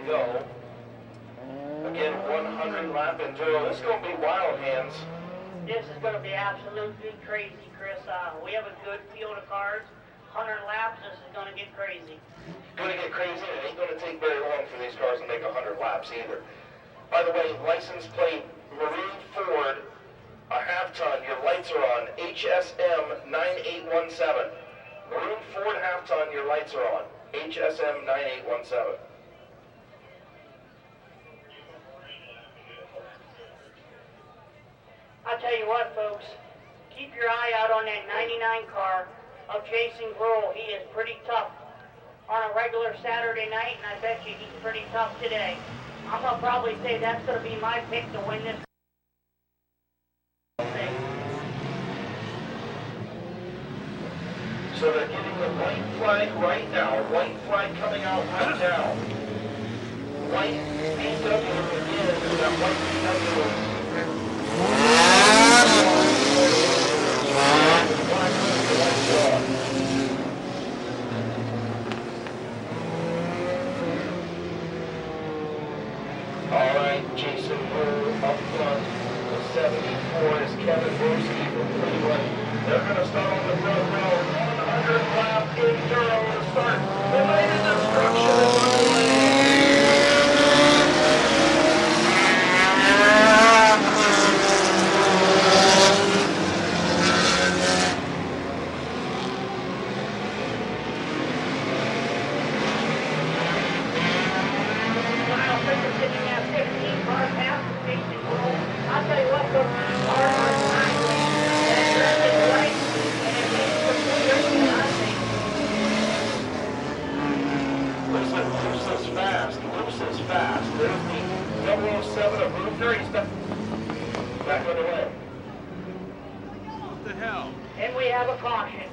go. Again, 100 lap enduro. This is going to be wild, Hands. This is going to be absolutely crazy, Chris. We have a good field of cars. 100 laps, this is going to get crazy. Going to get crazy, and it ain't going to take very long for these cars to make 100 laps either. By the way, license plate Maroon Ford, a half-ton. Your lights are on. HSM 9817. Maroon Ford half-ton, your lights are on. HSM 9817. I'll tell you what, folks. Keep your eye out on that 99 car of Jason Grohl. He is pretty tough on a regular Saturday night, and I bet you he's pretty tough today. I'm going to probably say that's going to be my pick to win this thing. So they're getting the white flag right now. White flag coming out right now. White BMW again. That white BMW. All right, Jason Brewer up front. The 74 is Kevin Broski from Cleveland. They're going to start on the front row. 100 lap enduro to start. The night of destruction is underway. I'll tell you what, folks, these cars are timely. That track is right, and it makes for good racing, I think. Listen, Bruce is fast. Bruce is fast. There's the 007 of Ruther. He's back on the way. What the hell? And we have a caution.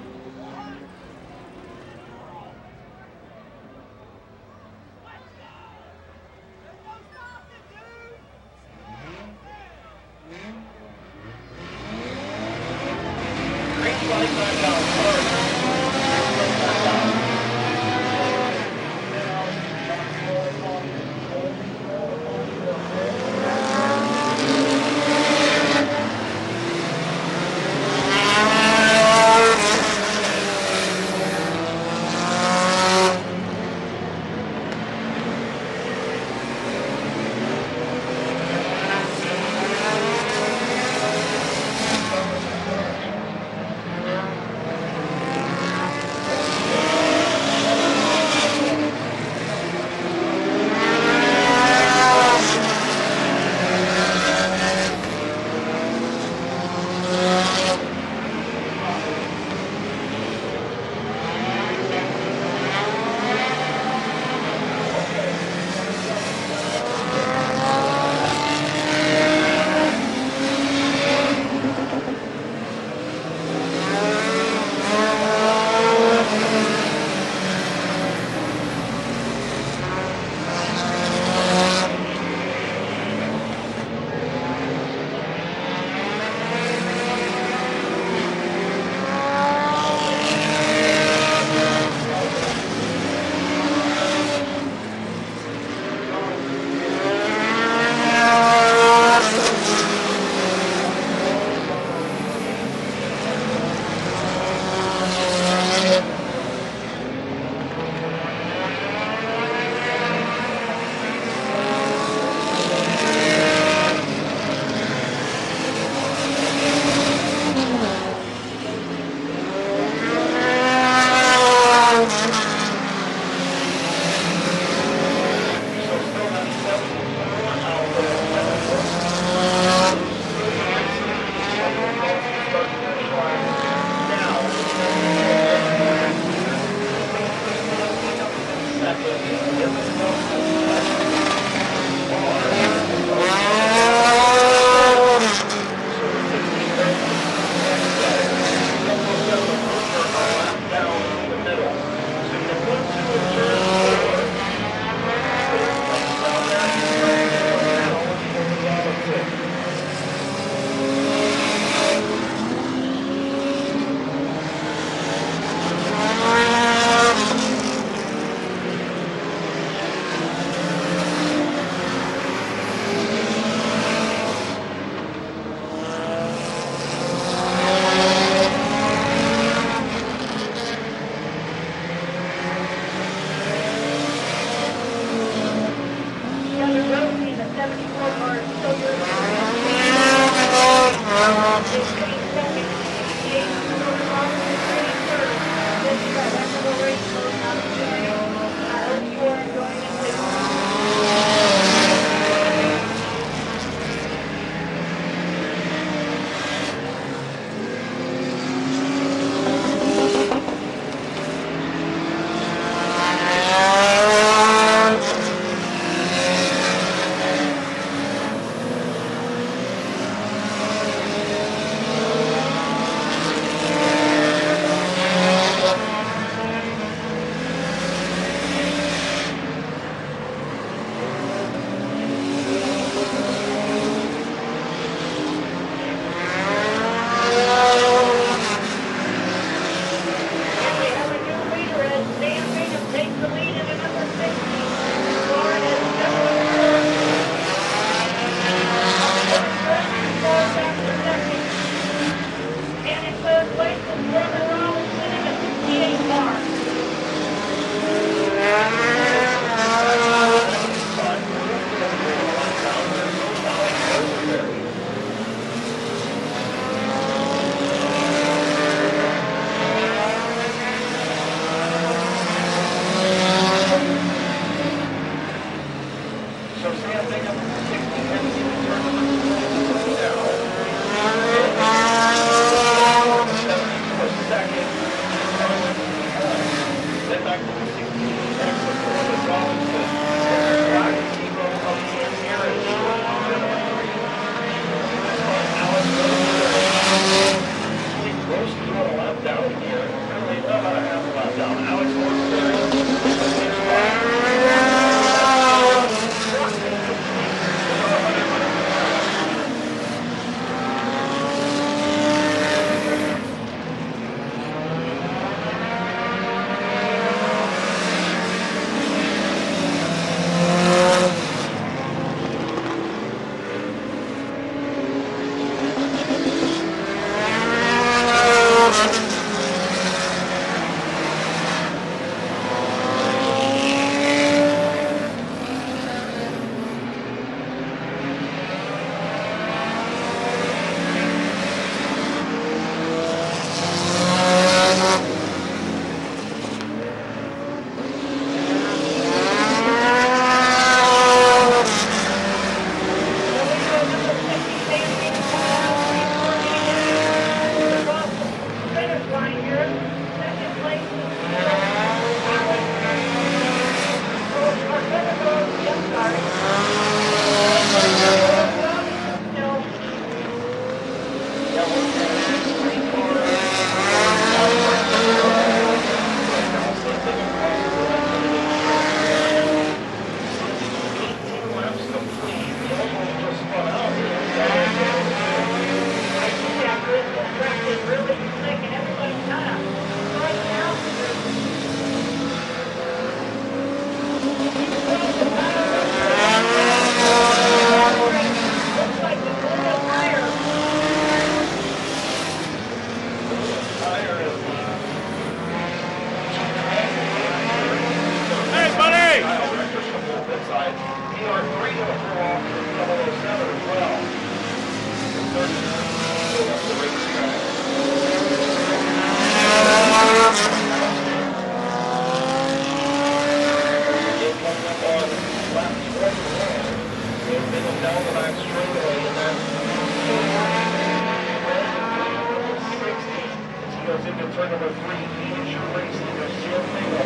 Transfer number 3, miniature racing of San Diego.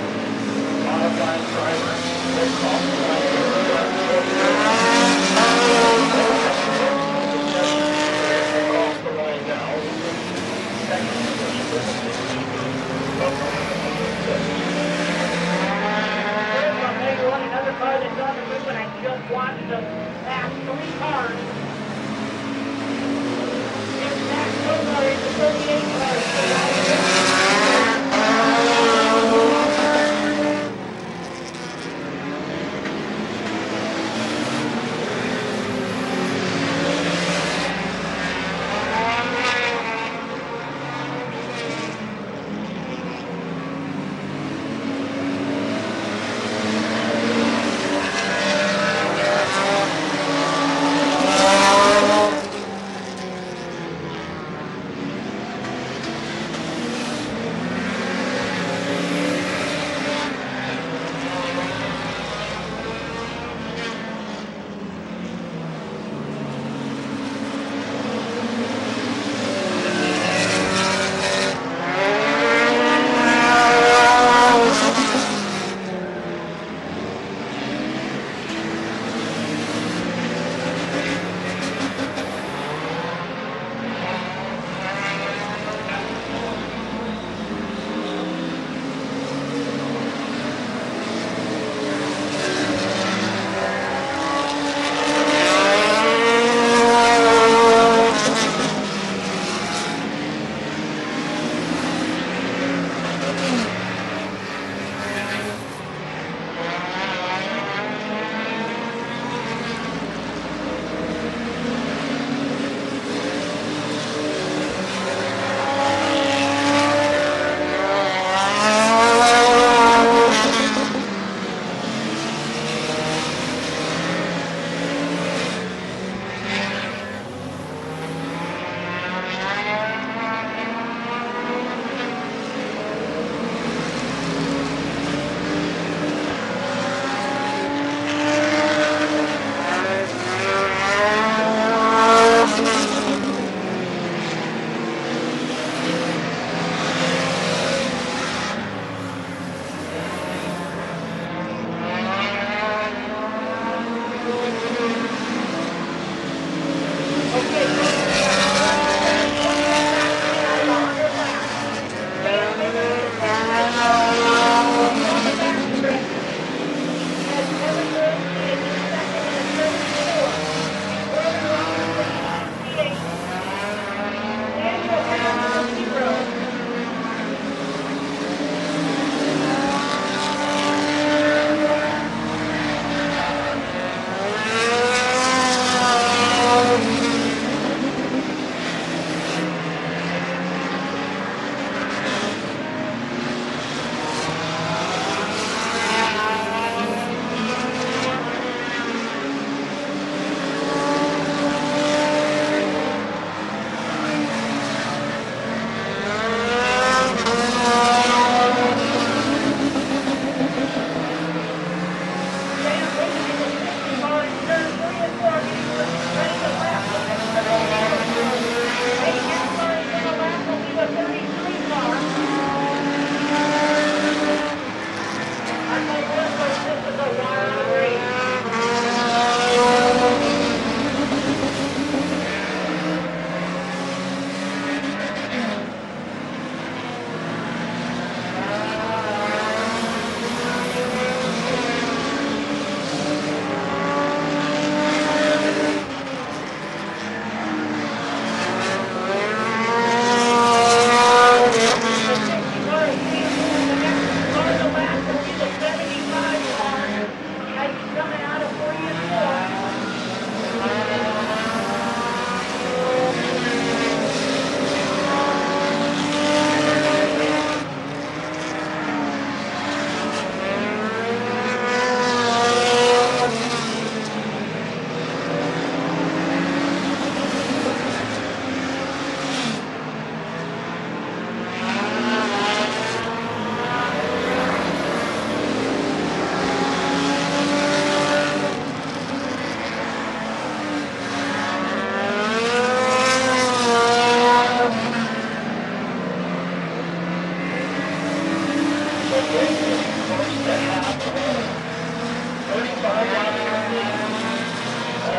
Modified driver, will cross the line here. Across the line now. Second position with the 16. From later on, another car that's on the roof, and I just watched the last 3 cars. It's Max Bogart in the 38 car.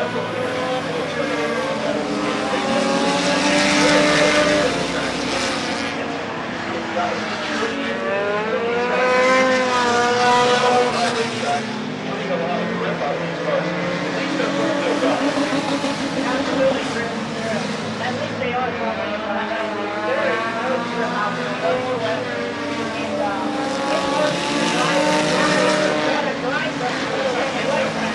Absolutely, Chris. At least they are something, but I mean, there is no trip out whatsoever. And, it's hard to drive. You gotta drive from the racetrack.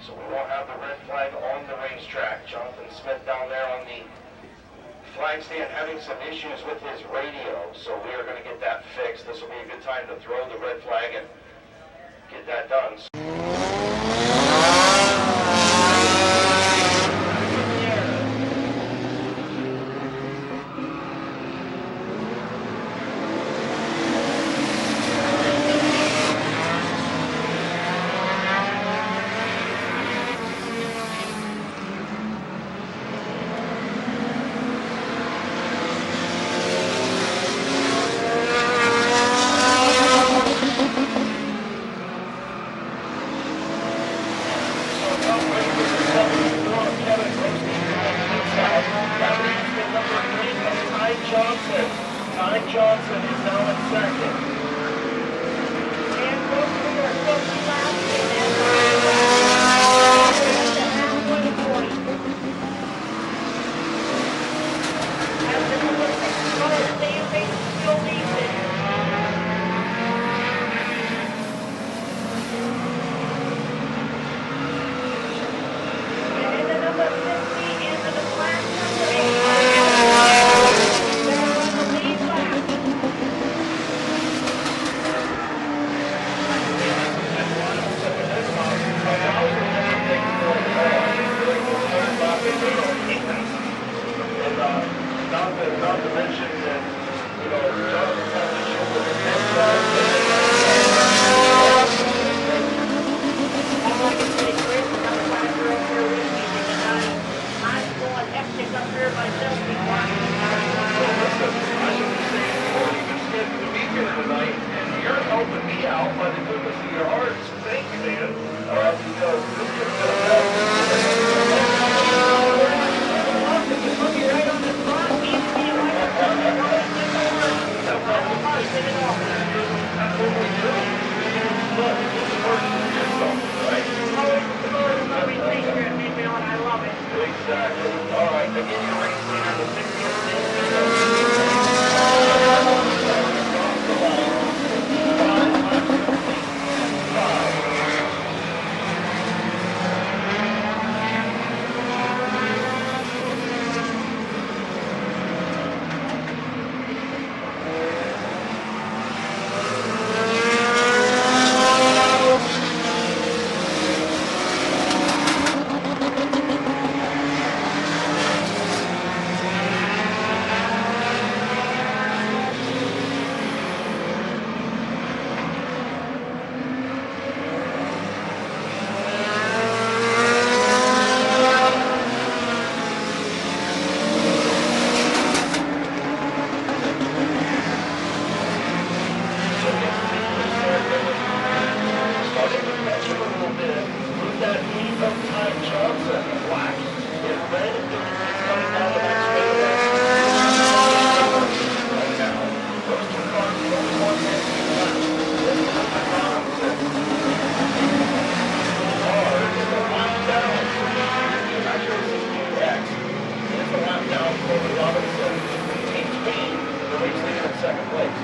So we won't have the red flag on the racetrack. Jonathan Smith down there on the flag stand having some issues with his radio, so we are going to get that fixed. This will be a good time to throw the red flag and get that done. Johnson is now in second. And close to your 50 laps, and then halfway point. As the number 6 car, Sam still leads it. And in the number 50 into the black number 8. They're on the lead lap. Not to mention that, you know, Jonathan has issues with his headset. All I can say, Chris, another time you're up here with me because I'm going hectic up here myself before. Well, listen, I should be saying before you even scheduled to be here tonight, and you're helping me out by the goodness of your heart. So thank you, man. Because this could have been a mess. Look, you're right on the spot. Keep me right up there. I don't mind it all. That's what we do. Look, it's the worst of yourself, right? Oh, it's the story of every picture at Mid-Vid, and I love it. Exactly. All right, again, your race leader, the 16 Johnson, black, in red, is coming down the next speedway. Right now, those two cars, the only one and two laps. This is what my mom said. Car is a lap down. Actually, this is X. It's a lap down for Robinson. Maintain the race leader in second place.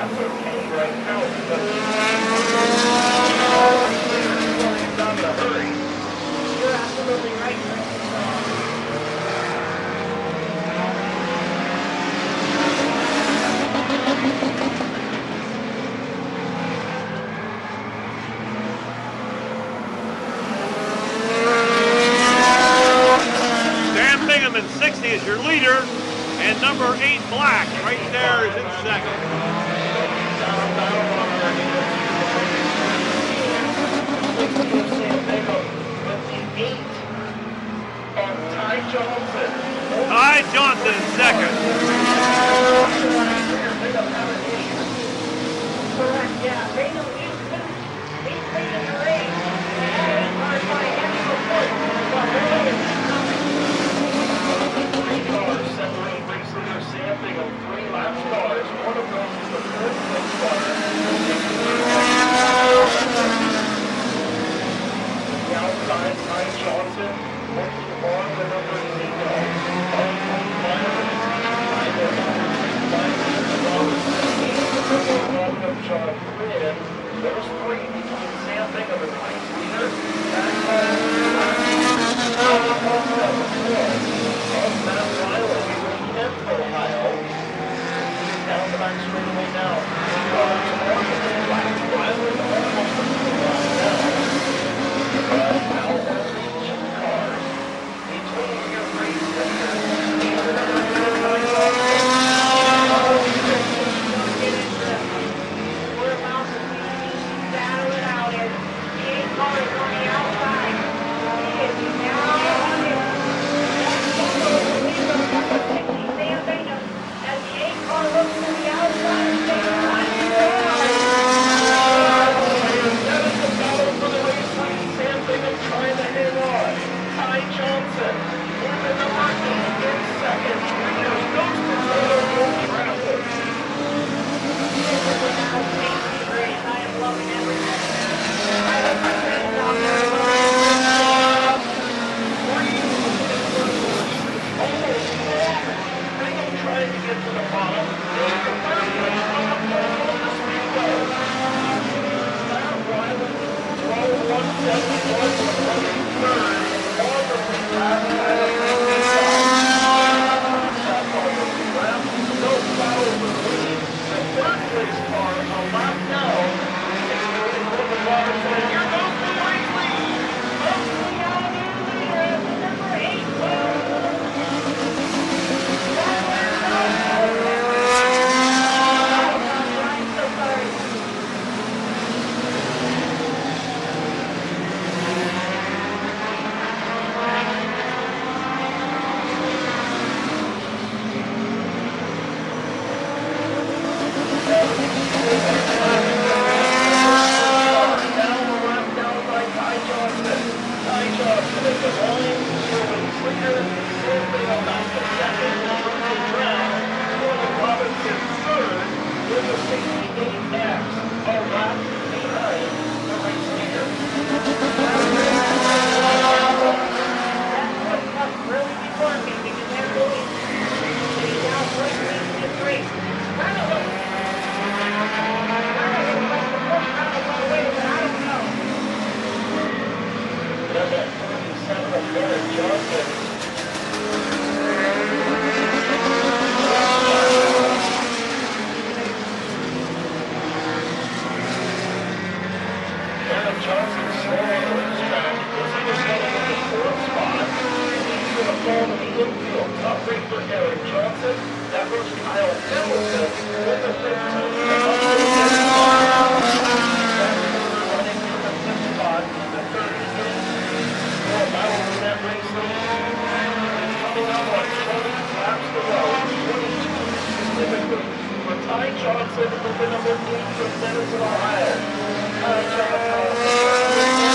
that's okay right now because he's not in a hurry. You're absolutely right, Chris. Dan Bingham in 60 is your leader, and number 8 Black right there is in second. Ty Johnson in second. Correct, yeah. Bingham, he's leading the race. And that 8 car by a heavy report. But really, it's coming. Three cars separate race leader Sam Bingham. 3 laps cars. One of those is the third place car. The outside, Ty Johnson working on the number 0. John Quinn. Those 3 between Sam Bingham and race leader. That car of Matt Riley from Kent, Ohio. Down the back straightaway now. Riley almost a now. Now only 2 cars between your race leader We're about to battle it out as the 8 car is on the outside. He is now on his Sam Bingham as the 8 car looks to the outside and takes time to go. That is the battle for the race lead. Sam Bingham trying to hang on. Ty Johnson in the number 8 in second. Leaders goes to zero in traffic. I am loving every minute. I hope my friends out there are loving Bingham trying to get to the bottom. There's the first place on the pole of the speedway. Matt Riley, 12-171 was running third. On the lead lap, had a big shot. That's on the lead lap. No foul for the lead. The third place car a lap down. With the bar saying, here goes the race lead. Hopefully out of the leader as the number 8 car. I'm so sorry. Ty Johnson with the number 8 from Denison, Ohio. Ty Johnson.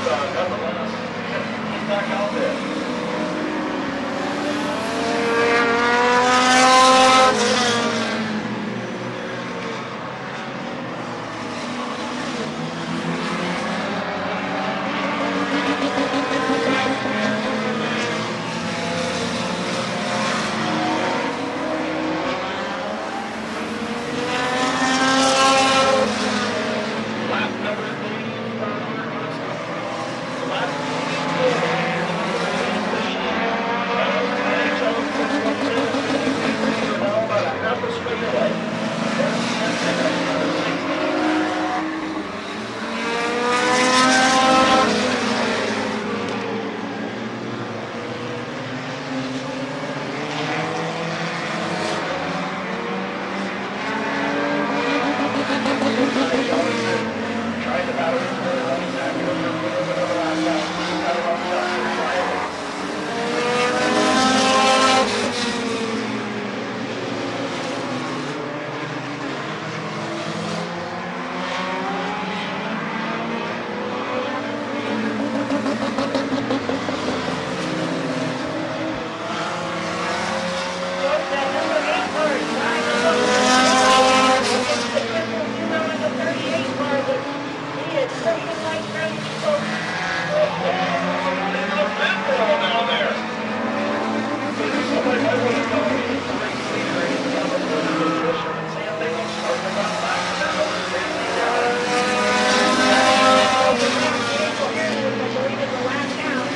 nonetheless, he's back out there. Lap number 84. Lap 84. Now about a half a straightaway. Trying to battle his way around his back. Another lap down. Got him on the outside. Folks, that number 8 car is trying to look against the triple zero and the 38 car, but he is pushing like crazy, folks. Down there. Somebody might want to tell me it's a race leader and he's got a little nutrition and see if they don't start to run back now. I believe it's a lap down,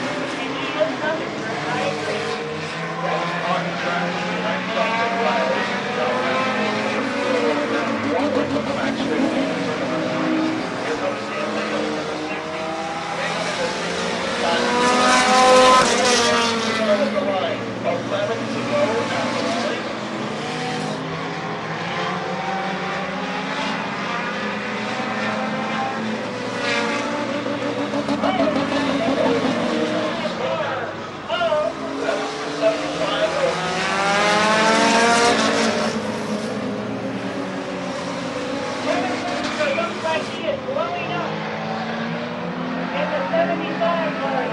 and he is coming, Chris. I agree. It looks like he is blowing up in the 75 car.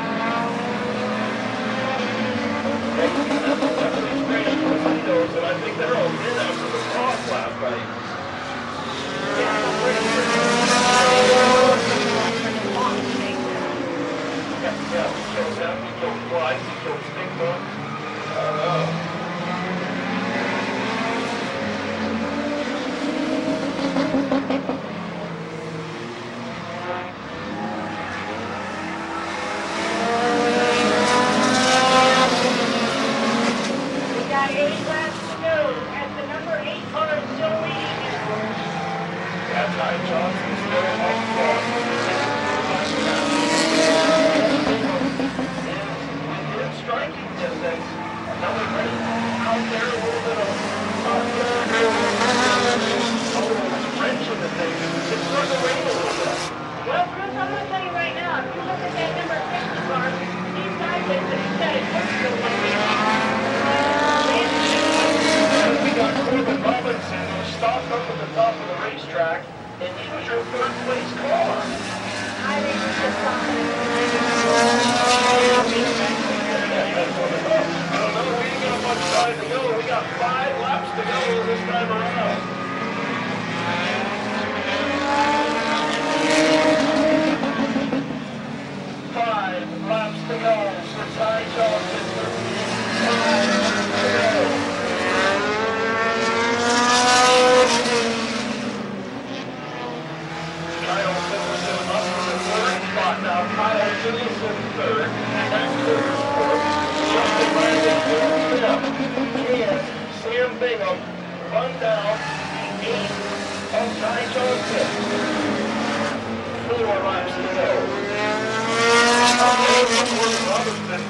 And I think they're all in after the cross lap, right? Yeah, we killed him, we killed Flies, we killed Stigma. I don't know. We got 8 laps to go as the number 8 car is still leading here. Yeah, Ty Johnson's still up front. In striking distance, another great out there, a little bit of wrench in the thing. It's starting to rain a little bit. Well, Chris, I'm going to tell you right now, if you look at that number 60 car, these guys have got his work still We got Corbin Robinson, who stopped up at the top of the racetrack, and he was your third place car. I think we just saw him. I don't know, we ain't got much time to go. We got 5 laps to go this time around. Five laps to go for Ty Johnson. 5 laps to go. Kyle Silverson up for the third spot now. Kyle Silverson third. Matt Curtis fourth. Justin Riley fifth. And Sam Bingham run down the 8th of Ty Johnson. 4 laps to go. Corbin Robinson,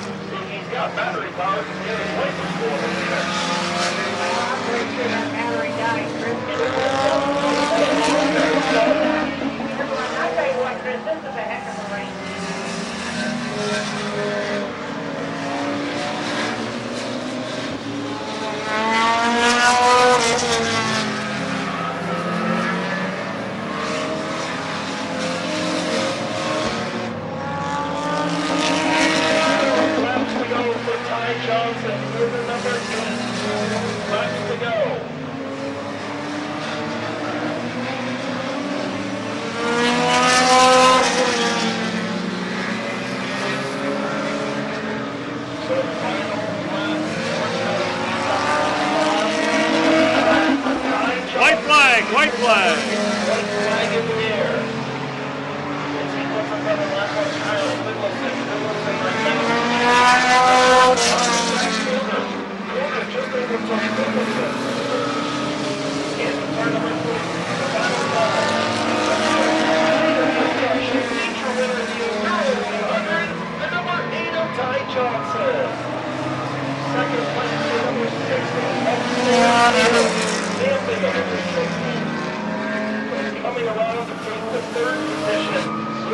he's got battery power to get his license for him. I'm pretty sure that battery died, Chris. I'll tell you what, Chris, this is a heck of a race.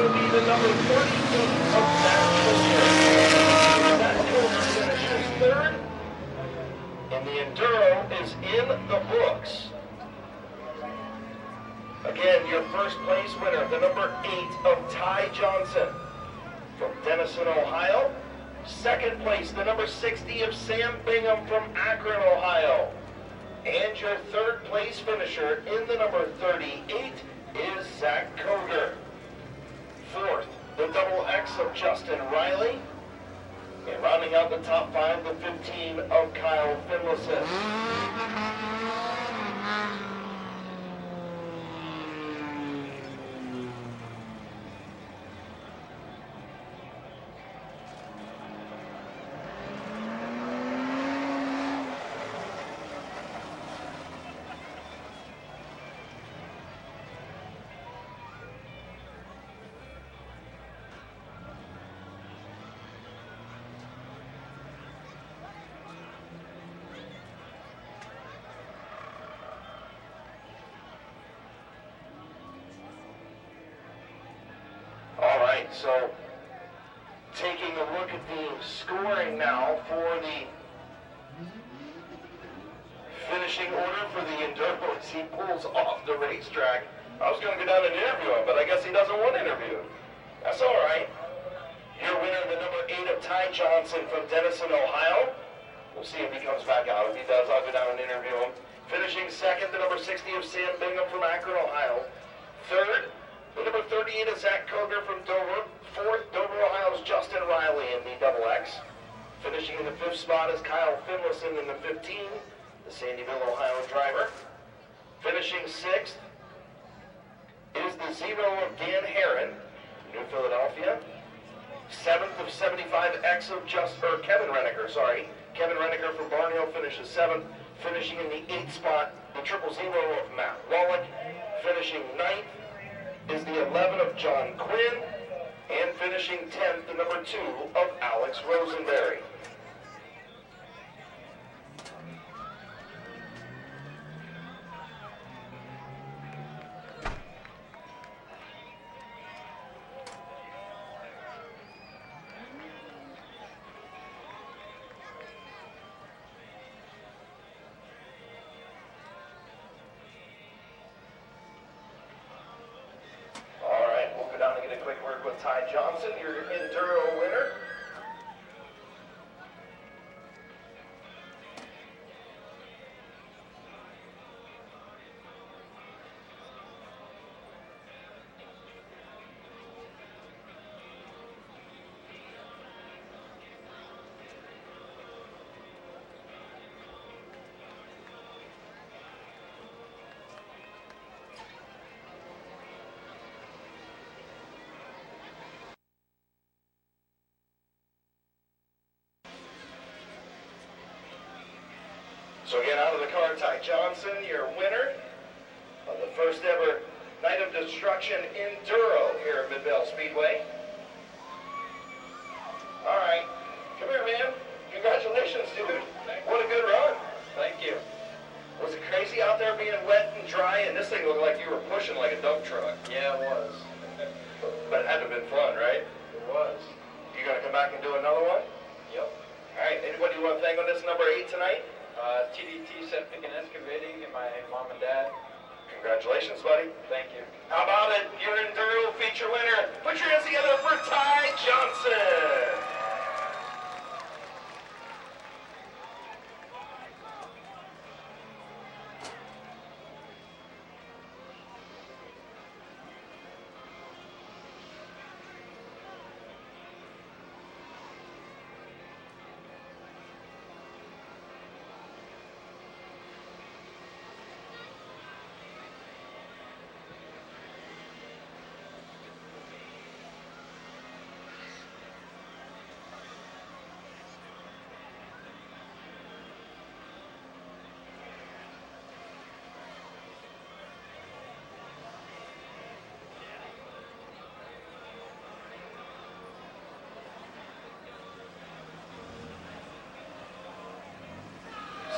will be the number 32 of Zach Coulter. Zach Coulter finishes third, and the Enduro is in the books. Again, your first place winner, the number 8 of Ty Johnson from Denison, Ohio. Second place, the number 60 of Sam Bingham from Akron, Ohio. And your third place finisher in the number 38 is Zach Coulter. Fourth, the double X of Justin Riley. And rounding out the top 5, the 15 of Kyle Finlayson. So, taking a look at the scoring now for the finishing order for the Enduro as he pulls off the racetrack. I was going to go down and interview him, but I guess he doesn't want interviewed. That's all right. Your winner, the number 8 of Ty Johnson from Denison, Ohio. We'll see if he comes back out. If he does, I'll go down and interview him. Finishing second, the number 60 of Sam Bingham from Akron, Ohio. Third, the number 38 is Zach Coulter from Dover. Fourth, Dover, Ohio's Justin Riley in the double X. Finishing in the 5th spot is Kyle Finlayson in the 15, the Sandyville, Ohio driver. Finishing 6th is the 0 of Dan Herron, New Philadelphia. 7th of 75X of Kevin Renneker, sorry. Kevin Renneker from Barnhill finishes 7th. Finishing in the 8th spot, the 000 of Matt Wallach. Finishing 9th is the 11 of John Quinn, and finishing 10th, the number 2 of Alex Rosenberry. Ty Johnson, your Enduro winner. So again, out of the car, Ty Johnson, your winner of the first ever Night of Destruction Enduro here at Midvale Speedway. All right, come here, man. Congratulations, dude. What a good run. Thank you. Was it crazy out there being wet and dry, and this thing looked like you were pushing like a dump truck? Yeah, it was. But it had to have been fun, right? It was. You gonna come back and do another one? Yep. All right, anybody you want to thank on this number 8 tonight? TDT Septic and Excavating and my mom and dad. Congratulations, buddy. Thank you. How about it? Your Enduro feature winner. Put your hands together for Ty Johnson.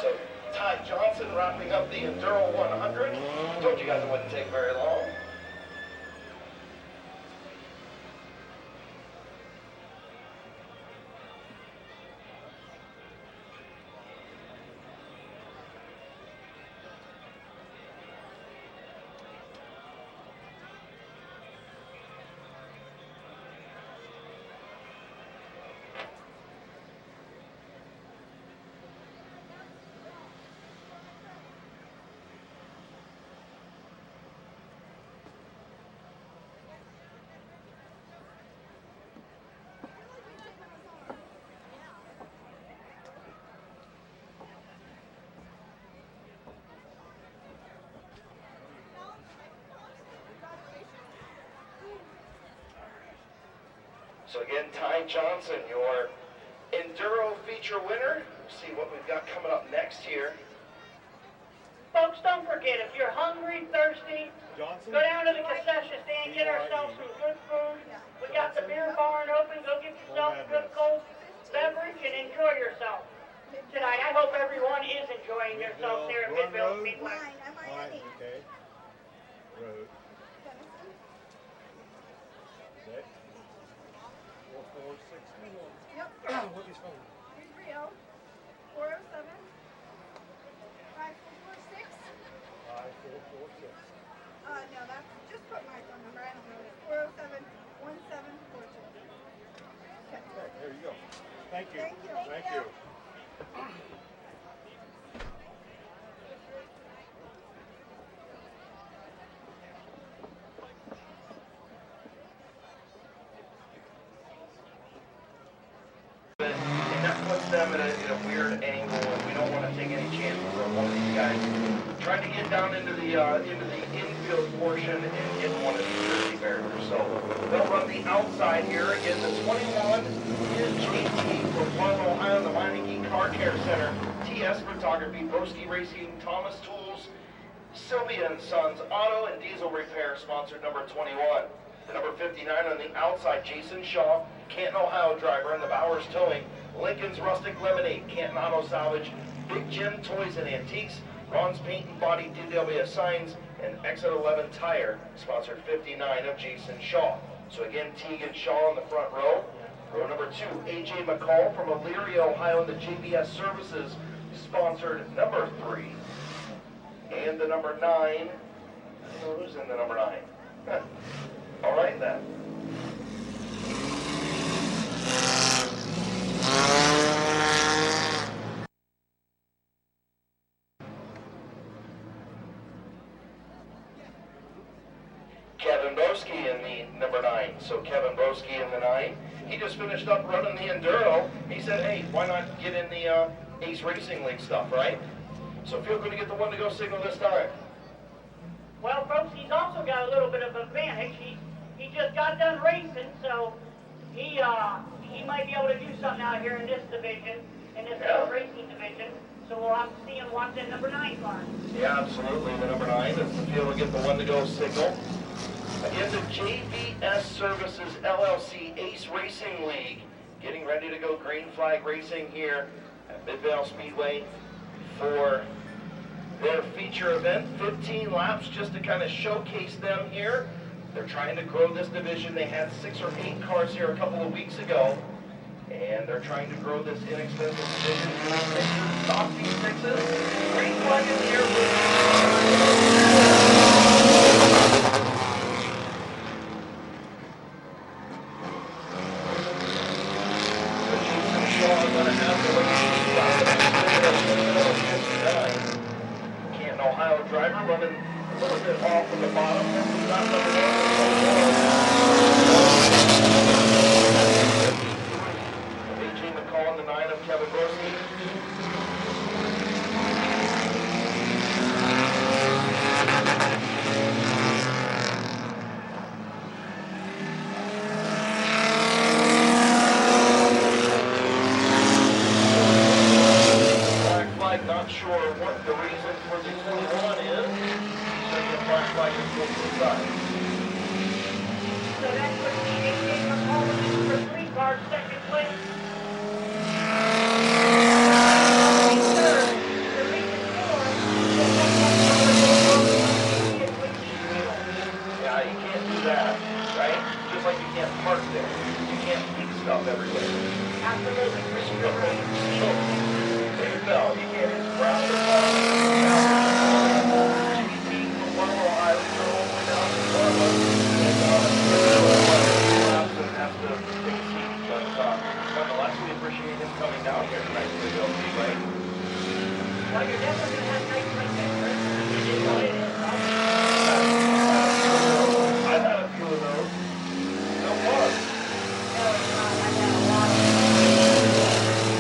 So Ty Johnson wrapping up the Enduro 100. Told you guys it wouldn't take very long. So again, Ty Johnson, your Enduro feature winner. See what we've got coming up next here. Folks, don't forget, if you're hungry, thirsty, Johnson? go down to the concession stand, get ourselves some good food. We got the beer barn open. Go get yourself a good cold beverage and enjoy yourself tonight. I hope everyone is enjoying themselves here at Midvale Speedway. Okay. Road. Okay. 4461. Yep. What is phone? 330 407 5446. 5446. No, that's just put my phone number. I don't know. 407 1742. Okay, there you go. Thank you. Thank you. Thank you. And that puts them in a weird angle, and we don't want to take any chances on one of these guys trying to get down into the infield portion and hit one of these jersey barriers. So they'll run the outside here. Again, the 21 is JT from Marlow, Ohio, the Meineke Car Care Center, TS Photography, Broski Racing, Thomas Tools, Sylvia and Sons Auto and Diesel Repair, sponsored number 21. The number 59 on the outside, Jason Shaw, Canton, Ohio driver, and the Bowers Towing, Lincoln's Rustic Lemonade, Canton Auto Salvage, Big Jim Toys and Antiques, Ron's Paint and Body, DW Signs, and Exit 11 Tire, sponsored 59 of Jason Shaw. So again, Tegan Shaw in the front row. Row number 2, AJ McCall from Elyria, Ohio, and the JBS Services, sponsored number 3. And the number 9, I don't know who's in the number 9. Huh. All right then. Kevin Broski in the number 9. So Kevin Broski in the 9. He just finished up running the Enduro. He said, hey, why not get in the Ace Racing League stuff, right? So feel good to get the one to go signal this time. Well, folks, he's also got a little bit of advantage. He just got done racing, so he might be able to do something out here in this division, in this racing division. So we'll have to see him watch that number 9 car. Yeah, absolutely. The number 9 is feel to get the one to go signal. Again, the JBS Services LLC Ace Racing League getting ready to go green flag racing here at Midvale Speedway for their feature event. 15 laps just to kind of showcase them here. They're trying to grow this division. They had 6 or 8 cars here a couple of weeks ago, and they're trying to grow this inexpensive division. Softy sixes, green flag in the air. Canton, Ohio driver running a little bit off from the bottom. Not number 1. AJ McCall in the 9 of Kevin Broski. Not sure what the reason for the 21 is. So the black flag is going to the side. So that's what AJ McCall is for 3 cars, second place. Third, the reason for Yeah, you can't do that, right? Just like you can't park there. You can't leak stuff everywhere. absolutely, Chris, you're right. No, you can't just grab the nonetheless, we appreciate him coming down here tonight to go, right? Well, you're definitely going to have nights like this, Chris. It is what it is, huh? I've had a few of those. No fun. No, it's not. I've had a lot of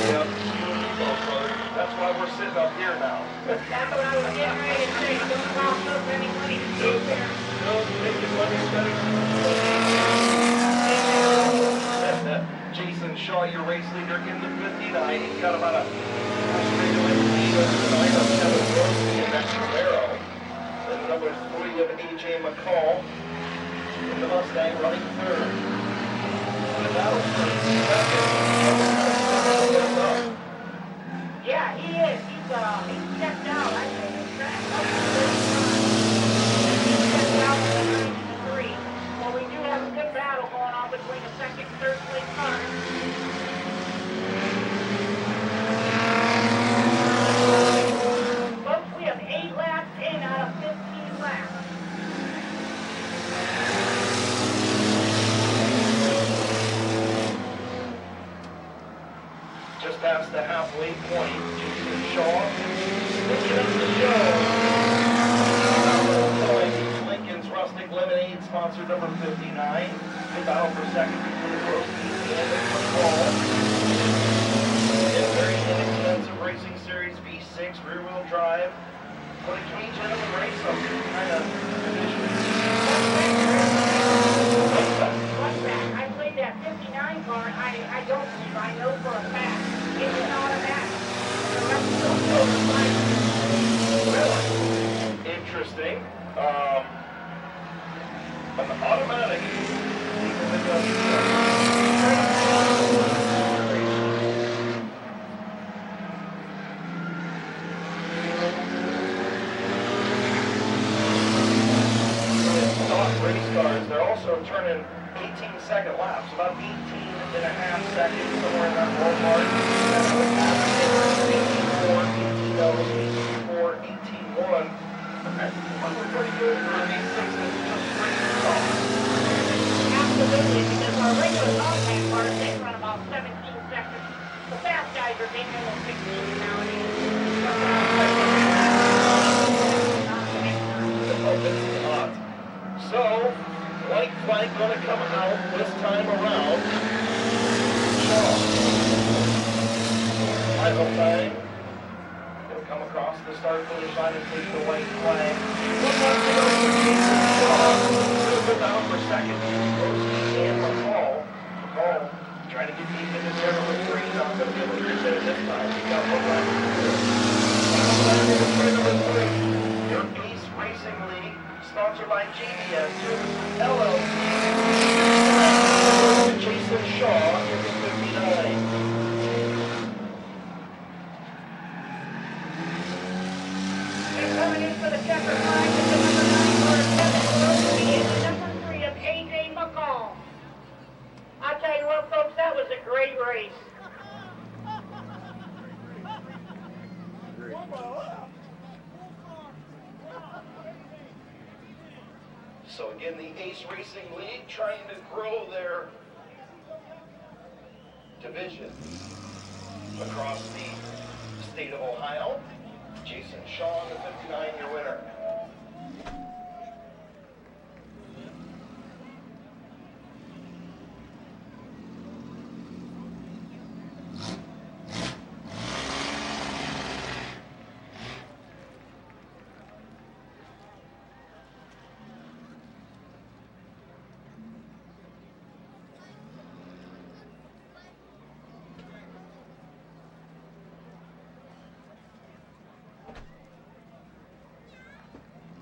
Yep, you and me both, brother. That's why we're sitting up here now. That's what I was getting got about a straightaway lead over the 9 of Kevin Grossman in that Camaro. Then number 3 of AJ McCall in the Mustang running third. The battle for second. Yeah, he is. He stepped out. I think he's back up to 35. He stepped out on the 93. Well, we do have a good battle going on between the second and third place cars. Folks, we have 8 laps in out of 15 laps. Just past the halfway point, Jason Shaw picking up the show. Lincoln's Rustic Lemonade, sponsor number 59. Good battle for second between Grossman and McCall. In very inexpensive Racing Series V6 rear-wheel drive. What a cage gentleman race some kind of conditions. What's that? I played that 59 car. I don't believe I know for a fact. It's an automatic. The rest don't know the Really? Interesting. An automatic. Race cars, they're also turning 18-second laps, about 18 and a half seconds, somewhere in that ballpark. 18-4, 18-1. That's pretty good for an 8-6 Absolutely, because our regular Mustang cars, they run about 17 seconds. The fast guys are getting almost 16 nowadays. So, white flag gonna come out this time around. Final time. He'll come across the start-finish line and take the white flag. 1 lap to go for Jason Shaw. He'll go down for second. Grossman and McCall. McCall trying to get deep into turn number 3. Not gonna be able to reach there this time. He's got 1 lap to go. Final time over turn number 3. Your Ace Racing League, sponsored by GBS Services LLC. Jason Shaw in the 59. And coming in for the checkered flag is the number 9 car, Kevin Grossman, and the number 3 of AJ McCall. I'll tell you what, folks, that was a great race. So again, the Ace Racing League trying to grow their division across the state of Ohio. Jason Shaw, the 59, your winner.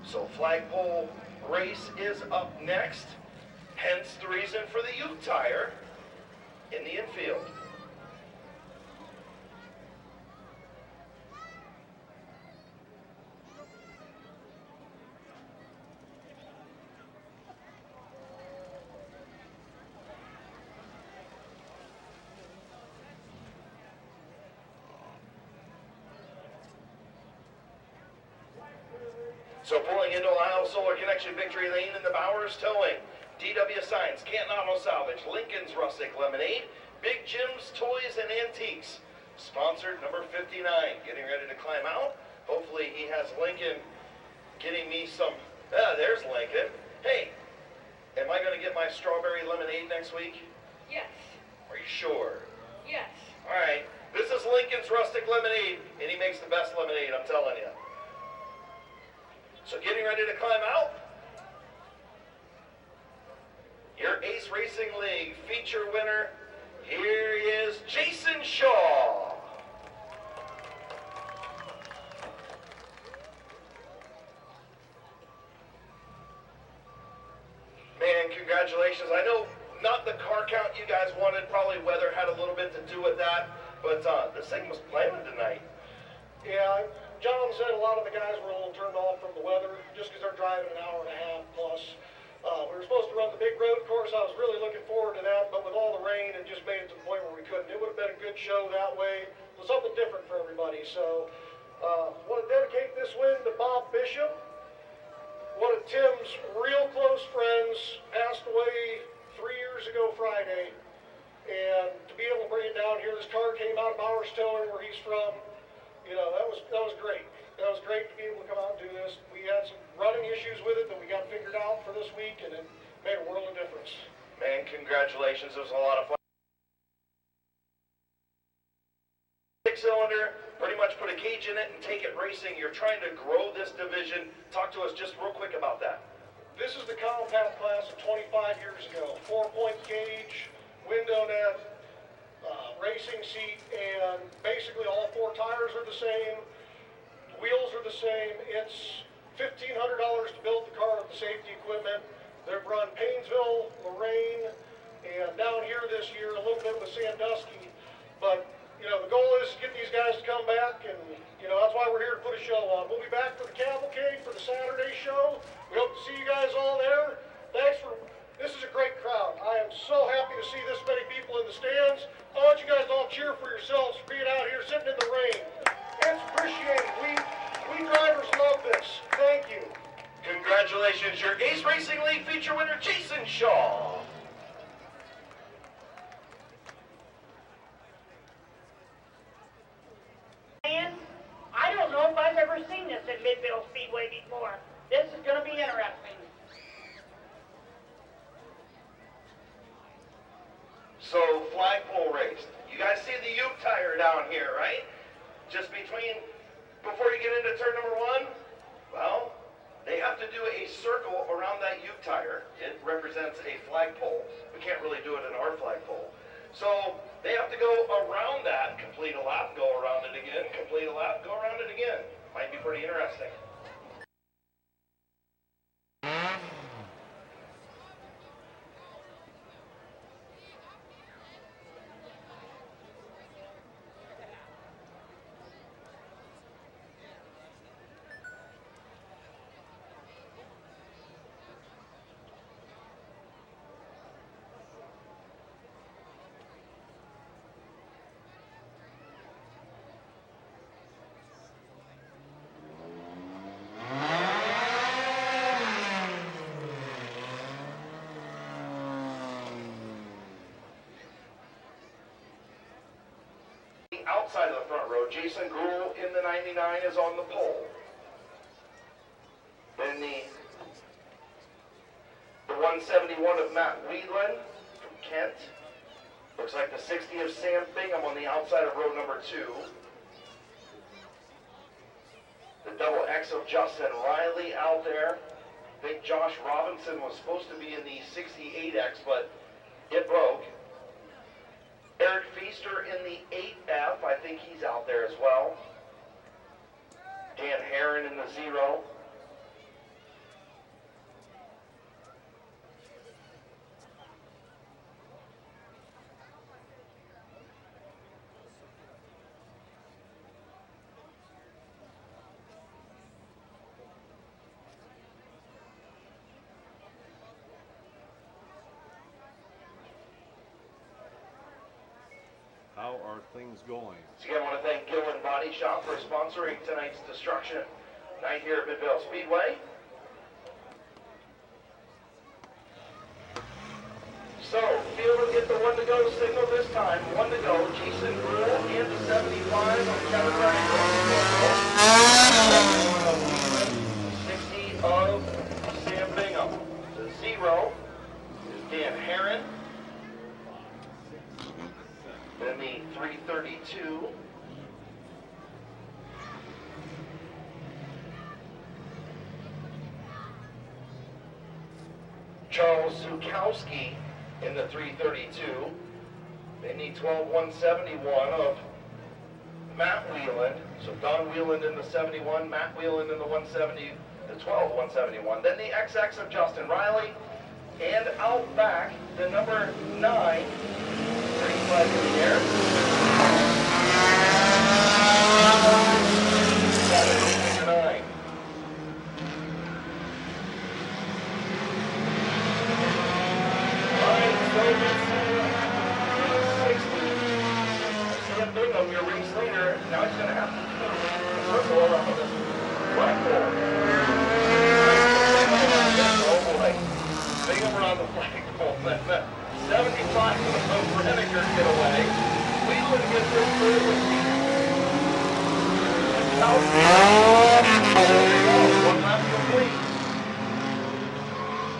So flagpole race is up next, hence the reason for the youth tire in the infield. So pulling into Ohio Solar Connection Victory Lane in the Bowers Towing, DW Signs, Canton Auto Salvage, Lincoln's Rustic Lemonade, Big Jim's Toys and Antiques, sponsored number 59, getting ready to climb out. Hopefully he has Lincoln getting me some, there's Lincoln. Hey, am I going to get my strawberry lemonade next week? Yes. Are you sure? Yes. All right, this is Lincoln's Rustic Lemonade, and he makes the best lemonade, I'm telling you. So getting ready to climb out, your Ace Racing League feature winner, here he is, Jason Shaw. congratulations. I know not the car count you guys wanted, probably weather had a little bit to do with that, but this thing was planning tonight. Yeah, John said a lot of the guys were a little turned off from the weather, just because they're driving an hour and a half plus. We were supposed to run the big road course. I was really looking forward to that, but with all the rain, it just made it to the point where we couldn't. It would have been a good show that way. It was something different for everybody. So, want to dedicate this win to Bob Bishop. One of Tim's real close friends passed away 3 years ago Friday. And to be able to bring it down here, this car came out of Bowers Towing, where he's from. You know, that was great. That was great to be able to come out and do this. We had some running issues with it that we got figured out for this week, and it made a world of difference. Man, congratulations. It was a lot of fun. Six-cylinder, pretty much put a cage in it and take it racing. You're trying to grow this division. Talk to us just real quick about that. This is the compact class of 25 years ago. 4-point cage, window net, racing seat, and basically all 4 tires are the same. Wheels are the same. It's $1,500 to build the car with the safety equipment. They've run Paynesville, Lorraine, and down here this year a little bit with Sandusky. But, you know, the goal is to get these guys to come back, and, you know, that's why we're here to put a show on. We'll be back for the cavalcade for the Saturday show. We hope to see you guys all there. This is a great crowd. I am so happy to see this many people in the stands. I want you guys to all cheer for yourselves for being out here sitting in the rain. It's appreciated. We drivers love this. Thank you. Congratulations, your Ace Racing League feature winner, Jason Shaw. And I don't know if I've ever seen this at Midvale Speedway before. This is going to be interesting. So, flagpole race. You guys see the Ute tire down here, right? Just before you get into turn number 1, well, they have to do a circle around that Ute tire. It represents a flagpole. We can't really do it in our flagpole. So, they have to go around that, complete a lap, go around it again, complete a lap, go around it again. Might be pretty interesting. Outside of the front row, Jason Gruhl in the 99 is on the pole. Then the 171 of Matt Whelan from Kent. Looks like the 60 of Sam Bingham on the outside of row number 2. The double X of Justin Riley out there. I think Josh Robinson was supposed to be in the 68X, but it broke. Eric Feaster in the 8F, I think he's out there as well. Dan Herron in the 0. How are things going? So again, I want to thank Gillen Body Shop for sponsoring tonight's destruction night here at Midvale Speedway. So, field will get the 1 to go signal this time. 1 to go. Jason Gruhl in the 75 on Kevin Ryan. 60 of Sam Bingham. The 0 is Dan Herron. Then the 332. Charles Zukowski in the 332. They need 12-171 of Matt Whelan. So Don Whelan in the 71, Matt Whelan in the 170, the 12-171. Then the XX of Justin Riley. And out back, the number 9. Green flag in the air. That is number 9. Alright, so it's 60. Sam Bingham, your race leader. Now he's going to have to do a circle around this flagpole. Oh boy. Bingham around the flagpole. 75 of Renniker get away. Cleveland gets this third with one lap complete.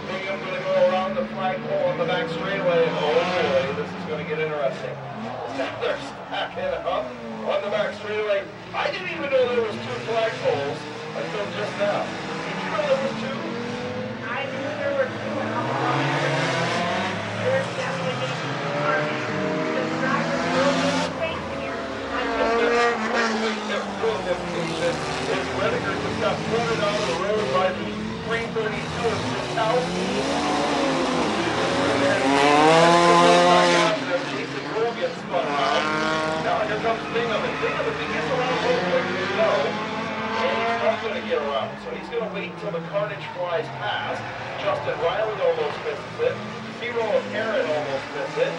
Bingham going to go around the flagpole on the back straightaway. Oh boy, this is going to get interesting. Now they're stacking up on the back straightaway. I didn't even know there was 2 flagpoles until just now. Did you know there was 2? I knew there were 2. There's definitely the driver will be safe here. His Renniker just got flooded out of the road by the 332 of 2000. Jason Kroll gets spun around. Now here comes Bingham, and Bingham, if he gets around real quick to go, and he's not going to get around, so he's going to wait until the carnage flies past. Justin Riley almost misses it. Zero of Aaron almost missed it.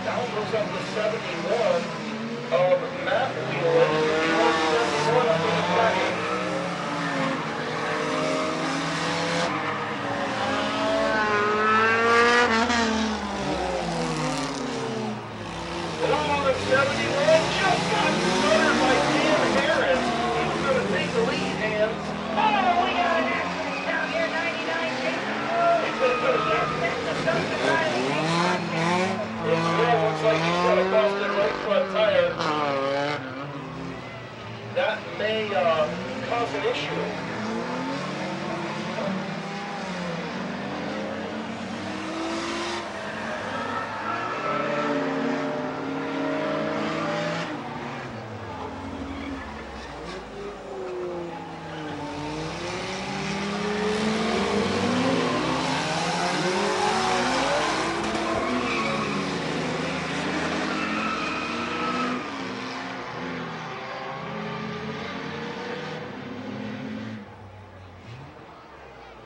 Down goes up to 71 of Matt Wheelan. 71 up in the second. Oh, the 71 just got started by Dan Harris. He was going to take the lead, hands. Oh, we got an accident down here, 99 Jason Road. It looks like he's got a busted right front tire. That may cause an issue.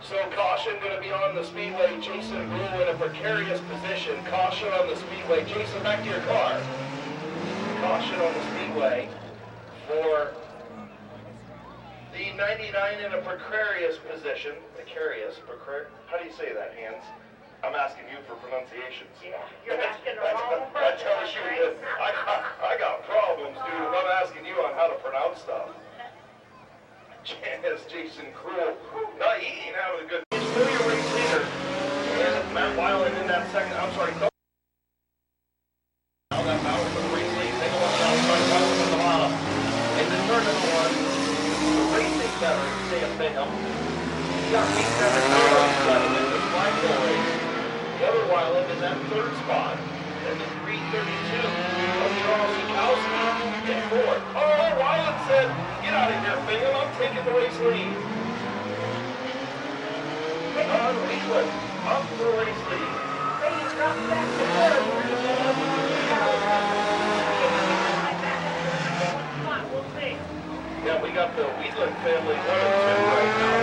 So caution going to be on the speedway. Jason Brew in a precarious position. Caution on the speedway. Jason, back to your car. Caution on the speedway for the 99 in a precarious position. How do you say that, Hans? I'm asking you for pronunciations. Yeah, you're asking the wrong I person. tell you, I got problems, dude. If I'm asking you on how to pronounce stuff. As Jason Kroll, no, he ain't having a good. It's still your race leader. And Matt Weiland in that second. I'm sorry. Now that battle for the race lead. Take a look outside. Weiland in the bottom. In the turn number 1, racing better. Sam Bingham. He got beat there in the flagpole race. The other Weiland in that 3rd spot. And the 332 of Charles Sikowski in 4th. Oh, Weiland said, "Get out of here, Bingham. I'm taking the race lead." Don Wheelan up for the race lead. They dropped back to 3rd. We'll see. Yeah, we got the Wheelan family 1 and 2 right now.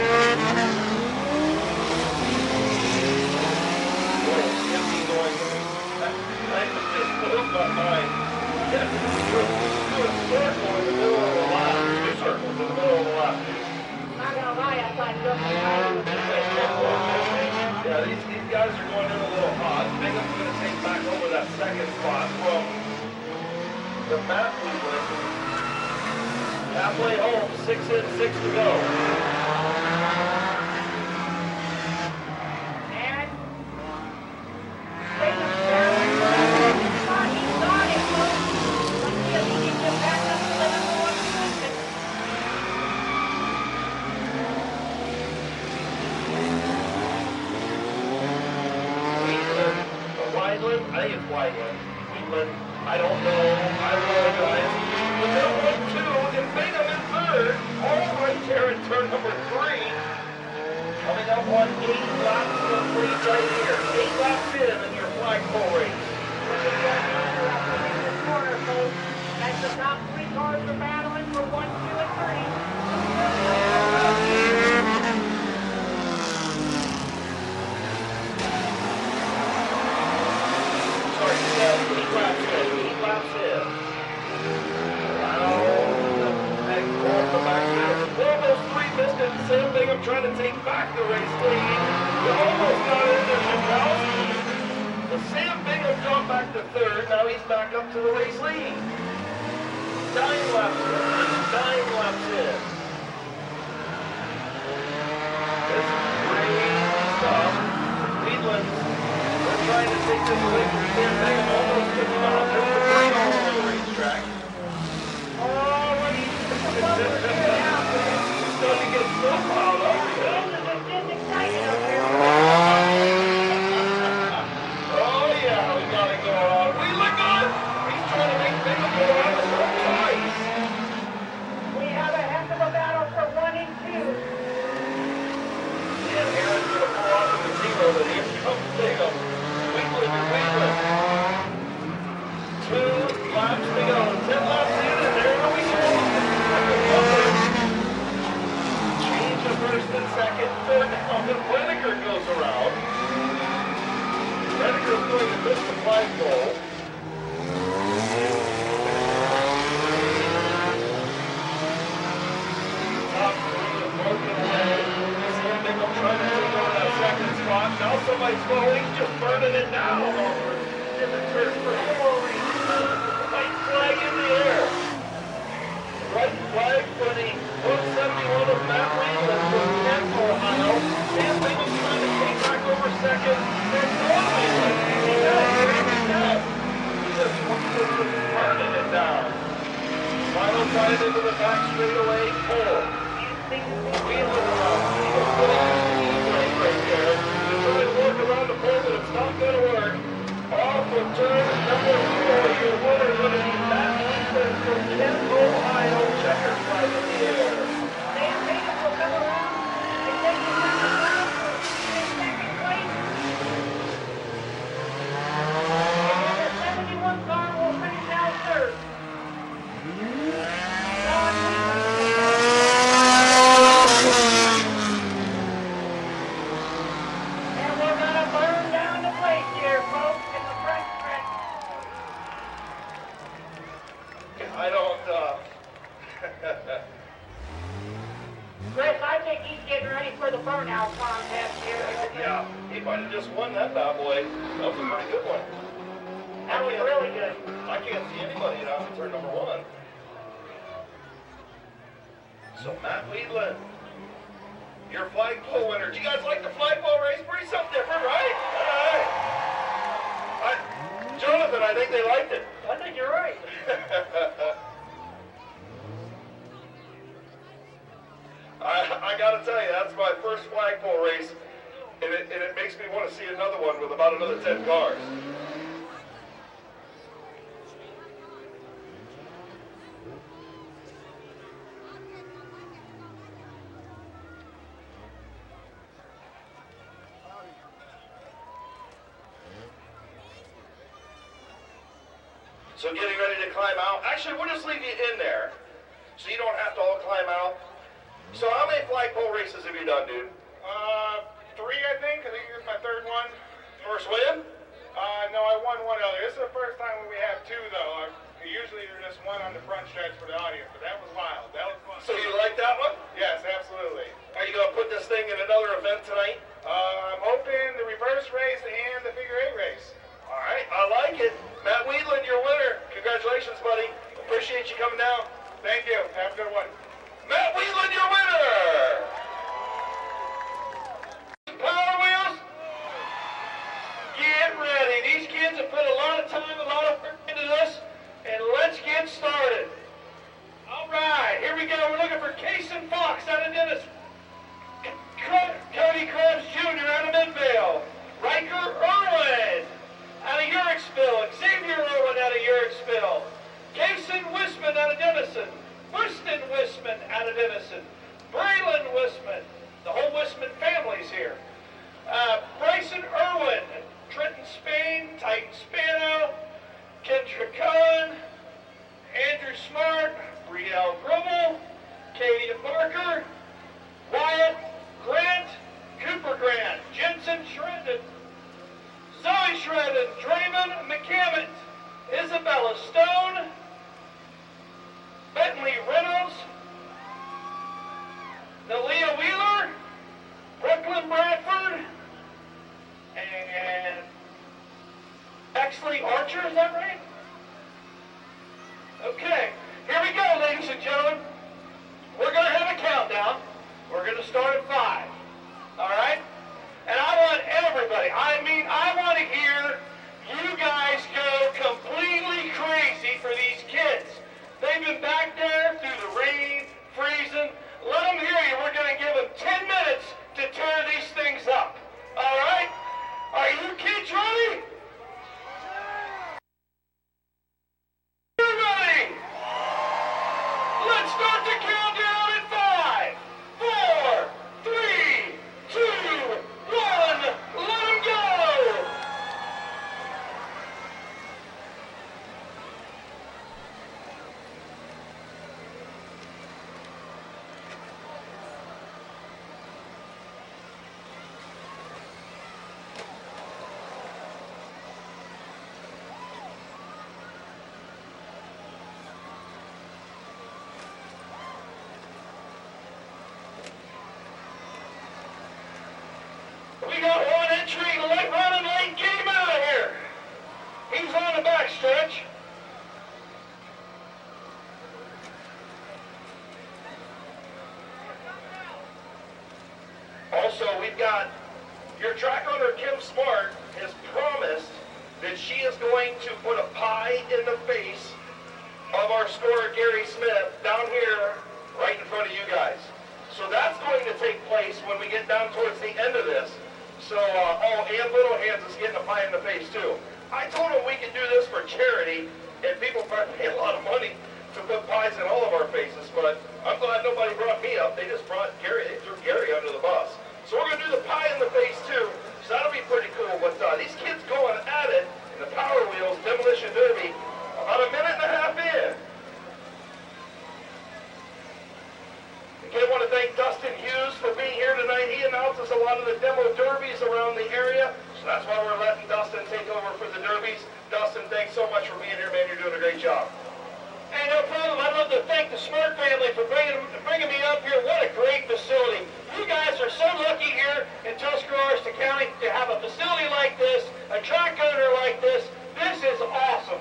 Boy, Skippy going. I just moved my mind. Yeah, do a circle in the middle of the lap. 2 circles in the middle of the lap. Not gonna lie, I thought you Yeah, these guys are going in a little hot. Bingham's going to take back over that 2nd spot from the Matt Wheelan. Halfway home, 6 in, 6 to go. And Bingham's down. He thought it was. Let's see if he can get back up to the number 1 position. Wineland? I think it's Wineland. Wheatland? I don't know. I apologize. But they're 1-2, and Bingham in 3rd. All right there in turn number 3. Coming up on 8 laps complete right here. 8 laps in your flagpole race. Corner, folks. As the top 3 cars are battling for 1, 2, and 3. Sorry, 8 laps in. 8 laps in. Wow. Off the back there. Well, those 3 missed it. Same thing. I'm trying to take back the race lead. You almost got in there, Chakowski. The Sam Bingham dropped back to 3rd. Now he's back up to the race lead. 9 laps in. 9 laps in. This is crazy stuff. Cleveland, we're trying to take this away from Sam Bingham. Almost took him out. There's the brain all over the racetrack. Starting to get so piled up here. Oh yeah, we got it going on. We look good. He's trying to make Bingham go around the circle twice. We have a heck of a battle for 1 and 2. And Aaron's going to pull off in the 0, but here comes Bingham. Wheatland and Wheatland. 2 laps to go. 10 laps in, and there we go. Change of first and second. Third down, and Brenniger goes around. Brenniger's going to miss the flagpole. Top 3 have broken away. Sam Bingham trying to take over that second spot. Now somebody's falling, just burning it down over in the turn for white flag in the air. Right flag for the 171 of Matt Wheatland from Kent, Ohio. Sam Bingham trying to take back over second. There's no Wheatland. He does. He's just burning it down. Final time into the back straightaway, pole. Wheatland around. He was putting his speed brake right there. He's trying to work around the pole, but it's not going to work. Off of turn number 4, your winner is going to be Matt Wheatland from Kent, Ohio. Checker flag in the air. Sam Bingham will come around and take the second round in second place. And the 71 car will finish out 3rd. And we're going to burn down the place here, folks, in the front stretch. I don't, Chris, I think he's getting ready for the burnout contest here. yeah, he might have just won that bad boy. That was a pretty good one. That was really good. I can't see anybody now in turn number 1. So Matt Wheatland, your flagpole winner. Do you guys like the flagpole race? Pretty something different, right? All right. Jonathan, I think they liked it. I think you're right. I gotta tell you, that's my first flagpole race, and it makes me want to see another one with about another 10 cars. So getting ready to climb out. Actually, we'll just leave you in there, so you don't have to all climb out. So how many flagpole races have you done, dude? 3, I think. I think this is my 3rd one. First win? No, I won one other. This is the first time we have 2, though. Usually there's just one on the front stretch for the audience, but that was wild. That was fun. So you like that one? Yes, absolutely. Are you going to put this thing in another event tonight? I'm hoping the reverse race and the figure 8 race. All right, I like it. Matt Wheatland, your winner. Congratulations, buddy. Appreciate you coming down. Thank you. Have a good one. Matt Wheatland, your winner. Power Wheels, get ready. These kids have put a lot of time, a lot of work into this, and let's get started. All right, here we go. We're looking for Kason Fox out of Dennis. Cody Krebs Jr. out of Midvale. Riker Irwin out of Uricksville. Xavier Irwin out of Uricksville. Kason Wisman out of Denison. Winston Wisman Archer, is that right? Okay, here we go, ladies and gentlemen. We're going to have a countdown. We're going to start at 5. All right? And I want everybody, I want to hear you guys go completely crazy for these kids. They've been back there through the rain, freezing. Let them hear you. We're going to give them 10 minutes to tear these things up. All right? Are you kids ready? You're ready. Let's start the countdown at 5, 4, 3, 2, 1. Let them go. We got one entry, running late. Get him out of here. He's on the back stretch. Also, we've got your track owner, Kim Smart, has promised that she is going to put a pie in the face of our scorer, Gary Smith, down here right in front of you guys. So that's going to take place when we get down towards the end of this. So, and Little Hands is getting a pie in the face too. I told him we could do this for charity, and people probably pay a lot of money to put pies in all of our faces, but I'm glad nobody brought me up. They just brought Gary, they threw Gary under the bus. So we're going to do the pie in the face too, so that'll be pretty cool. But these kids going at it in the Power Wheels Demolition Derby about a minute and a half in. Again, I want to thank Dustin Hughes for being here tonight. He announces a lot of the demo derbies around the area, so that's why we're letting Dustin take over for the derbies. Dustin, thanks so much for being here, man. You're doing a great job. Hey, no problem. I'd love to thank the Smart family for bringing me up here. What a great facility. You guys are so lucky here in Tuscarawas County to have a facility like this, a track owner like this. This is awesome.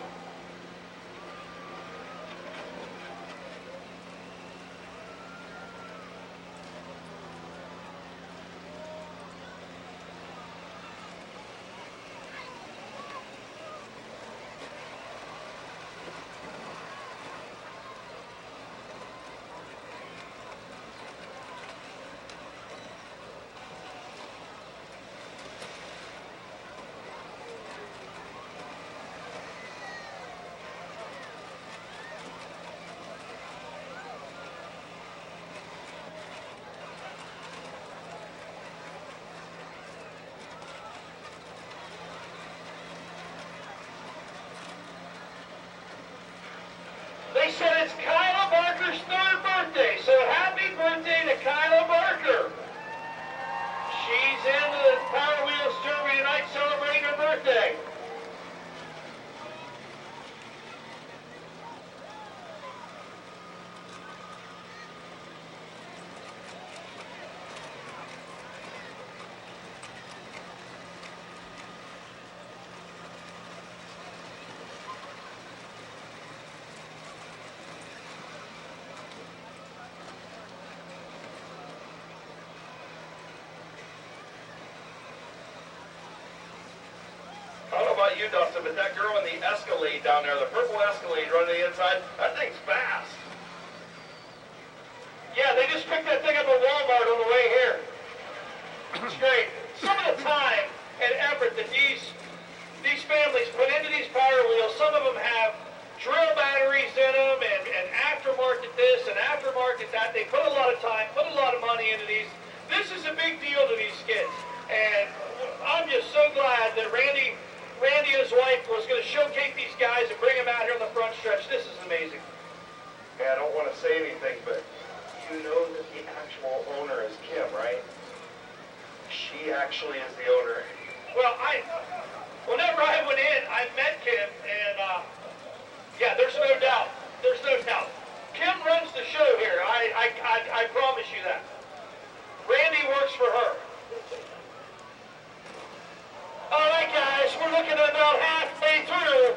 They said it's Kyla Barker's 3rd birthday, so happy birthday to Kyla Barker. She's in the Power Wheels Derby tonight celebrating her birthday. I don't know about you, Dustin, but that girl in the Escalade down there, the purple Escalade running the inside, that thing's fast. Yeah, they just picked that thing up at Walmart on the way here. It's great. Some of the time and effort that these families put into these Power Wheels, some of them have drill batteries in them and aftermarket this and aftermarket that. They put a lot of time, put a lot of money into these. This is a big deal to these kids. And I'm just so glad that Randy and his wife was going to showcase these guys and bring them out here on the front stretch. This is amazing. Yeah, I don't want to say anything, but you know that the actual owner is Kim, right? She actually is the owner. Well, whenever I went in, I met Kim, and yeah, there's no doubt. There's no doubt. Kim runs the show here. I promise you that. Randy works for her. All right, guys, we're looking at about halfway through.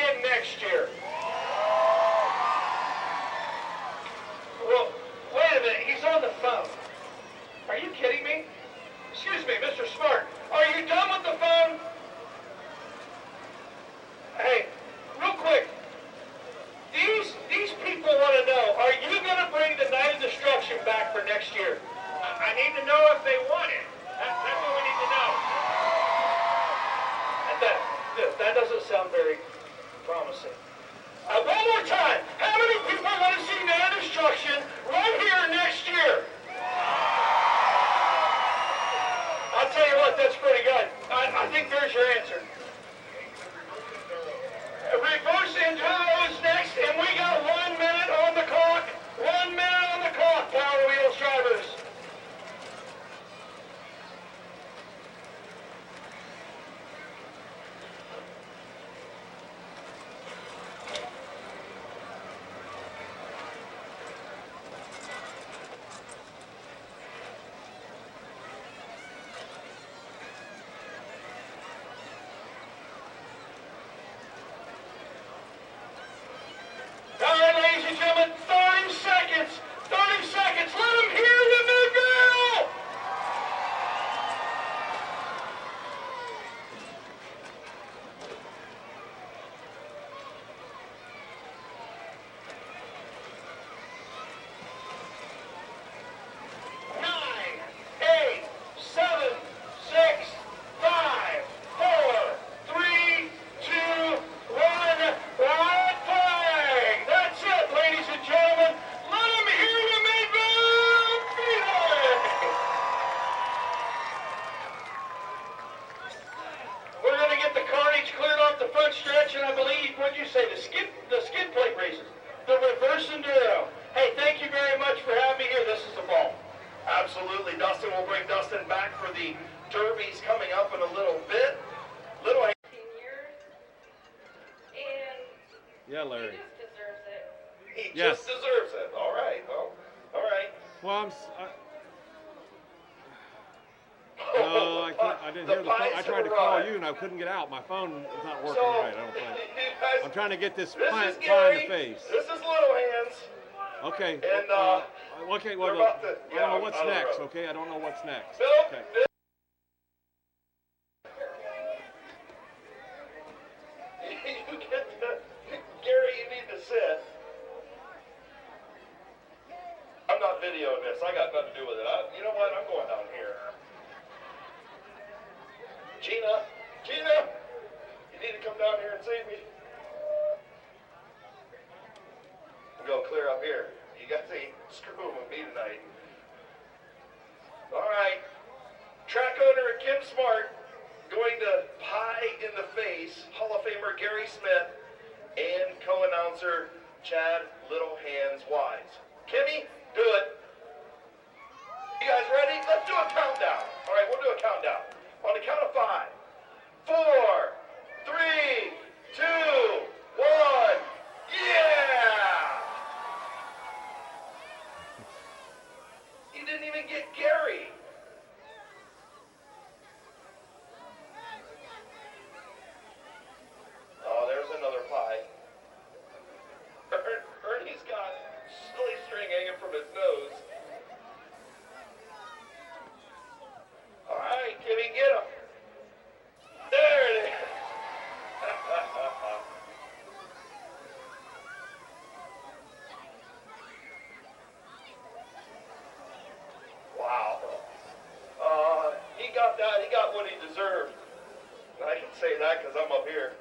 again next year. Well, wait a minute, he's on the phone. Are you kidding me? Excuse me, Mr. Smart, are you done with the phone? Hey, real quick, these people want to know, are you going to bring the Night of Destruction back for next year? I need to know if they want it. That's what we need to know. That doesn't sound very promising. One more time, how many people want to see Night of Destruction right here next year? I'll tell you what, that's pretty good. I think there's your answer. Reverse Enduro is next, and we got 1 minute on the clock. 1 minute on the clock, Power Wheels drivers. All right, ladies and gentlemen, 30 seconds. 30 seconds. Let them hear you, Mid-Vid! Nine, 8, 7, 6, 5, 4, 3, 2, 1. White flag. That's it, ladies and gentlemen. Let them hear you, Mid-Vid! We're going to get the carnage cleared off the front stretch, and I believe, what'd you say, the skid plate races, the reverse enduro. Hey, thank you very much for having me here. This is a ball. Absolutely, Dustin. We'll bring Dustin back for the derbies coming up in a little bit. Years, and Yeah, Larry. he just deserves it. He Yes. just deserves it. All right. Well, all right. Well, no, I didn't hear the phone. I tried to call you and I couldn't get out. My phone is not working right, I don't think. I'm trying to get this pie in the face. This is Little Hands. Okay. And, okay, well, they're about to- I don't know what's on the next, road. okay? I don't know what's next. Bill, Okay. you get the, Gary, you need to sit. I'm not videoing this. I got nothing to do with it. You know what? I'm going down here. Gina, you need to come down here and save me. We'll go clear up here. You guys ain't screwing with me tonight. All right. Track owner Kim Smart going to pie in the face Hall of Famer Gary Smith and co-announcer Chad Little Hands Wise. Kimmy, do it. You guys ready? Let's do a countdown. All right, we'll do a countdown. On the count of 5, 4, 3, 2, 1. Yeah! You didn't even get Gary. Oh, there's another pie. Ernie's got silly string hanging from his nose. All right, Kimmy, get him. There it is. Wow. He got that. He got what he deserved. I can say that because I'm up here.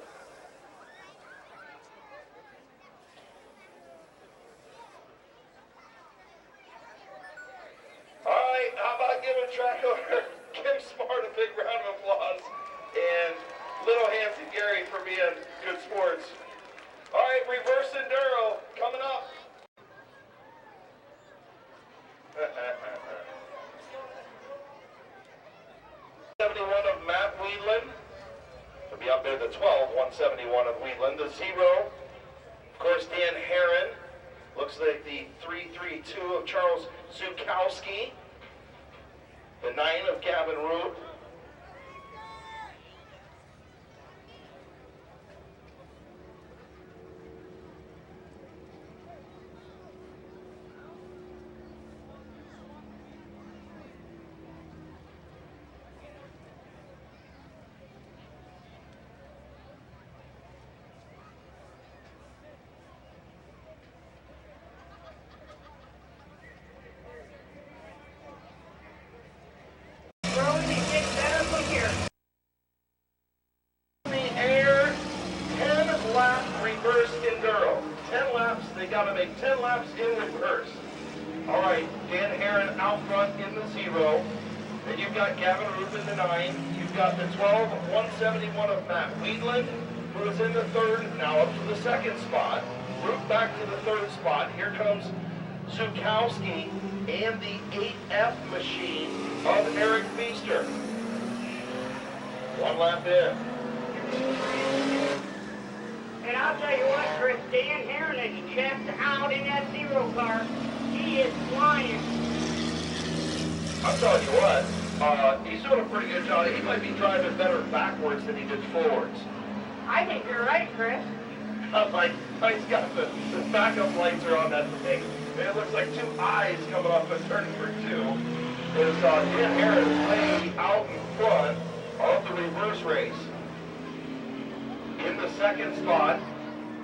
All right, how about giving track owner Kim Smart a big round of applause and Little Hands and Gary for being good sports. All right, reverse enduro coming up. 71 of Matt Wheatland. It'll be up there, the 12, 171 of Wheatland. The 0, of course, Dan Herron. Looks like the 332 of Charles Zukowski. The 9 of Gavin Root. 10 laps. They got to make 10 laps in reverse. All right, Dan Herron out front in the 0. Then you've got Gavin Roop in the 9. You've got the 12, 171 of Matt Wheatland, who is in the 3rd, now up to the 2nd spot. Roop back to the 3rd spot. Here comes Zukowski and the 8F machine of Eric Feaster. 1 lap in. And I'll tell you what, Chris, Dan Herron is checked out in that 0 car. He is flying. I'm telling you what, he's doing a pretty good job. He might be driving better backwards than he did forwards. I think you're right, Chris. Like, he's got the backup lights are on that thing. It looks like 2 eyes coming off of turn number 2. There's Dan Herron way out in front of the reverse race. In the 2nd spot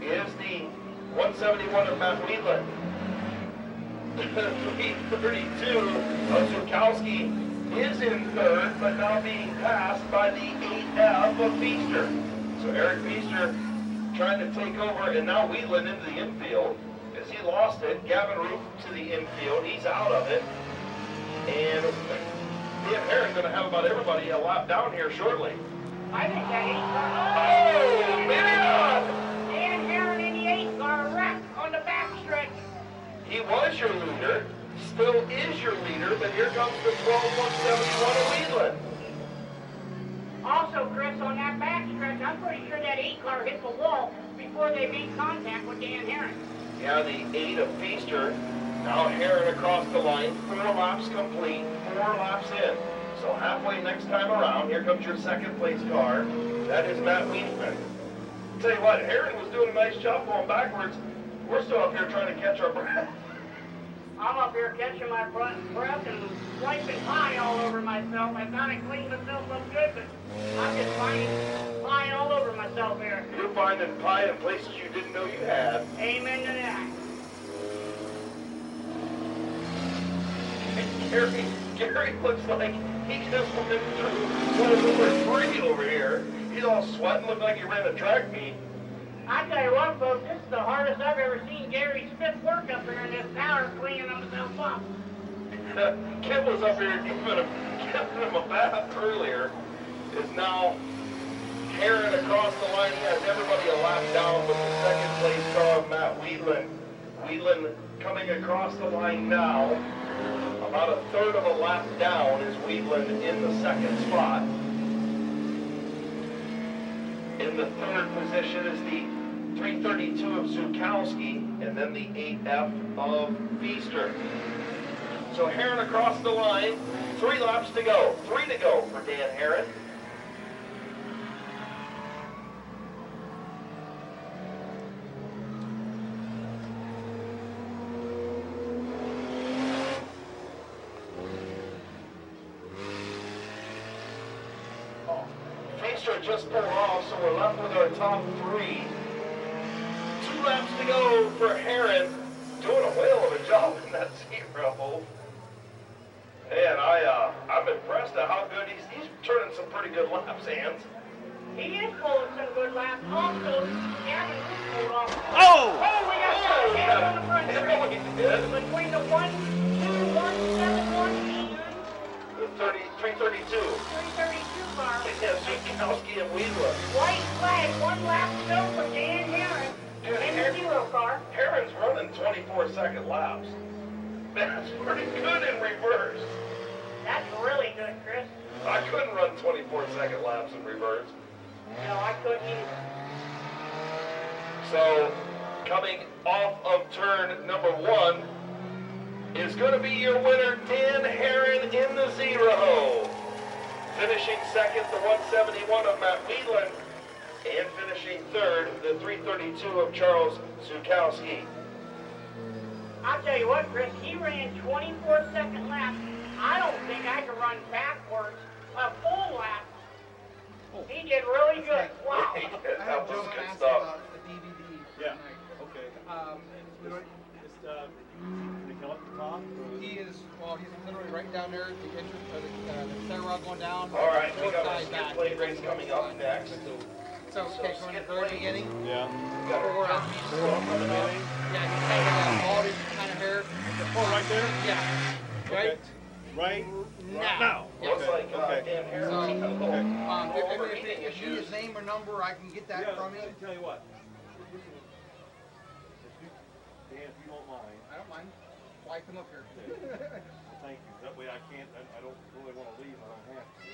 is the 171 of Matt Wheatland. 332 of Zukowski is in 3rd, but now being passed by the 8F of Feaster. So Eric Feaster trying to take over, and now Wheatland into the infield as he lost it. Gavin Roop to the infield. He's out of it. And Dan Herron going to have about everybody a lap down here shortly. I think that 8 car. Oh, man! Dan Herron in the 8 car wrecked on the backstretch. He was your leader, still is your leader, but here comes the 12-171 of Wheatland. Also, Chris, on that backstretch, I'm pretty sure that 8 car hit the wall before they made contact with Dan Herron. Yeah, the 8 of Feaster. Now Herron across the line, 4 laps complete, 4 laps in. So halfway next time around, here comes your 2nd place car. That is Matt Wheatland. Tell you what, Herron was doing a nice job going backwards. We're still up here trying to catch our breath. I'm up here catching my breath and wiping pie all over myself. I thought I cleaned myself up good, but I'm just finding pie all over myself here. You're finding pie in places you didn't know you had. Amen to that. Gary looks like he just went through number 3 over here. He's all sweating, looked like he ran a track meet. I tell you what, folks, this is the hardest I've ever seen Gary Smith work up here in this tower cleaning himself up. Kim was up here giving him a bath earlier. Is now Herron across the line. He has everybody a lap down with the 2nd place car of Matt Wheatland. Wheatland coming across the line now. About a 1/3 of a lap down is Wheatland in the 2nd spot. In the 3rd position is the 332 of Zukowski, and then the 8F of Feaster. So Herron across the line, 3 laps to go. 3 to go for Dan Herron. Feaster just pulled off, so we're left with our top 3. 2 laps to go for Herron. Doing a whale of a job in that 0. And I'm impressed at how good he's turning some pretty good laps, Hans. He is pulling some good laps. Also, Gavin Roop pulled off. Oh! We got a hit on the front Yeah, stretch. we did. Between the 1-2-1-7-1 and The 332. 332 car. Yeah, Zukowski and Wheatland. White flag, 1 lap to go for Dan Herron in the 0 car. Herron's running 24-second laps. That's pretty good in reverse. That's really good, Chris. I couldn't run 24-second laps in reverse. No, I couldn't either. So, coming off of turn number 1 is going to be your winner, Dan Herron in the 0. Finishing 2nd, the 171 of Matt Wheatland. And finishing 3rd, the 332 of Charles Zukowski. I'll tell you what, Chris, he ran 24-second laps. I don't think I could run backwards a full lap. He did really good. Wow. That was good stuff. The DVD. Yeah. tonight. Okay. We don't- It's the kill at the top. He is, well, he's literally right down there at the entrance, the center rod going down. All right, we North got a side skid back. plate race coming up next. So, okay, from the very beginning, Yeah. Got before our our storm coming up. right? Now. Looks like Dan Harris So, had a little if overheating you need issues. his name or number, I can get that from Let you. me tell you what. Dan, if you don't mind. I don't mind. Why come up here? Well, thank you. That way I don't really want to leave. I don't have to.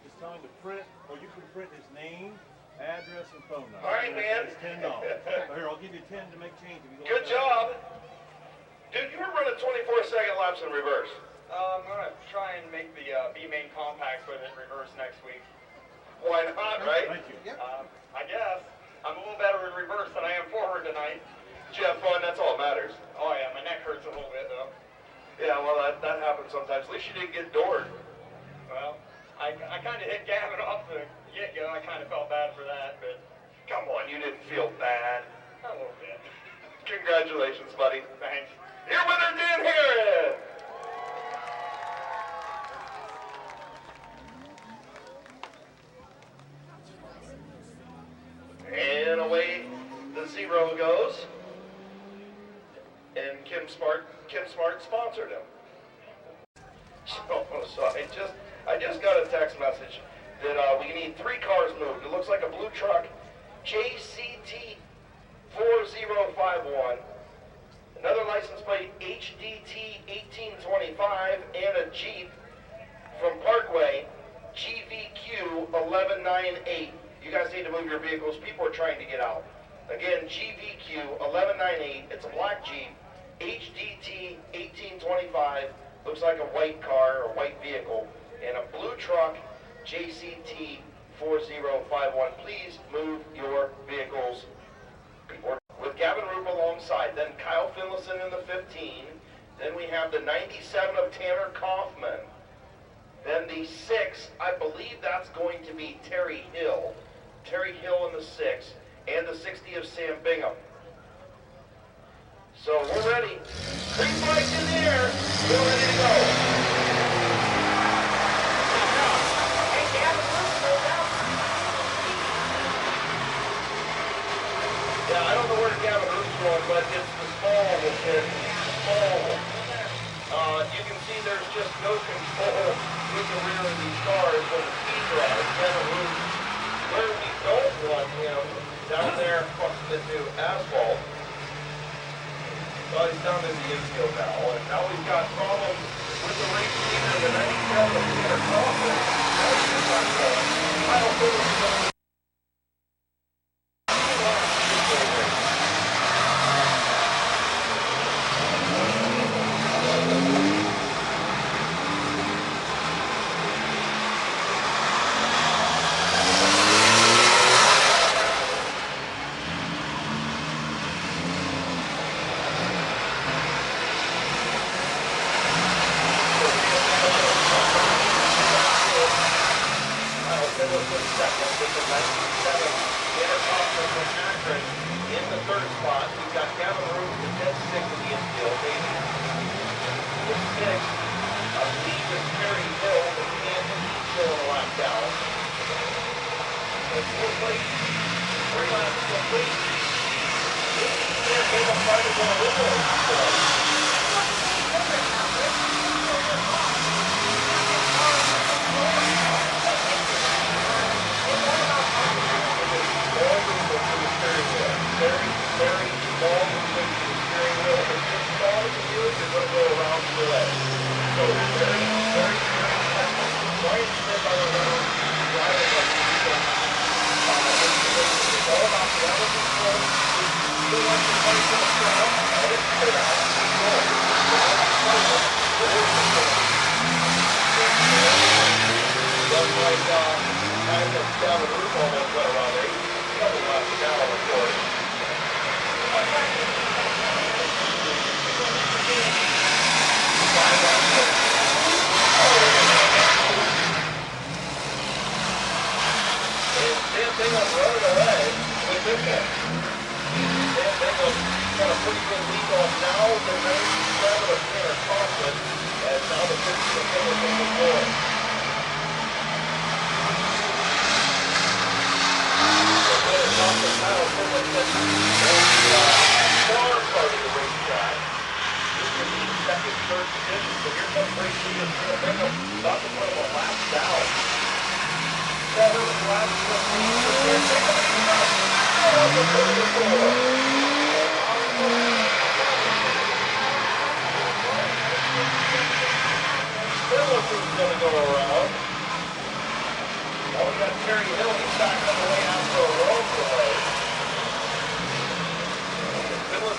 Just tell him to print, or you can print his name, address, and phone number. All right, man. It's $10. Here, I'll give you 10 to make change. If you Good job. Dude, you were running 24-second laps in reverse. I'm going to try and make the B-main compacts with it in reverse next week. Why not, right? Thank you. Yep. I guess. I'm a little better in reverse than I am forward tonight. Did you have fun? That's all that matters. Oh yeah, my neck hurts a little bit though. Yeah, well, that happens sometimes. At least you didn't get doored. Well, I kind of hit Gavin off the get-go. I kind of felt bad for that, but Come on, you didn't feel bad. a little bit. Congratulations, buddy. Thanks. Your winner, Dan Harris. And away the 0 goes. And Kim Smart sponsored him. So I just got a text message that we need 3 cars moved. It looks like a blue truck, JCT 4051. Another license plate, HDT 1825, and a Jeep from Parkway, GVQ 1198. You guys need to move your vehicles. People are trying to get out. Again, GVQ 1198. It's a black Jeep, HDT 1825. Looks like a white car or white vehicle. And a blue truck, JCT 4051. Please move your vehicles. With Gavin Roop alongside, then Kyle Finlayson in the 15, then we have the 97 of Tanner Kaufman, then the 6, I believe that's going to be Terry Hill in the 6, and the 60 of Sam Bingham. So we're ready. Green flags in the air, we're ready to go. Hey, Gavin Roop, slow down. Yeah, I don't know where Gavin Roop's going, but it's the small kid. You can see there's just no control with the rear of these cars when the speed drive. Gavin Roop, where we don't want him, down there across the new asphalt. Well, he's down in the infield now, and now we've got problems with the race leader, the 97 of Tanner Kaufman. Now we've got Kyle Phillips.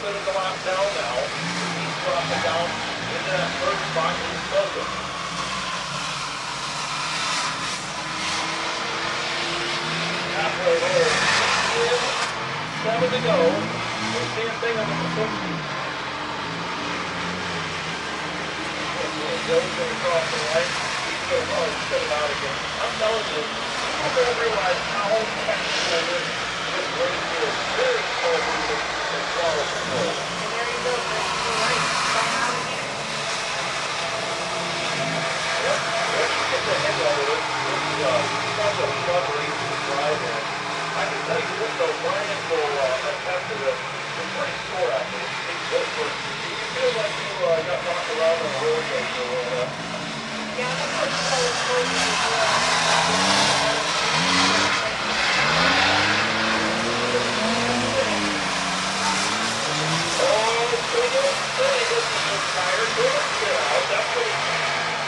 bit of the lap down now. He's dropping down into that third spot and he's smoking. Halfway home. 7 to go. And same thing on the 60. Joe's going to cross the line. He's going to probably spit him out again. I'm telling you, people don't realize how technical this race is. Very slow moving and throttle control. And there you go, Chris. You're right. Come out again. Yep. Once you get the hang of it, it's such a fun race to drive in. I can tell you this though, Brian will attest to this. It's pretty sore out there. It's different. You feel like you got knocked around on a roller coaster a little bit. Yeah, that's what I was told you before. Oh, Billy hit the tire. Billy get out. That's what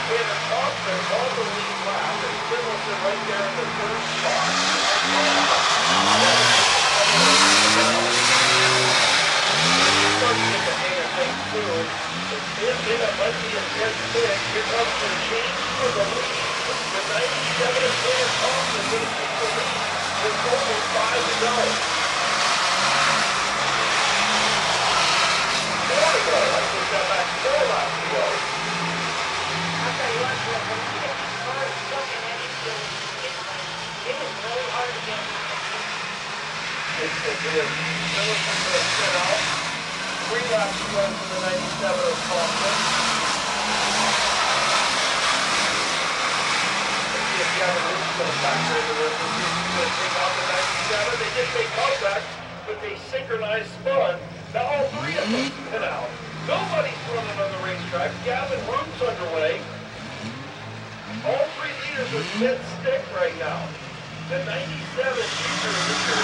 Tanner Thompson on the lead lap. And Singleton right there in the third spot. Starting to get the hang of things too. It might be a dead stick. Here comes the change for the lead. The 97 of Tanner Thompson going to take the lead with only 5 to go. 4 to go. I think that back 4 laps to go. I'll tell you what, Chris, when you get these cars stuck in that infield, it is really hard to get them out. It is. Singleton's going to spin out. 3 laps to go for the 97 of Thompson. Let's see if Gavin Root's going to factor into this. Let's see if he's going to take out the 97. They did make contact, but they synchronized spun. Now all 3 of them spin out. Nobody's running on the racetrack. Gavin Root's underway. All 3 leaders are dead stick right now. The 97 junior leader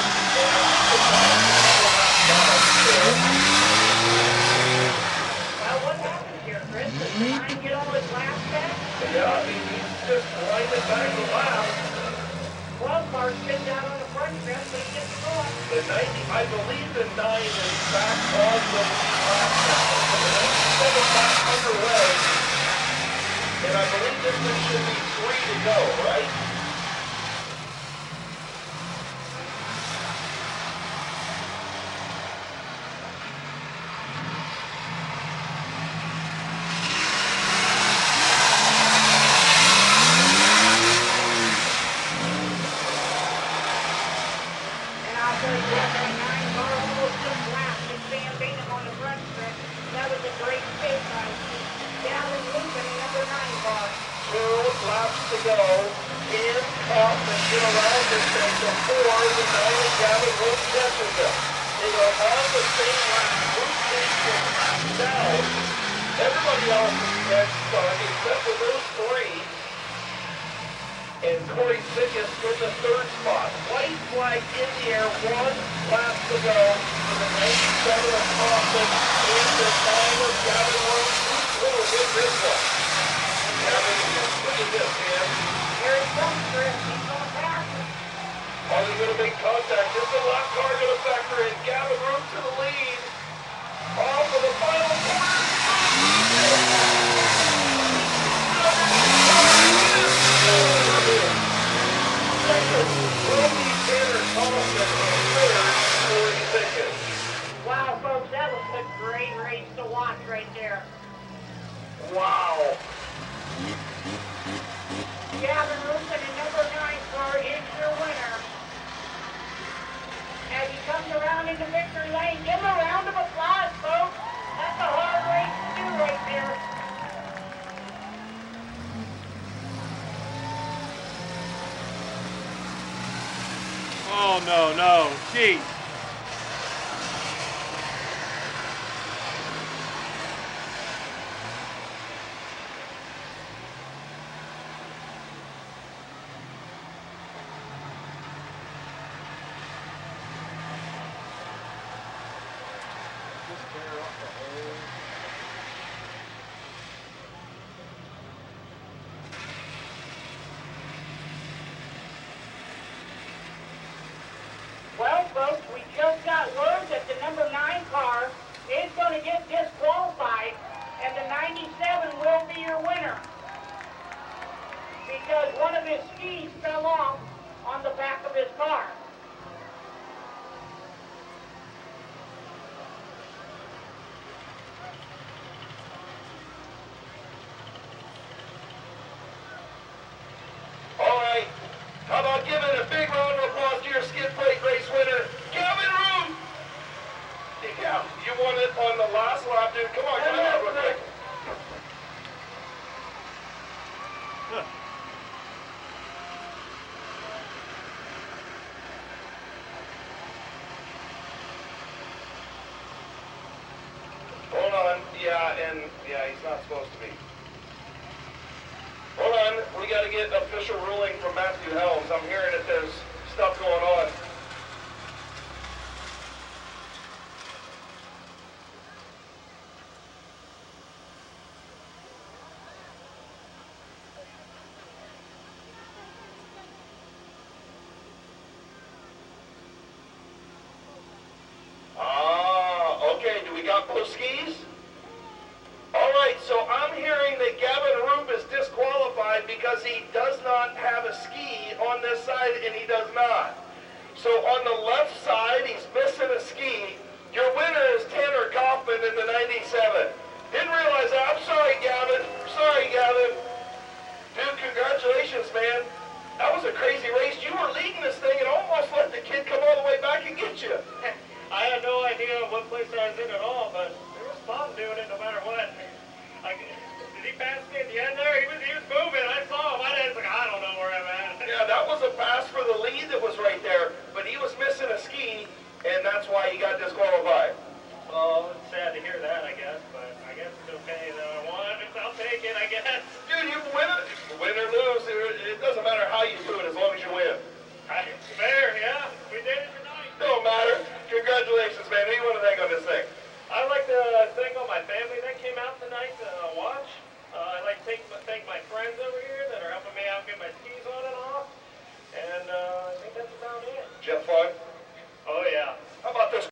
Well, what happened here, Chris? Did he try and get all his laps back? Yeah, I mean, he's just lining back the lap. Well, car spins out on the front stretch, but he gets going. The 90, I believe the 9 is back on the lead lap now. So the 97 back underway. And I believe this one should be 3 to go, right? And I'll tell you what, that 9 car almost just lapped and Sam Bingham on the front stretch. That was a great pace on Gavin Root and the number 9 car. 2 laps to go. In, up, and get around this thing before the 9 and Gavin Root catches them. They are on the same lap. Root takes them down. Everybody else is dead stuck except for those 3. And Corey Pickens in the 3rd spot. White flag in the air, 1 lap to go for the 97 of Thompson and the 9 of Gavin Root. Who's going to win this one? Gavin, look at this, man. Here he comes, Chris. He's going to pass it. Are they going to make contact? Is the lap car going to factor in? Gavin Root to the lead. Off for the final corner. Wow, folks, that was a great race to watch right there. Wow. Gavin Root and the number 9 car is your winner. As he comes around into victory lane, give him a round of applause, folks. That's a hard race to do right there. Oh, no, jeez. Well, folks, we just got word that the number 9 car Yeah, you won it on the last lap, dude. Come on, come on, real quick. Hold on. Yeah, he's not supposed to be. Hold on, we got to get official ruling from Matthew Helms. I'm hearing that there's stuff going on. Okay, do we got both skis? All right, so I'm hearing that Gavin Roop is disqualified because he does not have a ski on this side, and he does not. So on the left side, he's missing a ski. Your winner is Tanner Kaufman in the 97. Didn't realize that. I'm sorry, Gavin. Sorry, Gavin. Dude, congratulations, man. That was a crazy race. You were leading this thing and almost let the kid come all the way back and get you. I had no idea what place I was in at all, but it was fun doing it no matter what. Did he pass me at the end there? He was moving. I saw him. I was like, I don't know where I'm at. Yeah, that was a pass for the lead that was right there, but he was missing a ski, and that's why he got disqualified. Oh, it's sad to hear that, I guess, but I guess it's okay that I won. I'll take it, I guess. Dude, you win or lose, it doesn't matter how you do it as long as you win. Fair, yeah. We did it tonight. Don't matter. Congratulations, man. Who do you want to thank on this thing? I'd like to thank all my family that came out tonight to watch. I'd like to thank my friends over here that are helping me out get my skis on and off. And I think that's about it. Did you have fun? Oh, yeah. How about this?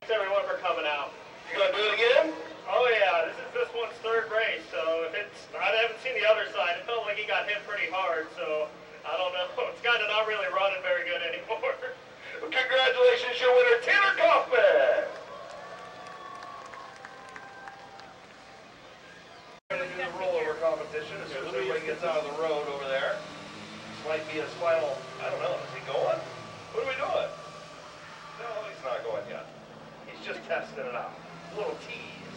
Thanks, everyone, for coming out. You gonna do it again? Oh, yeah. This one's third race, so I haven't seen the other side. It felt like he got hit pretty hard, so I don't know. It's kind of not really running very good anymore. Well, congratulations, your winner, Tanner Kaufman. We're going to do the rollover competition as soon as everybody gets out of the road over there. This might be his final, I don't know, is he going? What are we doing? No, he's not going yet. He's just testing it out. A little tease.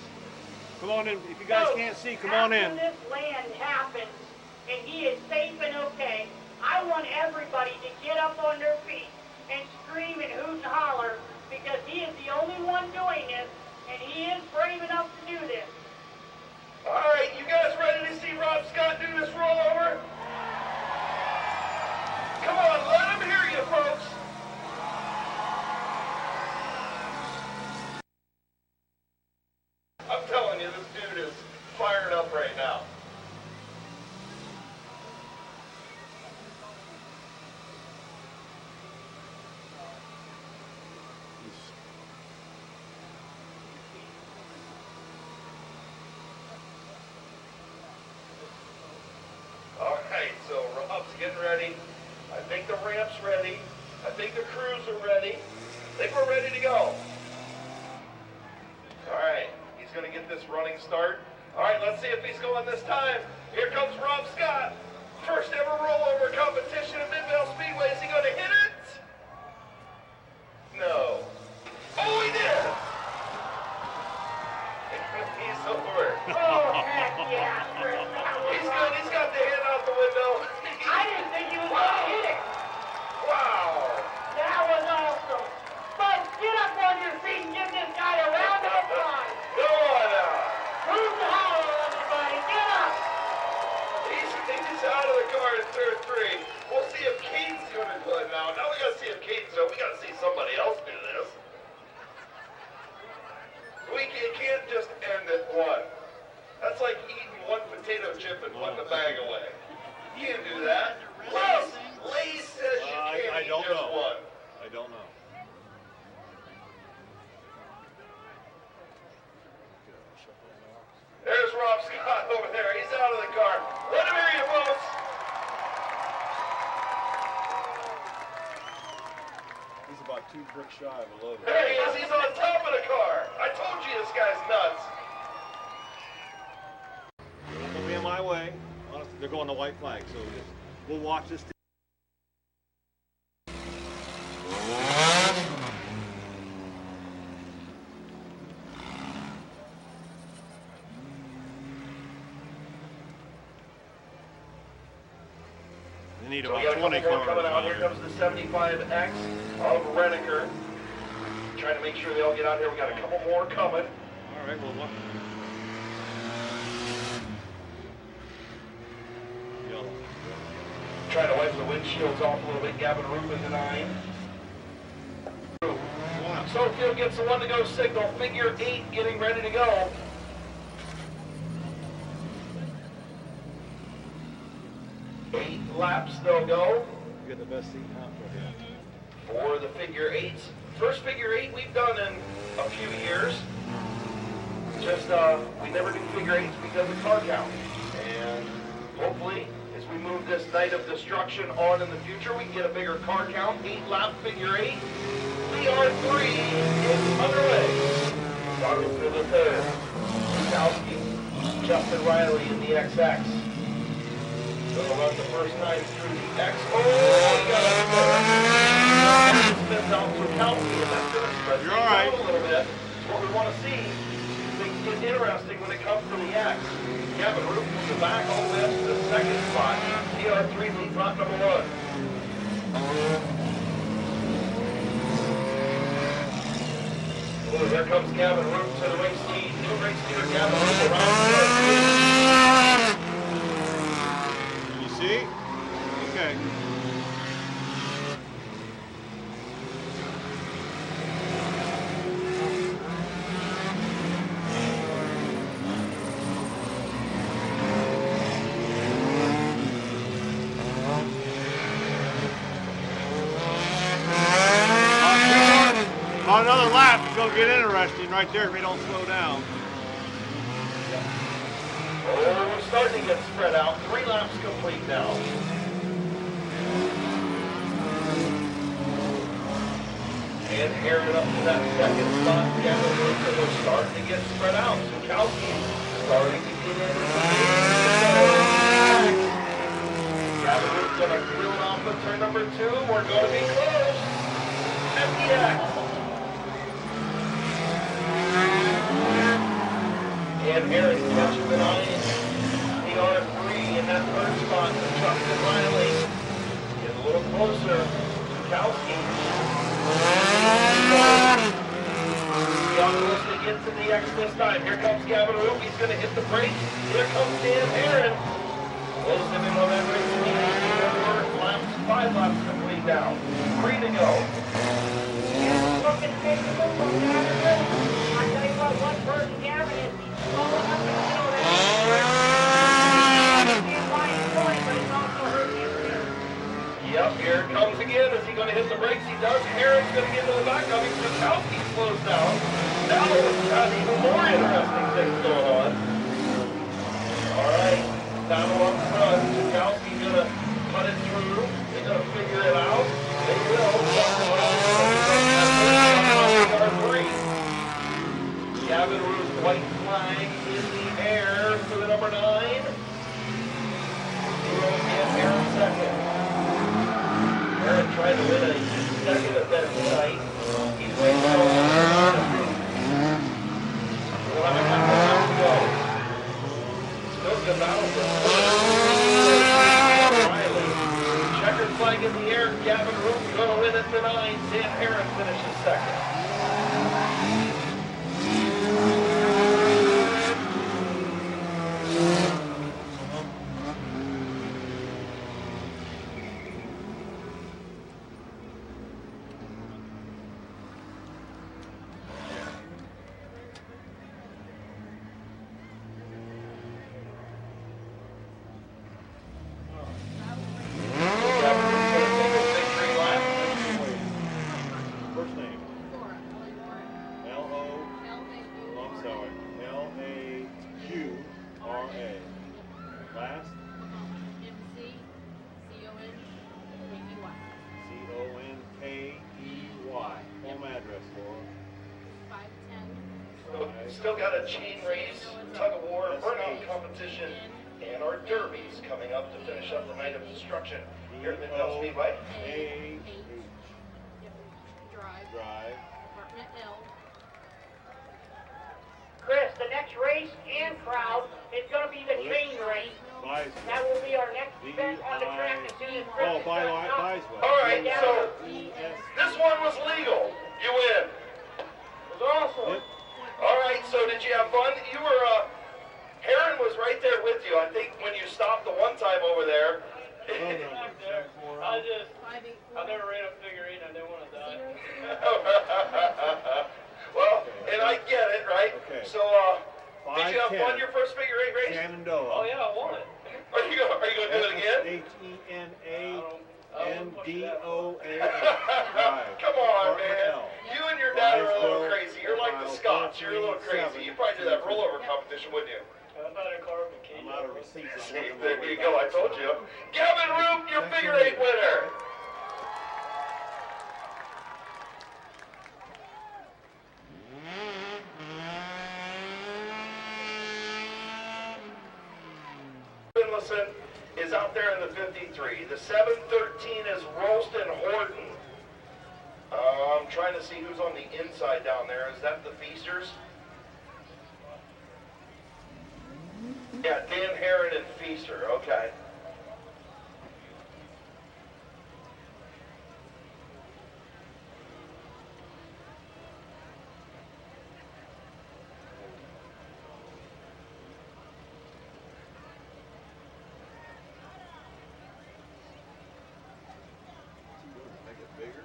Come on in. If you guys can't see, come on in. After this land happens, and he is safe and okay, I want everybody to get up on their feet and scream and hoot and holler, because he is the only one doing this, and he is brave enough to do this. All right, you guys ready to see Rob Scott do this rollover? Come on, let him hear you, folks. I'm telling you, this dude is fired up right now. All right, so Rob's getting ready. I think the ramp's ready. I think the crews are ready. I think we're ready to go. All right, he's going to get this running start. All right, let's see if he's going this time. Here comes Rob Scott. First ever rollover competition at Midvale Speedway. Is he going to hit it? No. Oh, he did! He's over. Oh, heck yeah. He's good. He's got the hand out the window. I didn't think he was going to hit it. Wow. That was awesome. Folks, get up on your feet and give this guy a round of applause. Go on now. Who's the holler, everybody? Get up. He's out of the car in turn 3. We'll see if Caden's going to do it now. Now we got to see if Caden's doing it. We got to see somebody else do this. We can't just end at one. That's like eating one potato chip and putting the bag away. You can't do that. Lace says you can't eat just one. I don't know. There's Rob Scott over there. He's out of the car. Let him hear you, folks. He's about 2 bricks shy of a load. There he is. He's on top of the car. I told you this guy's nuts. They'll be in my way. Honestly, they're going to white flag, so we'll watch this. need So we about got a 20 couple more cars coming out. out Here here. comes the 75X of Renneker. Trying to make sure they all get out here. We got a couple more coming. All right, well, what? Yellow. Trying to wipe the windshields off a little bit. Gavin Roop in the 9. Sofield gets the 1 to go signal. Figure 8 getting ready to go. Eight laps they'll go. You get the best seat in house right here. For the figure 8s. First figure 8 we've done in a few years. Just, we never do figure 8s because of car count. And hopefully, as we move this night of destruction on in the future, we can get a bigger car count. 8-lap figure 8. PR3 is underway. Starting for the 3rd. Bukowski, Justin Riley in the XX. Gonna run the first 9 through the X. Oh, he got up there. Spins out Bukowski, and that's gonna spread things out a little bit. It's what we want to see. Things get interesting when it comes to the X. Gavin Roop from the back all the way up to the 2nd spot. PR3 leads lap number 1. Oh, here comes Gavin Roop to the race lead. New race leader Gavin Roop around. You see? Okay. About another lap, it's going to get interesting right there if we don't slow down. Oh, we're starting to get spread out. 3 laps complete now. And Aaron up to that 2nd spot. Gavin Roop, and we're starting to get spread out. Bukowski starting to get in. Gavin Roop's going to peel off of turn number 2. We're going to be close. At the X. And Aaron catches the 9. PR3 in that 3rd spot. Justin Riley is a little closer. Bukowski. Youngles to get to the X this time. Here comes Gavin Roop. He's going to hit the brakes. Here comes Dan Aaron. Close him in on that race lead. 5 laps complete now. 3 to go. Looking to take the football, Gavin Roop. I tell you what, one person Gavin is, he's slowing up in the middle of that. Can't buy his point, but it's also hurting his rear. Yep, here it comes again. Is he going to hit the brakes? He does. Aaron's going to get to the back of him. Bukowski slows down. Now we've got even more interesting things going on. All right, down up front. Bukowski's going to cut it through. They're going to figure it out. They will. Gavin Roop's white flag in the air for the number 9. Aaron 2nd. Aaron trying to win a 2nd event tonight. He's waiting for we'll have a couple laps to go. Still good battle for Riley. Checkered flag in the air. Gavin Roop going to win at the 9. Dan Aaron finishes 2nd. First name. L-A-Q-R-A. Last? C-O-N-K-E-Y. Home address for? 510. Still got a chain race, tug of war, burnout competition, and our derbies coming up to finish up the night of destruction here at Midvale Speedway. A-H. Drive. Apartment L. Chris, the next race and crowd is going to be the chain race. That will be our next event on the track as soon as Chris is starting up. Biswell. All right, so B-I-S. this one was legal. You win. It was awesome. Yep. All right, so did you have fun? You were, Heron was right there with you. I think when you stopped the one time over there. I never ran a figure eight. I didn't want to die. Well, and I get it, right? Okay. So, did you have fun your first figure eight race? Shenandoah. Oh yeah, I won it. Are you going to do it again? H-E-N-A-N-D-O-A. Come on, man. You and your dad are a little crazy. You're like the Scots. You're a little crazy. You'd probably do that rollover competition, wouldn't you? I'm out of carbon cage. I'm out of receipts. See, there you go. I told you. Gavin Roop, your figure eight winner. Finlayson is out there in the 53. The 713 is Rolston Horton. I'm trying to see who's on the inside down there. Is that the Feasters? Yeah, Dan Heron and Feaster. Okay. Make it bigger.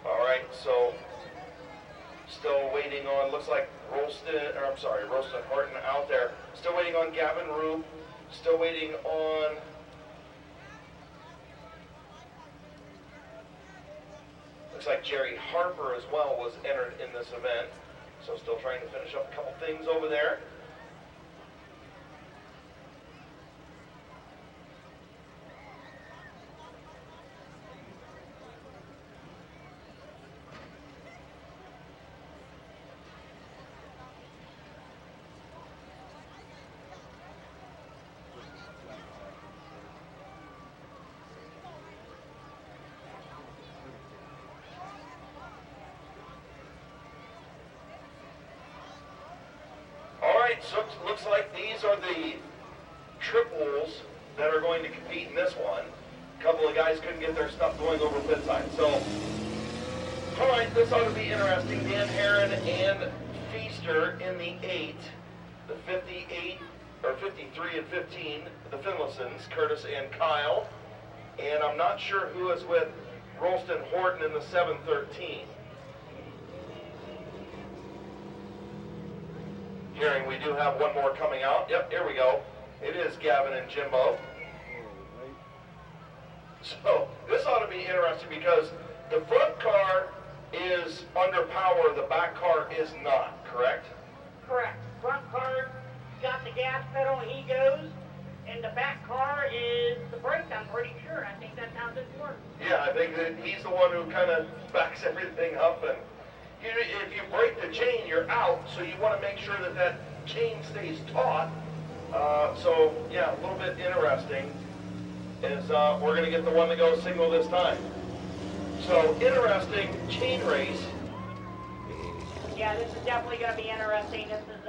All right, so still waiting on, looks like Rolston Horton out there. Still waiting on Gavin Roop. Still waiting on looks like Jerry Harper as well was entered in this event. So still trying to finish up a couple things over there. So it looks like these are the triples that are going to compete in this one. A couple of guys couldn't get their stuff going over pit side. So, all right, this ought to be interesting. Dan Heron and Feaster in the 8, the 58, or 53 and 15, the Finlaysons, Curtis and Kyle. And I'm not sure who is with Rolston Horton in the 713. Hearing we do have one more coming out. Yep, here we go. It is Gavin and Jimbo. So this ought to be interesting because the front car is under power, the back car is not, correct? Correct. Front car got the gas pedal and he goes, and the back car is the brakes, I'm pretty sure. I think that's how this works. Yeah, I think that he's the one who kind of backs everything up, and if you break the chain, you're out, so you want to make sure that that chain stays taut. So, yeah, a little bit interesting is we're going to get the one that goes single this time. So, interesting chain race. Yeah, this is definitely going to be interesting. This is,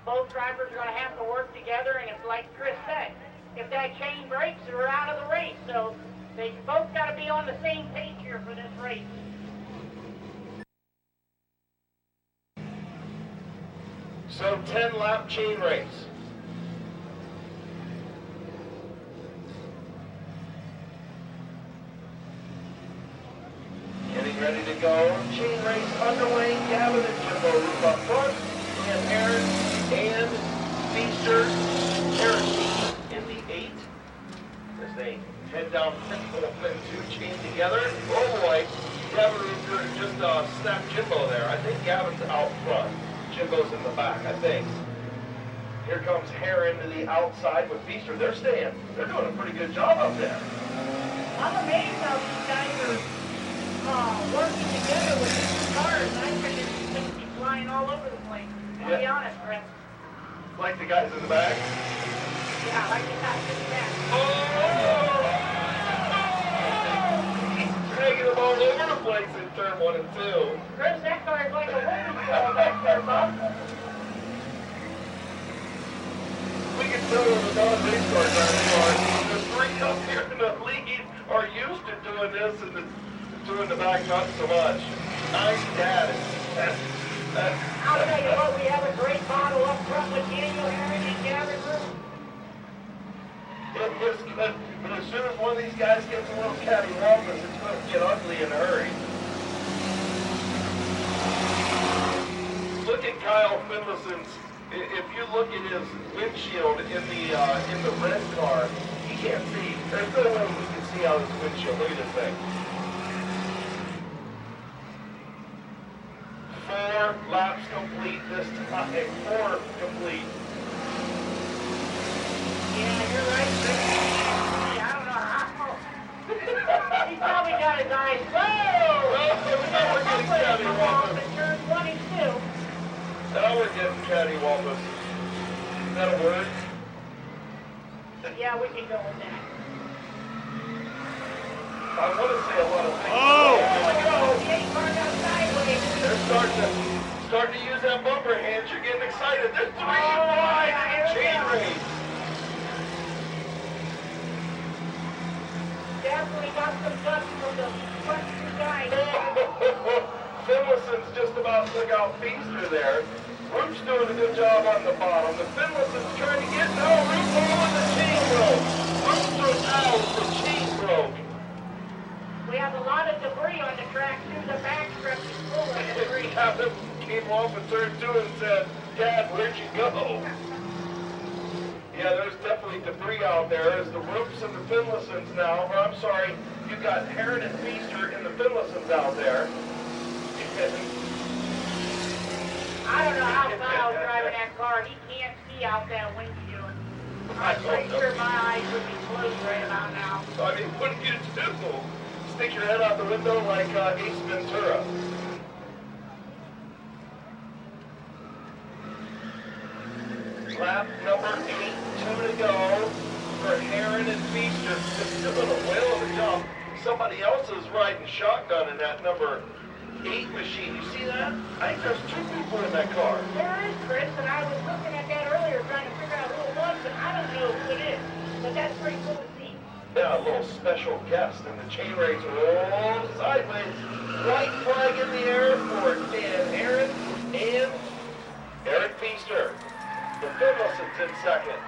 both drivers are going to have to work together, and it's like Chris said, if that chain breaks, they're out of the race. So, they both got to be on the same page here for this race. So 10-lap chain race. Getting ready to go. Chain race underway. Gavin and Jimbo Roop up front. And Aaron and Feaster Cherokee in the 8 as they head down pit and 2 chain together. Oh boy, Gavin Roop just snapped Jimbo there. I think Gavin's out front. Jimbo's in the back, I think. Here comes Heron to the outside with Feaster. They're staying. They're doing a pretty good job up there. I'm amazed how these guys are working together with these cars. I think these things be flying all over the place. I'll be honest, Chris. Like the guys in the back? Yeah, like the guys in the back. Oh! He's dragging them all over the place in turn 1 and 2. Chris, that car is like a whooping ball back there, Bob. We can tell when the non-race cars are. The 3 up here in the lead are used to doing this and doing the back not so much. Nice data. I'll tell you what, we have a great model up front with Daniel Aaron and Gavin Root. It is good, but as soon as one of these guys gets a little cattywampus, it's going to get ugly in a hurry. Look at Kyle Finlayson's. If you look at his windshield in the red car, he can't see. There's no way he can see out his windshield. Look at this thing. 4 laps complete this time. 4 complete. Yeah, you're right, Chris. I don't know how. He's probably got his eyes closed. Now we're getting cattywampus. Turn 22. Now we're getting cattywampus. Is that a word? Yeah, we can go with that. I want to say a lot of things. Oh! There we go. The 8 car got sideways. They're starting to use that bumper hands. You're getting excited. They're 3 wide in the chain race. Definitely got some guts from the front 2 guys. Finlayson's just about took out Feaster there. Root's doing a good job on the bottom. The Finlayson's trying to get Root all in the chain broke. Root through out, the chain broke. We have a lot of debris on the track too. The backstrap is full of debris. Captain came off in turn 2 and said, Dad, where'd you go? Yeah, there's definitely debris out there. There's the Roots and the Finlaysons now. Or I'm sorry, you've got Heron and Feaster and the Finlaysons out there. I don't know how Kyle's driving that car. He can't see out that windshield. I'm pretty sure my eyes would be closed right about now. I mean, what do you do? Stick your head out the window like Ace Ventura. Lap number 8, 2 to go for Heron and Feaster. Just doing a whale of a job. Somebody else is riding shotgun in that number 8 machine. You see that? I think there's 2 people in that car. There is, Chris, and I was looking at that earlier trying to figure out who it was, and I don't know who it is. But that's pretty cool to see. Yeah, a little special guest in the chain race rolls sideways. White flag in the air for Dan Heron and Eric Feaster. The Finlaysons in second.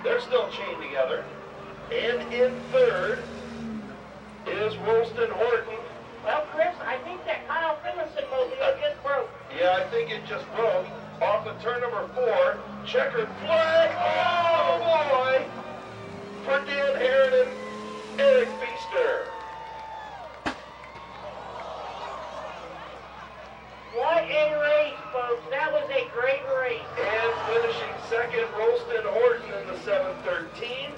They're still chained together. And in third is Rolston Horton. Well, Chris, I think that Kyle Finlayson mobile just broke. Yeah, I think it just broke off of turn number 4. Checkered flag. Oh, boy. For Dan Heron and Eric Feaster. What a race, folks. That was a great race. And finishing second, Rolston Horton in the 713.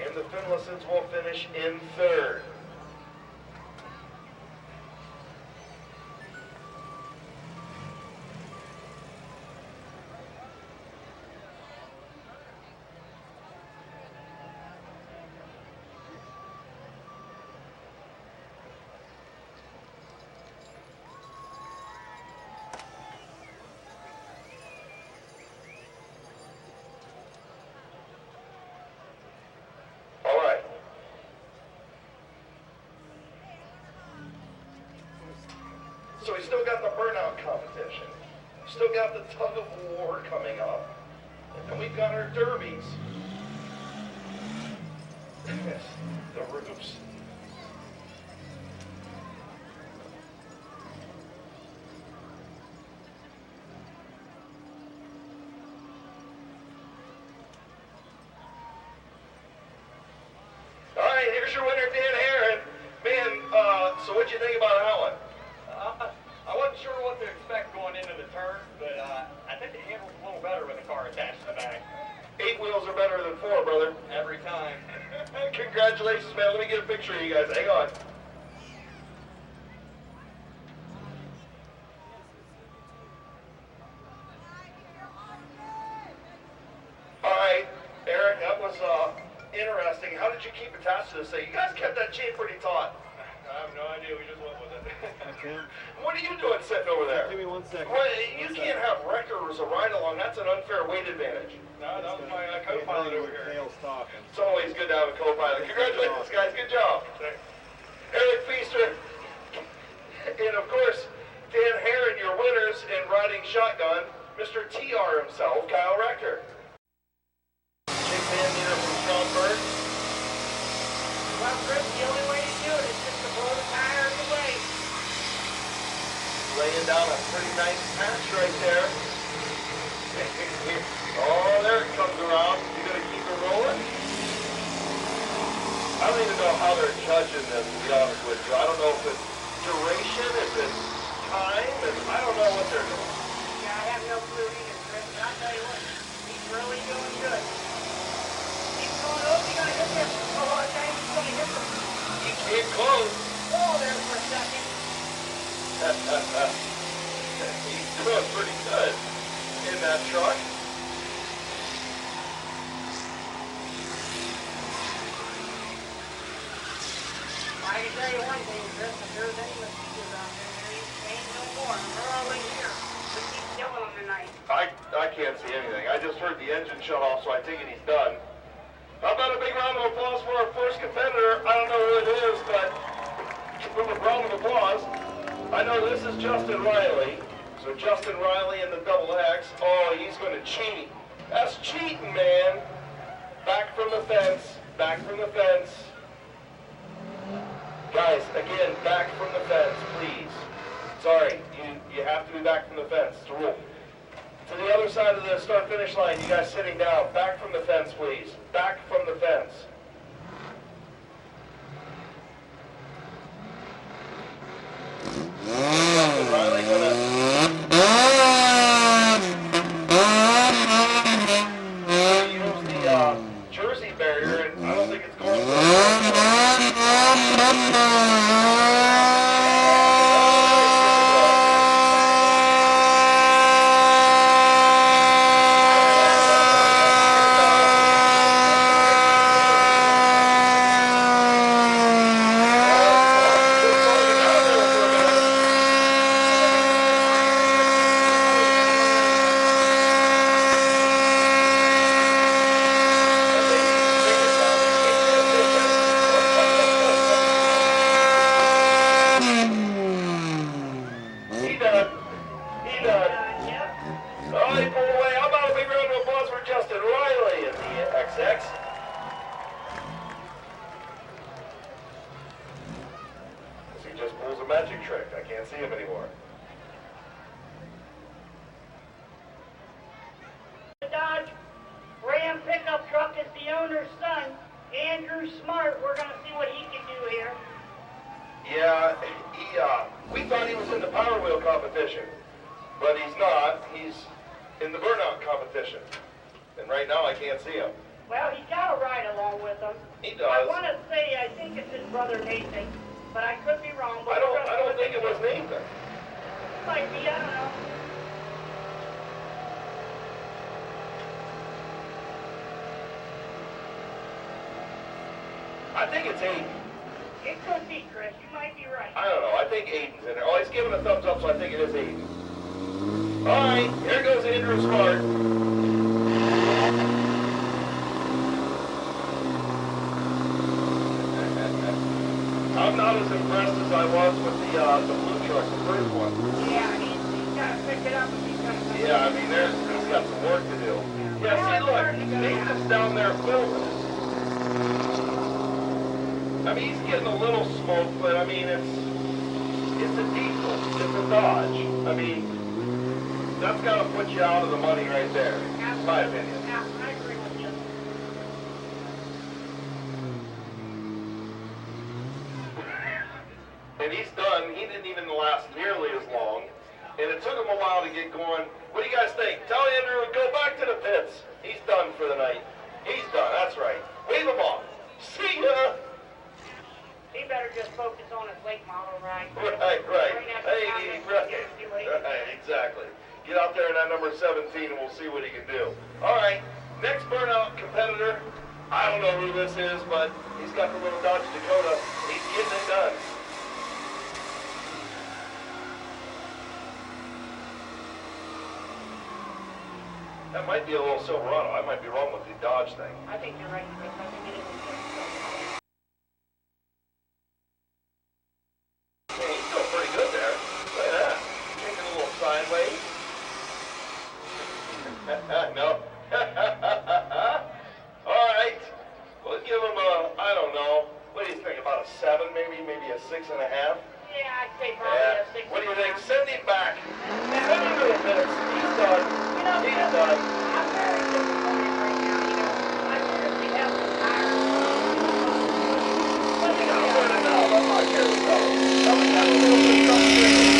And the Finlaysons will finish in third. So we still got the burnout competition. Still got the tug of war coming up. And we've got our derbies. The roofs. All right, here's your winner, Dan Heron. Man, so what'd you think about that one? I wasn't sure what to expect going into the turn, but I think it handles a little better with the car attached to the back. 8 wheels are better than 4, brother. Every time. Congratulations, man. Let me get a picture of you guys. Hang on. All right, Eric, that was interesting. How did you keep attached to this thing? You guys kept that chain pretty taut. I have no idea. We just went with it. Tim, What are you doing sitting over there? give me 1 second. Well, you can't have wreckers a ride along. That's an unfair weight advantage. No, that was my co-pilot over here. Dale's talking. It's always good to have a co-pilot. Congratulations, guys. Good job. Eric Feaster. And, of course, Dan Herron, your winners in riding shotgun. Mr. TR himself, Kyle Rector. Jake Van Meter from Strasburg. Well, Chris, the only way to do it is just to blow the tires away. Laying down a pretty nice patch right there. Oh, there it comes around. You gonna keep it rolling? I don't even know how they're judging this, to be honest with you. I don't know if it's duration, if it's time, and I don't know what they're doing. Yeah, I have no clue either, Chris, but I'll tell you what, he's really doing good. He's going, oh, he's gonna hit this. Oh, I think he's gonna hit this. He came close. Oh, there for a second. He's doing pretty good in that truck. I can tell you one thing, Chris, if there's any mosquitoes out there, there ain't no more. They're all in here. We keep killing them tonight. I can't see anything. I just heard the engine shut off, so I think he's done. How about a big round of applause for our first competitor? I don't know who it is, but give him a round of applause. I know this is Justin Riley. So Justin Riley in the double X. Oh, he's going to cheat. That's cheating, man. Back from the fence. Back from the fence. Guys, again, back from the fence, please. Sorry, you have to be back from the fence. It's a rule. To the other side of the start-finish line, you guys sitting down. Back from the fence, please. Back from the fence. Justin Riley gonna use the jersey barrier, and I don't think it's going magic trick. I can't see him anymore. The Dodge Ram pickup truck is the owner's son, Andrew Smart. We're going to see what he can do here. Yeah, we thought he was in the Power Wheel competition, but he's not. He's in the burnout competition. And right now I can't see him. Well, he's got a ride along with him. He does. I want to say, I think it's his brother Nathan, but I could be wrong. But I don't think it was Nathan. Might be, I don't know. I think it's Aiden. It could be, Chris. You might be right. I don't know. I think Aiden's in there. Oh, he's giving a thumbs up, so I think it is Aiden. All right, here goes Andrew Smart. I'm not as impressed as I was with the blue truck, the first one. Yeah, he's got to pick it up if he's going to. Yeah, I mean, he's got some work to do. Yeah, see, look, Nathan's down there filming it. I mean, he's getting a little smoke, but I mean, it's a diesel, it's a Dodge. I mean, that's got to put you out of the money right there, in my opinion. Yeah, I agree with you. And he's done. He didn't even last nearly as long. And it took him a while to get going. What do you guys think? Tell Andrew to go back to the pits. He's done for the night. He's done. That's right. Wave him off. See ya. He better just focus on his late model ride. Right. Hey, right. Exactly. Get out there in that number 17 and we'll see what he can do. All right. Next burnout competitor. I don't know who this is, but he's got the little Dodge Dakota. He's getting it done. That might be a little Silverado. I might be wrong with the Dodge thing. I think you're right, Chris. I think it is a Silverado. Hey, he's still pretty good there. Look at that. Taking a little sideways. No. All right. We'll give him a, I don't know. What do you think? About a 7, maybe a 6.5? Yeah, I'd say probably a 6. What do you think? Send him back. Send him to the pits. He's done. You know, He's Chris, done. I'm very disappointed right now. You know, I seriously have some tires. But You gotta learn it now. I'm not here to tell him. Tell him that a little bit frustrating.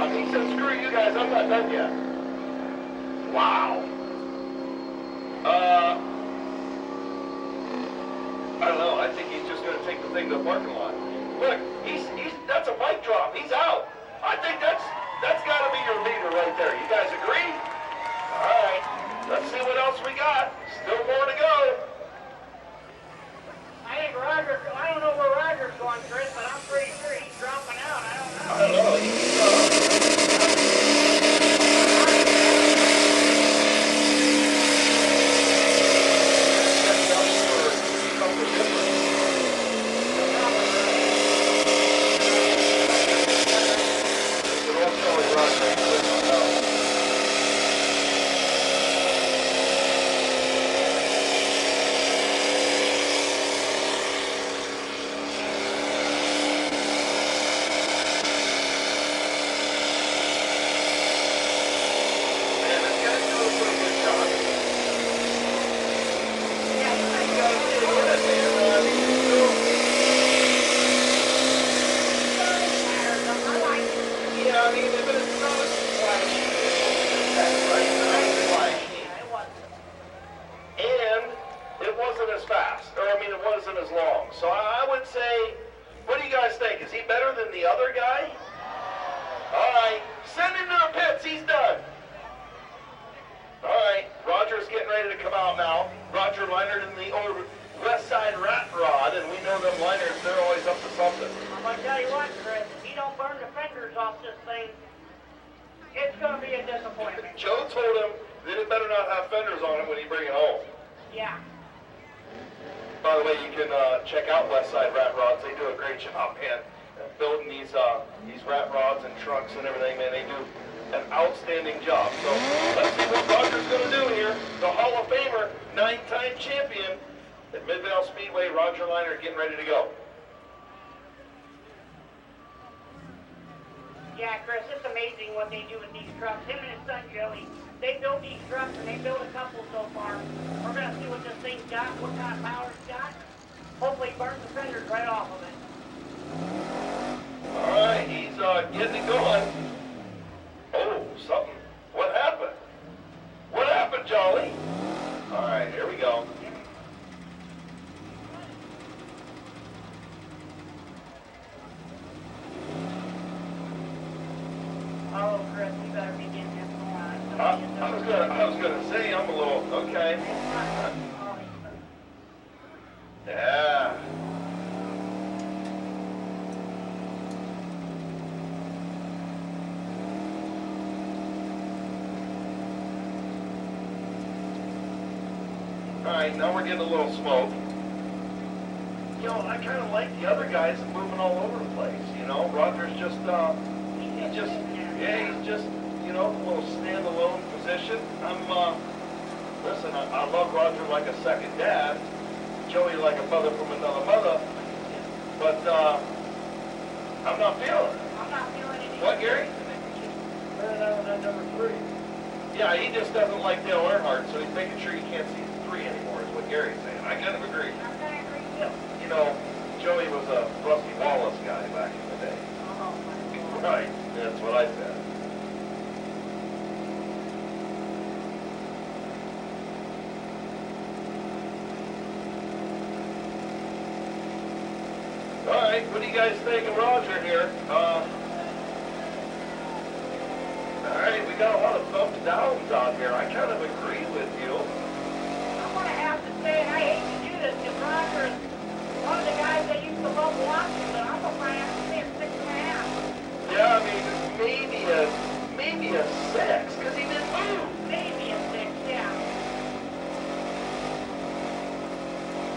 He said, screw you guys, I'm not done yet. Wow. I don't know, I think he's just going to take the thing to the parking lot. Look, that's a mic drop. He's out. I think that's got to be your leader right there. You guys agree? All right. Let's see what else we got. Still more to go. I think Roger, I don't know where Roger's going, Chris, but I'm pretty sure he's dropping out. I don't know. I don't know. Joe told him that it better not have fenders on it when you bring it home. Yeah. By the way, you can check out Westside Rat Rods. They do a great job, man, building these rat rods and trucks and everything, man. They do an outstanding job. So let's see what Roger's going to do here. The Hall of Famer, 9-time champion at Midvale Speedway, Roger Liner, getting ready to go. Yeah, Chris, it's amazing what they do with these trucks. Him and his son, Joey, they build these trucks, and they built a couple so far. We're going to see what this thing's got, what kind of power it's got. Hopefully burn the fenders right off of it. All right, he's getting it going. Oh, something. What happened? What happened, Jolly? All right, here we go. I was gonna say, I'm a little, okay. Yeah. Alright, now we're getting a little smoke. You know, I kind of like the other guys moving all over the place, you know? Roger's just, he's just, you know, a little standalone position. Listen, I love Roger like a second dad, Joey like a mother from another mother, but, I'm not feeling it. I'm not feeling it. What, Gary? That number 3. Yeah, he just doesn't like Dale Earnhardt, so he's making sure he can't see 3 anymore, is what Gary's saying. I kind of agree. I'm gonna agree too. You know, Joey was a Rusty Wallace guy back in the day. Oh, my God. Right, that's what I said. All right, what do you guys think of Roger here? All right, we got a lot of thumbs downs out here. I kind of agree with you. I'm gonna have to say, and I hate to do this, because Roger is one of the guys I used to love watching, but I'm gonna have to say a 6.5. Yeah, I mean, maybe a 6, because he didn't move. Maybe a 6, yeah.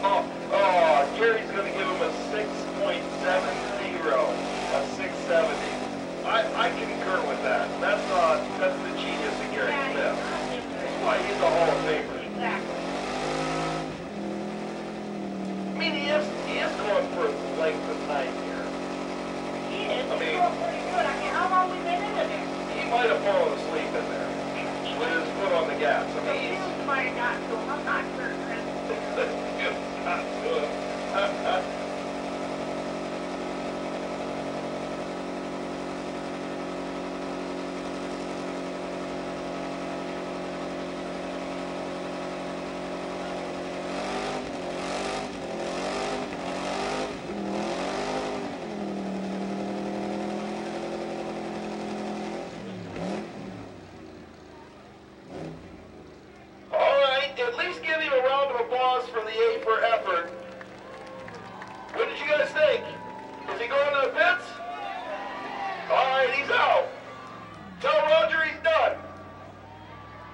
Oh, Gary's going to give him a 6.70, a 670. I concur with that. That's the genius of Gary Smith. That's why he's a Hall of Famer. Exactly. I mean, he is going for length of time here. He is. I mean, He's doing pretty good. I mean, how long we been into this? He might have fallen asleep in there with his foot on the gas. I The mean, fuse might have gotten to him. I'm not sure, Chris. he's not good. At least give him a round of applause for the A for effort. What did you guys think? Is he going to the pits? All right, he's out. Tell Roger he's done.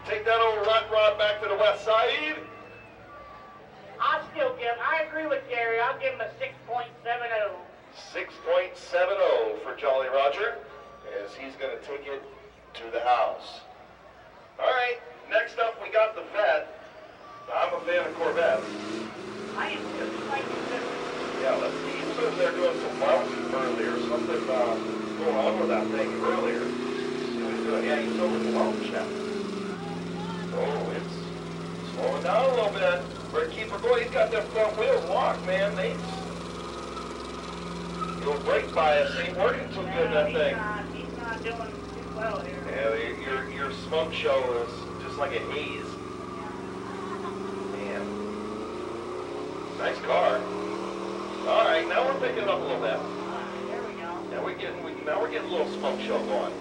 Take that old rat rod back to the west side. I agree with Gary. I'll give him a 6.70. 6.70 for Jolly Roger, as he's going to take it to the house. All right, next up we got the vet. I'm a fan of Corvettes. I am just like this. Yeah, let's see. He says they're doing some mounting earlier. Something going on with that thing earlier. See what he's doing. Yeah, he's over the mountain shaft. Oh, it's slowing down a little bit. Better keep her going. He's got them front wheels locked, man. Your brake bias ain't working too good, that thing. He's not doing too well here. Yeah, your smoke show is just like a haze. Man. Nice car. All right, now we're picking up a little bit. There we go. Now we're getting a little smoke show going.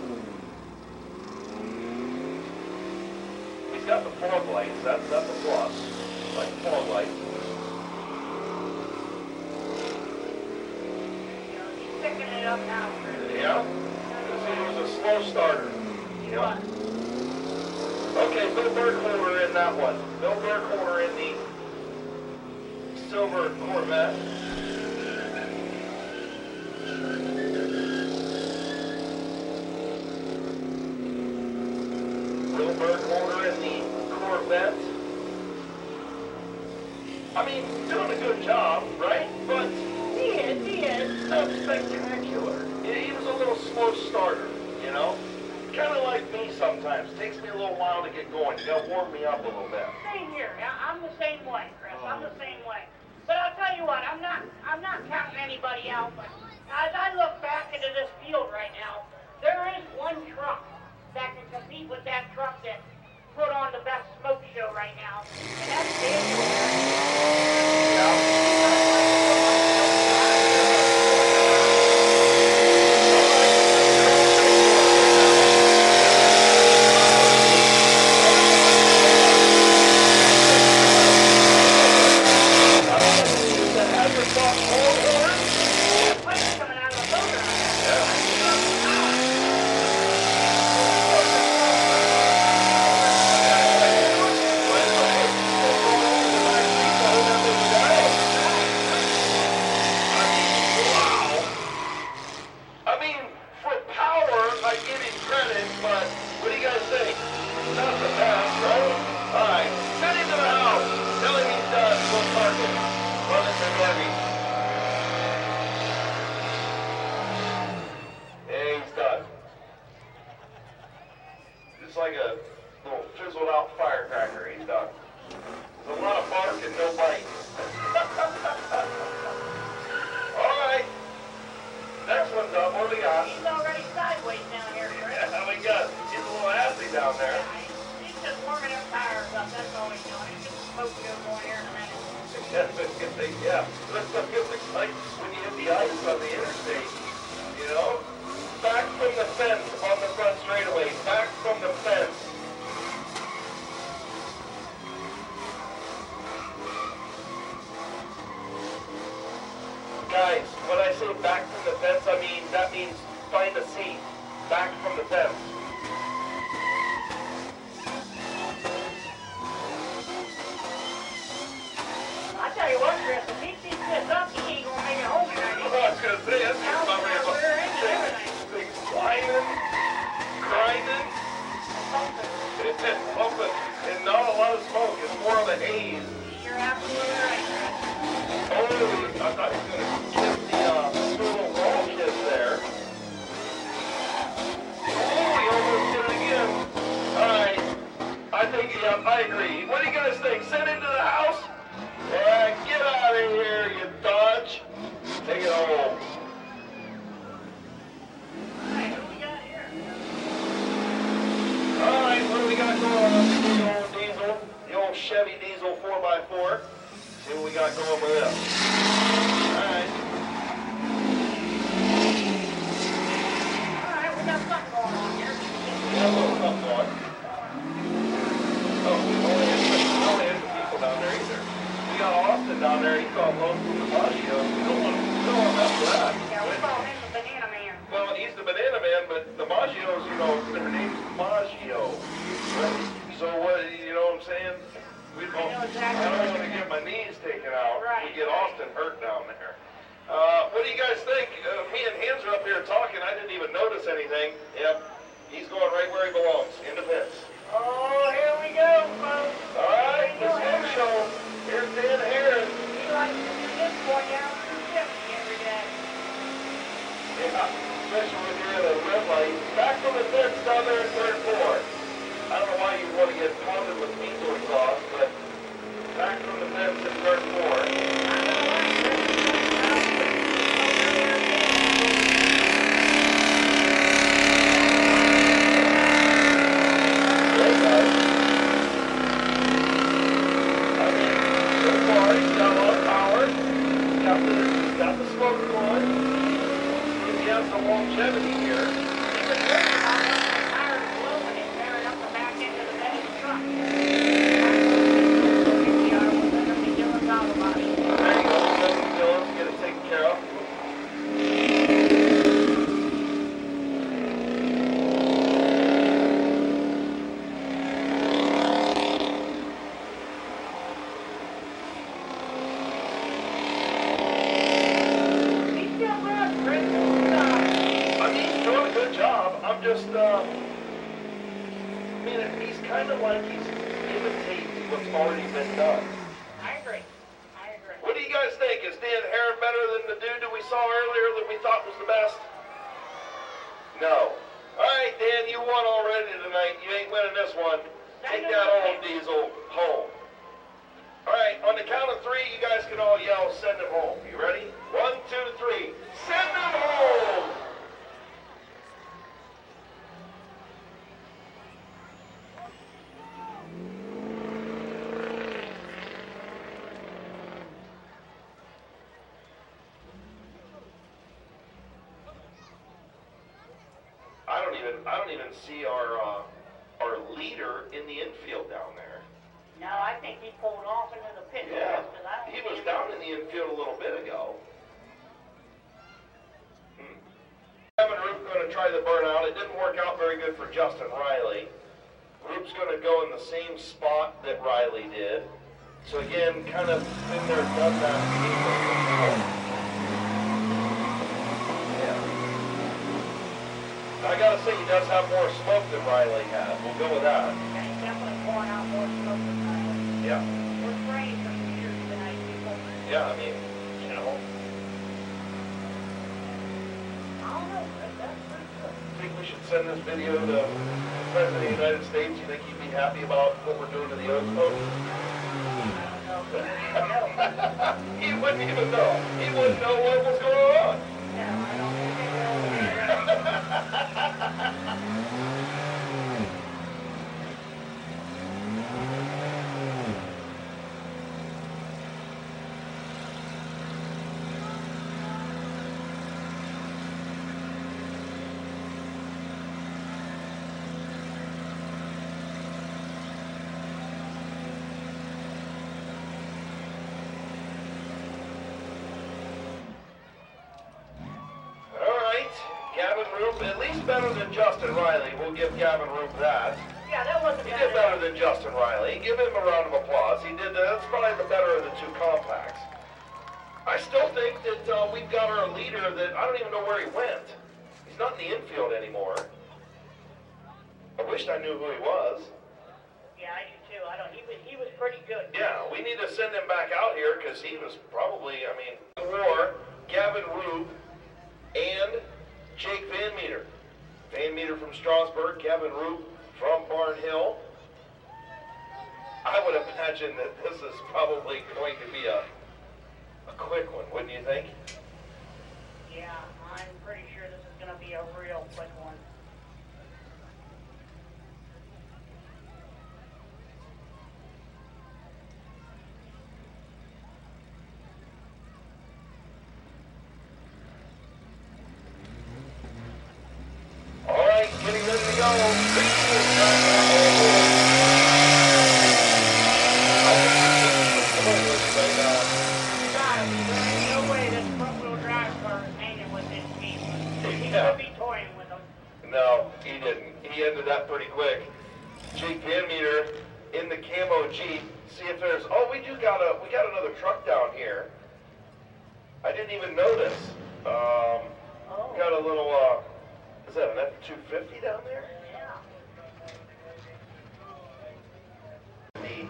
He's got the fog lights. That's a plus. Like fog lights. He's picking it up now, Chris. Yeah. It was a slow starter. Yeah. Okay, Bill Burkholder in that one. Bill Burkholder in the silver Corvette. Bill Burkholder in the Corvette. I mean, doing a good job, right? But He is. not spectacular. He was a little slow starter, you know? Kind of like me sometimes. Takes me a little while to get going. You gotta warm me up a little bit. Same here. I'm the same way, Chris. I'm the same way. But I'll tell you what, I'm not counting anybody out, but as I look back into this field right now, there is one truck that can compete with that truck that put on the best smoke show right now, and that's Daniel. but what do you guys think? Not the best, right? All right, send him to the house. Tell him he's done. Go park it. Run it to Debbie. Yeah, he's done. It's like a little fizzled out firecracker. He's done. There's a lot of bark and no bite. All right. Next one's up. What do we got? He's already sideways down here, Chris. Yeah, we got. He's a little assy down there. He's just warming them tires up. That's all he's doing. He's just smoke go going here in a minute. Yeah, it looks like when you hit the ice on the interstate, you know? Back from the fence on the front straightaway. Back from the fence. Guys, when I say back from the fence, I mean, that means find a seat. Back from the fence. I tell you what, Chris, if he keeps this up, he ain't gonna make it home tonight. I was gonna say, that's just about real. Big sliding, grinding, pumping, and not a lot of smoke. It's more of a haze. You're absolutely right, Chris. Holy, I thought he was gonna kiss the little wall kiss there. Oh, he almost did it again. All right, I think, yeah, I agree. What do you guys think? Send him to the house? Yeah, get out of here, you dodge. Take it home. Alright, who we got here? All right, what do we got going on with the old diesel? The old Chevy diesel 4x4. See what we got going with this. All right. Alright, we got something going on here. Yeah, a little something going. Oh, we only had some people down there either. We got Austin down there. He called low from the Maggio. We don't want to mess with that. Yeah, we call him the Banana Man. Well, he's the banana man, but the Maggios, you know, their name's Maggio. Right? So what, you know what I'm saying? We don't, know exactly I don't what want to you get my knees taken out. Right, We get right. Austin hurt down there. What do you guys think? Me and Hans are up here talking. I didn't even notice anything. Yep. He's going right where he belongs, in the pits. Oh, here we go, folks. All right, let's go show. Here's Dan Harris. He likes to do this boy down through 50 every day. Yeah, especially when you're at a red light. Back from the fence down there in third floor. I don't know why you want to get pounded with diesel exhaust, but back from the fence in third floor. I'm gonna lie, Chris. Great guys. I mean, so far he's got a lot of power. He's got the smoke going. He has the longevity here. He was worried about having the tires blowing and tearing up the back end of the bed of the truck. We're gonna be doing all about it. There you go. Dylan, get it taken care of. He's still good, Chris. I mean, he's doing a good job. I'm just, I mean, he's kind of like he's imitating what's already been done. I agree. I agree. What do you guys think? Is Dan Heron better than the dude that we saw earlier that we thought was the best? No. All right, Dan, you won already tonight. You ain't winning this one. Take that old diesel home. All right, on the count of three, you guys can all yell, send him home. You ready? 1, 2, 3. Send him home! I don't even see our leader in the infield down there. No, I think he pulled off into the pit. Yeah, Because I don't he see was him. down in the infield a little bit ago. Kevin Roop going to try the burnout. It didn't work out very good for Justin Riley. Roop's going to go in the same spot that Riley did. So again, kind of been there, done that before. Yeah. I gotta say, he does have more smoke than Riley has. We'll go with that. Yeah, he's definitely pouring out more smoke than Riley. Yeah. We're spraying some meters tonight, people. Yeah, I mean, you know. I don't know, Chris, that's pretty good. Think we should send this video to the President of the United States? You think he'd be happy about what we're doing to the ozone? I don't know. He wouldn't even know. He wouldn't know what was going on. Yeah, I don't think they will. Gavin Roop, at least better than Justin Riley. We'll give Gavin Roop that. Yeah, that wasn't He bad. did better than Justin Riley. Give him a round of applause. He did. That's probably the better of the two compacts. I still think that we've got our leader that I don't even know where he went. He's not in the infield anymore. I wished I knew who he was. Yeah, I do too. I don't. He was pretty good. Yeah, we need to send him back out here because he was probably, I mean, war. Gavin Roop and Jake Van Meter. Van Meter from Strasburg, Gavin Roop from Barn Hill. I would imagine that this is probably going to be a quick one, wouldn't you think? Yeah, I'm pretty sure this is going to be a real quick one. All right, getting ready to go. There ain't no way this front-wheel drive car is hanging with this Jeep. He could be toying with them. No, he didn't. He ended that pretty quick. Jake Van Meter in the camo Jeep. See if there's. Oh, we got another truck down here. I didn't even notice. We got a little. Is that an F-250 down there? Yeah.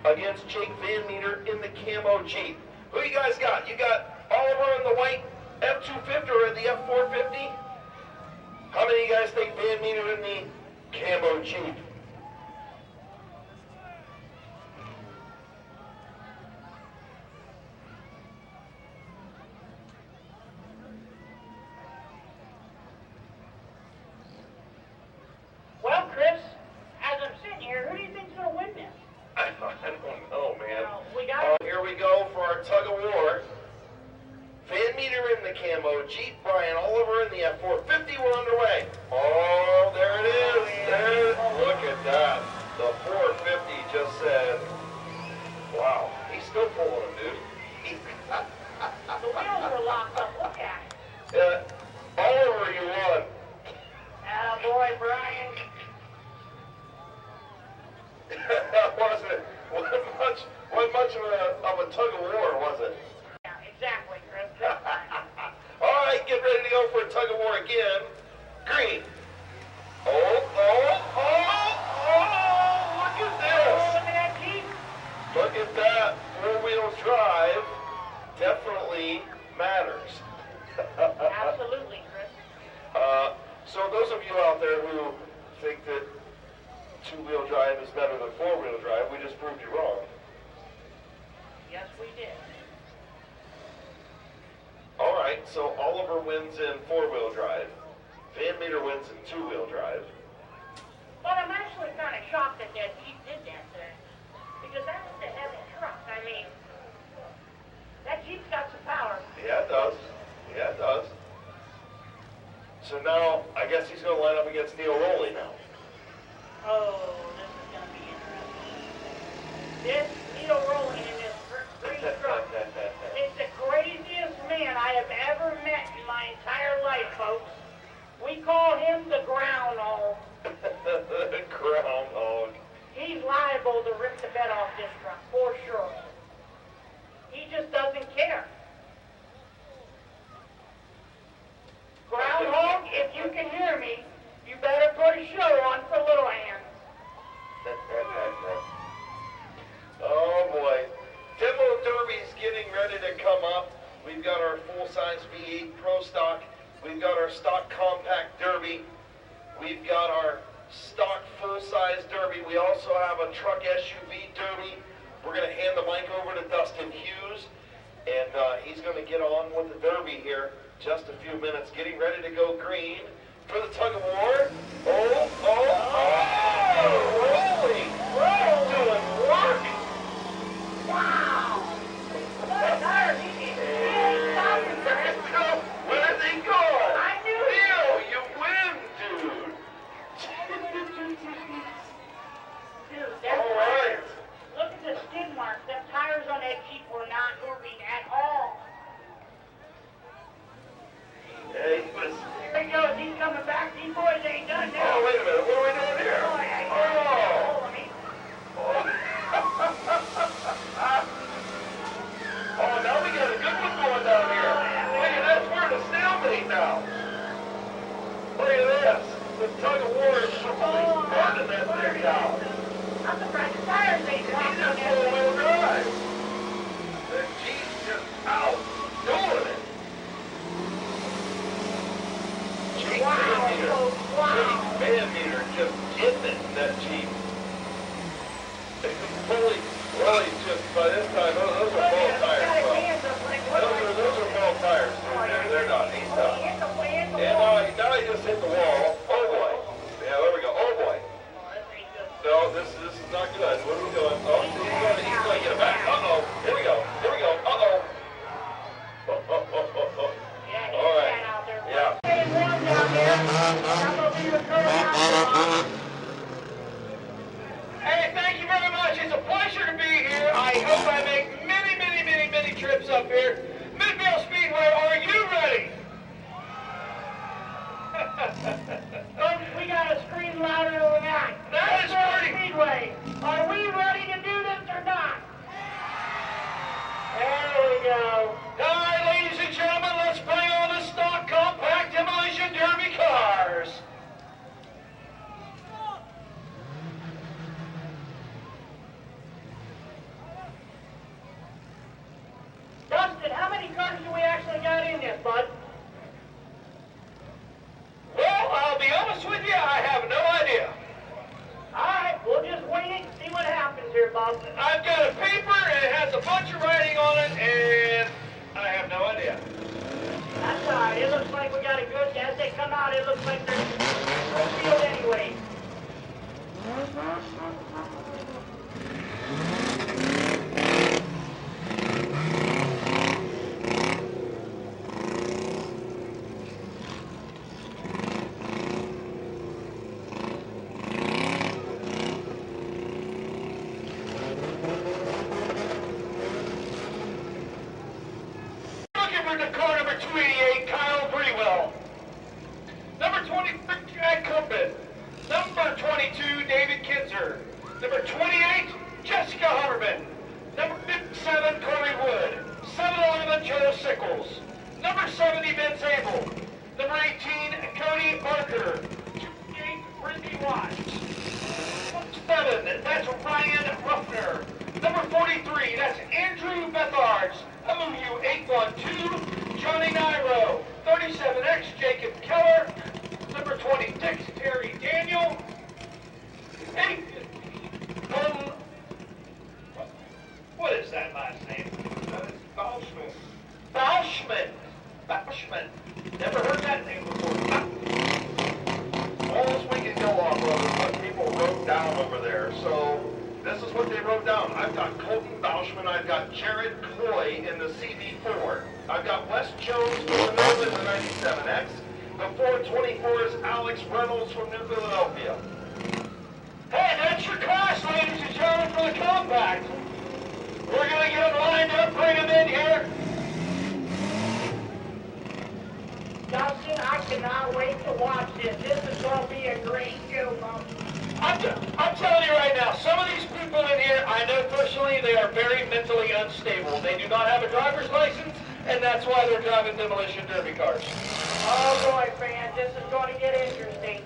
Against Jake Van Meter in the camo Jeep. Who you guys got? You got Oliver in the white F-250 or in the F-450? How many of you guys think Van Meter in the camo Jeep? Well, Chris, as I'm sitting here, who do you think's going to win this? I don't know, man. We got Here we go for our tug of war. Van Meter in the camo Jeep, Brian Oliver in the F-450. We're underway. Oh, there it is. There. Look at that. The 450 just said, wow. He's still pulling him, dude. the wheels are locked up. Look at it. Oliver, you won. Boy, Brian. Wasn't much of a tug of war, was it? Yeah, exactly, Chris. All right, get ready to go for a tug of war again. Green. Oh, look at this. Look at that Jeep. Look at that. Four-wheel drive definitely matters. Absolutely, Chris. So those of you out there who think that two-wheel drive is better than four-wheel drive, we just proved you wrong. Yes, we did. All right, so Oliver wins in four-wheel drive. Van Meter wins in two-wheel drive. But I'm actually kind of shocked that that Jeep did that today. Because that's a heavy truck. I mean, that Jeep's got some power. Yeah, it does. Yeah, it does. So now, I guess he's going to line up against Neil Rowley now. Oh, this is going to be interesting. This Neil Rowley in this green truck is the craziest man I have ever met in my entire life, folks. We call him the groundhog. The groundhog. He's liable to rip the bed off this truck, for sure. He just doesn't care. Groundhog, if you can hear me, stock full-size derby. We also have a truck SUV derby. We're going to hand the mic over to Dustin Hughes, and he's going to get on with the derby here just a few minutes, getting ready to go green for the tug of war. Oh, rolling, doing work. Wow. Where is he going? I knew it. Bill, you win, dude. Dude, that's All right. Look at the skid marks. The tires on that Jeep were not moving at all. Yeah, he was. Here he goes. He's coming back. These boys ain't done now. Oh, wait a minute. What are we doing here? Oh, yeah, Oh, now we got a good one going down here. Look at this. We're in a stalemate now. Look at this. The tug of war is totally burning that thing down. I'm surprised the tires ain't He dropped on just that full-wheel thing. drive. The Jeep's just out doing it. Jeep Wow, man meter. folks, wow. Jeep man meter just getting it in that Jeep. Fully, well, he's just, by this time, those are ball tires, bro. Those are ball tires, dude. They're not. He's done. And now he just hit the wall. Oh, boy. Yeah, there we go. Oh, boy. No, this is not good. What are we doing? Oh, he's going to get it back. Uh-oh. Here we go. Here we go. Uh-oh. All right. Yeah. Hey, thank you very much. It's a pleasure to be here. I hope I make many trips up here. Midvale Speedway, are you ready? Folks, we gotta scream louder than that. That is Midvale pretty. Speedway. Are we ready to do this or not? There we go. All right, ladies and gentlemen, let's bring on the stock compact demolition derby cars. Dustin, how many cars do we actually got in this, bud? Well, I'll be honest with you, I have no idea. All right, we'll just wing it and see what happens here, Bob. I've got a paper and it has a bunch of writing on it, and I have no idea. That's all right. It looks like we got a good, as they come out, it looks like they're field anyway. Looking for the car number 288, Kyle Brewell. Number 23, Jack Cumpin. Number 22, David Kinzer. Number 28, Jessica Hummerman. Number 57, Corey Wood. 711, Joe Sickles. Number 70, Vince Abel. Number 18, Cody Barker. 28, Brittany Watts. 7, that's Ryan Ruffner. Number 43, that's Andrew Bethards. MOU 812, Johnny Nairo. 37X, Jacob Keller. Number 26, Terry Daniel. 8, what is that last name? Bauschman. Bauschman. Never heard that name before. All this we can go off of is what people wrote down over there. So this is what they wrote down. I've got Colton Bauschman. I've got Jared Coy in the CB4. I've got Wes Jones from the Northern in the 97X. The 424 is Alex Reynolds from New Philadelphia. Hey, that's your class, ladies and gentlemen, for the compact. We're going to get them lined up, bring them in here. Dustin, I cannot wait to watch this. This is going to be a great show, Bob. I'm telling you right now, some of these people in here, I know personally, they are very mentally unstable. They do not have a driver's license, and that's why they're driving demolition derby cars. Oh boy, fans, this is going to get interesting.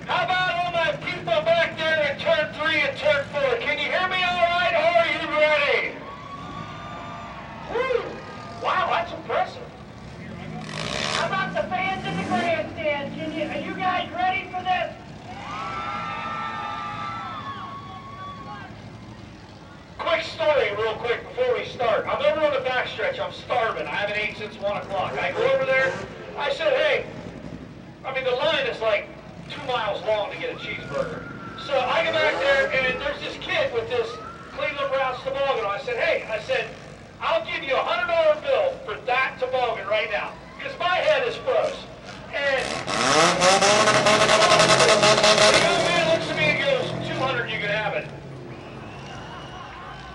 How about backstretch. I'm starving. I haven't eaten since 1 o'clock. I go over there. I said, hey, I mean, the line is like 2 miles long to get a cheeseburger. So I go back there, and there's this kid with this Cleveland Browns toboggan. I said, hey, I'll give you a $100 bill for that toboggan right now, because my head is froze. And the young man looks at me and goes, 200, you can have it.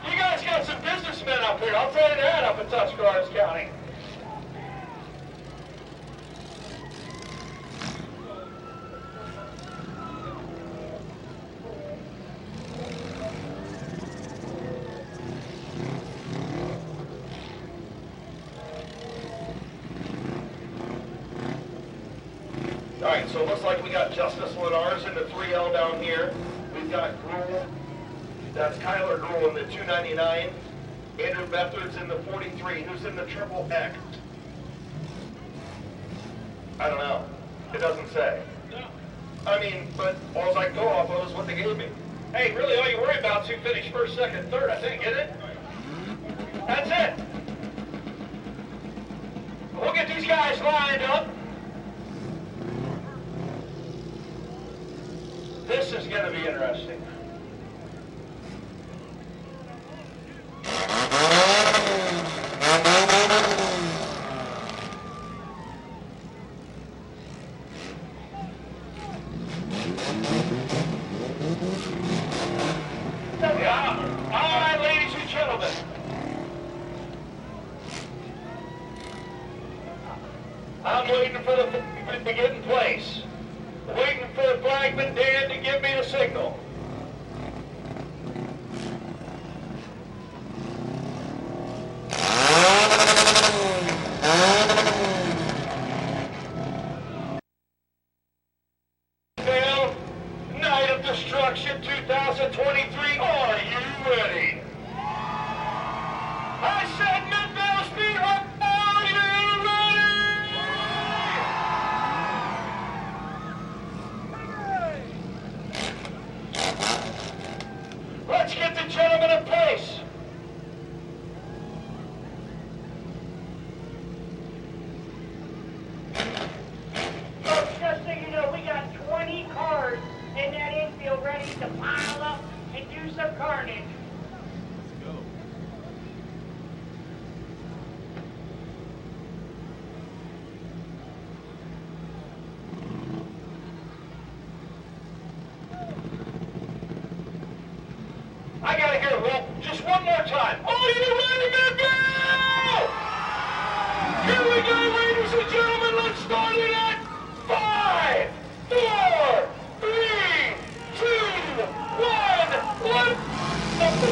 You guys got some businessmen up here, I'll tell you that, up in Tuscarawas County. All right, so it looks like we got Justice Lenars in the 3L down here. We've got Gruhl, that's Kyler Gruhl in the 299. Andrew Beathard's in the 43. Who's in the triple X? I don't know. It doesn't say. No. I mean, but all I can go off of is what they gave me. Hey, really all you worry about is who finished first, second, third, I think, isn't it? That's it. We'll get these guys lined up. This is going to be interesting. All right, ladies and gentlemen. I'm waiting for the flagman to get in place. Waiting for the flagman Dan to give me the signal. Midvale, Night of Destruction 2023, are you ready? I said Midvale Speedway, are you ready? Let's get the gentleman in place. Folks, just so you know, we got 20 cars in that infield ready to pile up and do some carnage. I gotta hear it just one more time. Are you ready, Midvale? Here we go, ladies and gentlemen. Let's start it at 5, 4, 3, 2, 1. Let's...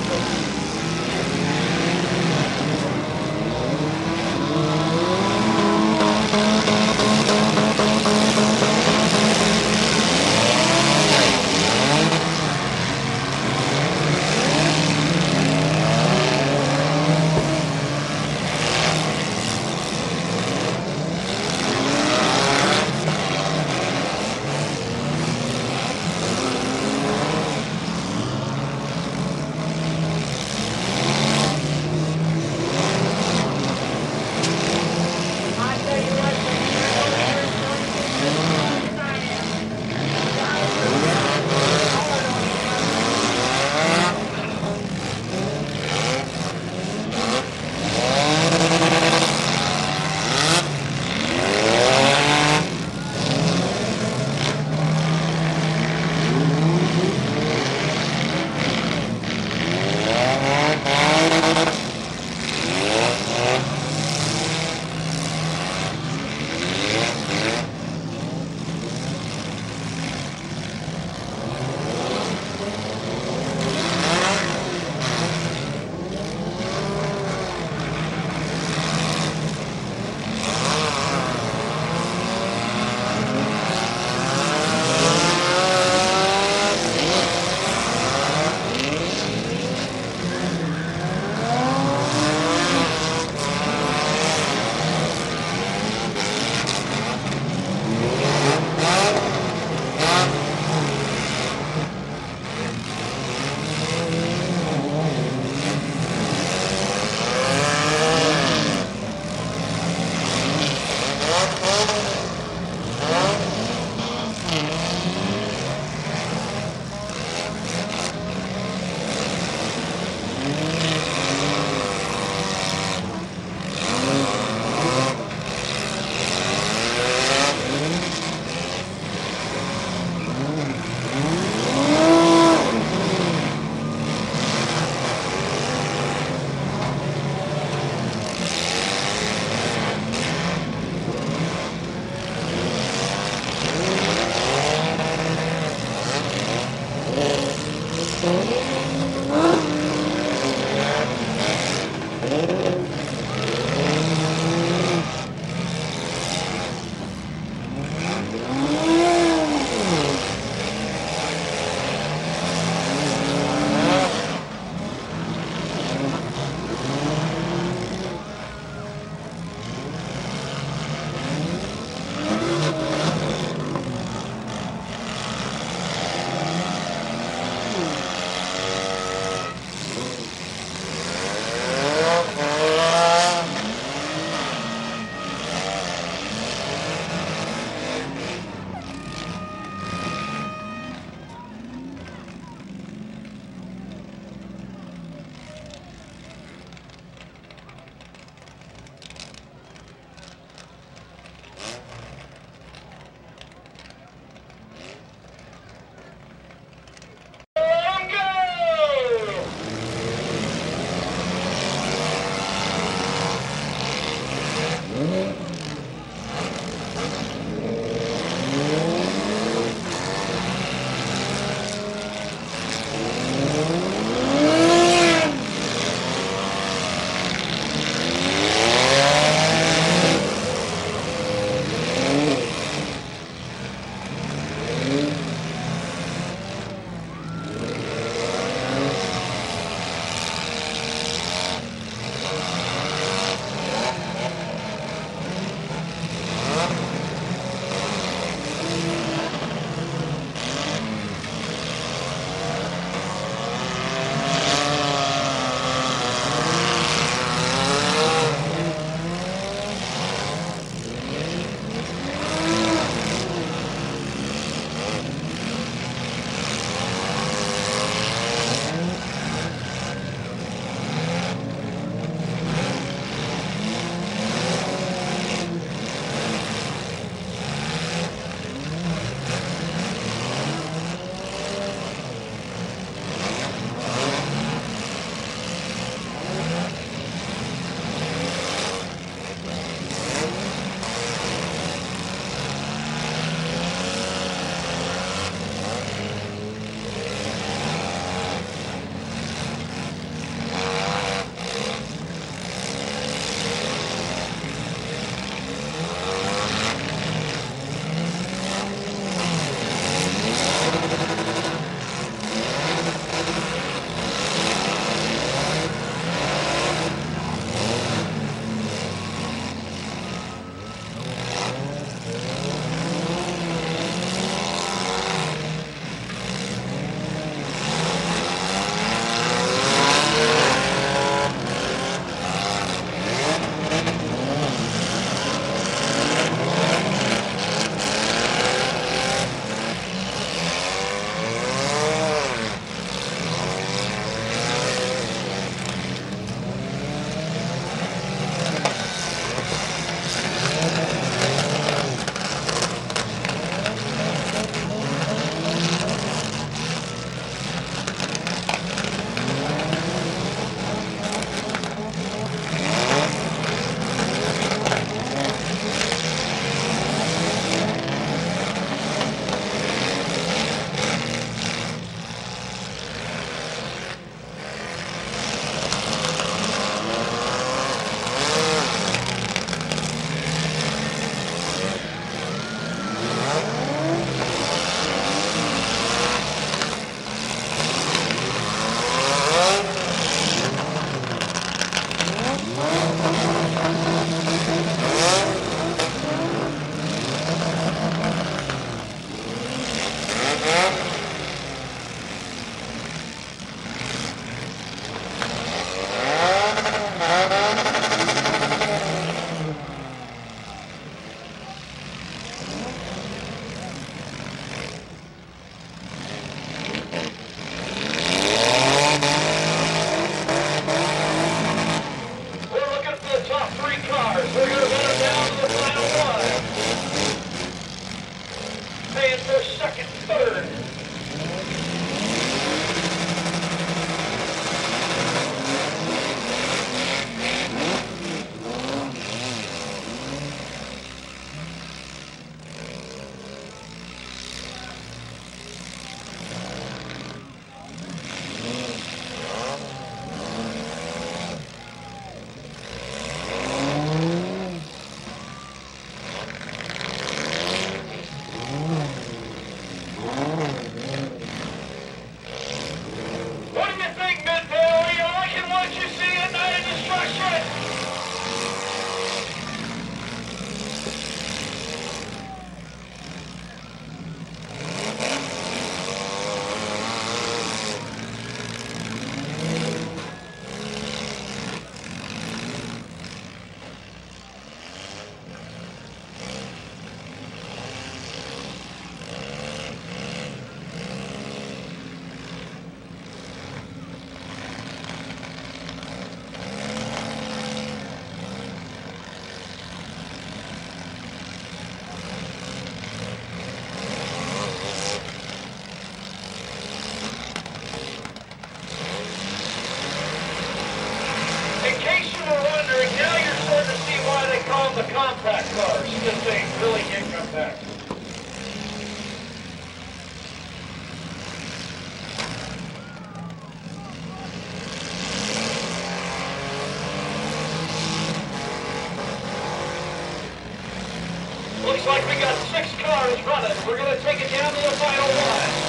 running. We're going to take it down to the final one.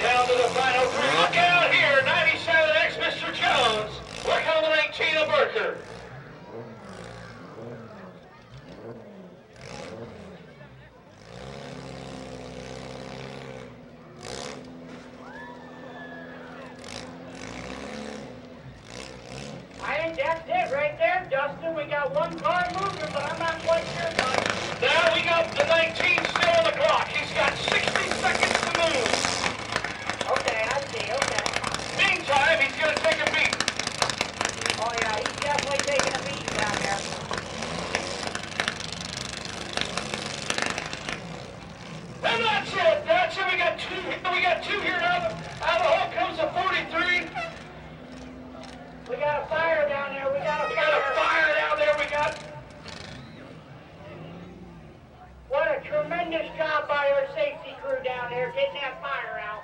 Down to the final three. Look out here, 97X, Mr. Jones. We're coming 19 of Burker. I think that's it right there, Dustin. We got one car moving, but I'm not quite sure about it. Now we got the 19 still on the clock. He's got 60 seconds to move. Okay, I see, okay. Meantime, he's going to take a beat. Oh yeah, he's definitely taking a beat down there. And that's it. That's it. We got two. We got two here. Out of the hole comes a 43. We got a fire down there, we got a fire down there. We got. What a tremendous job by our safety crew down there getting that fire out.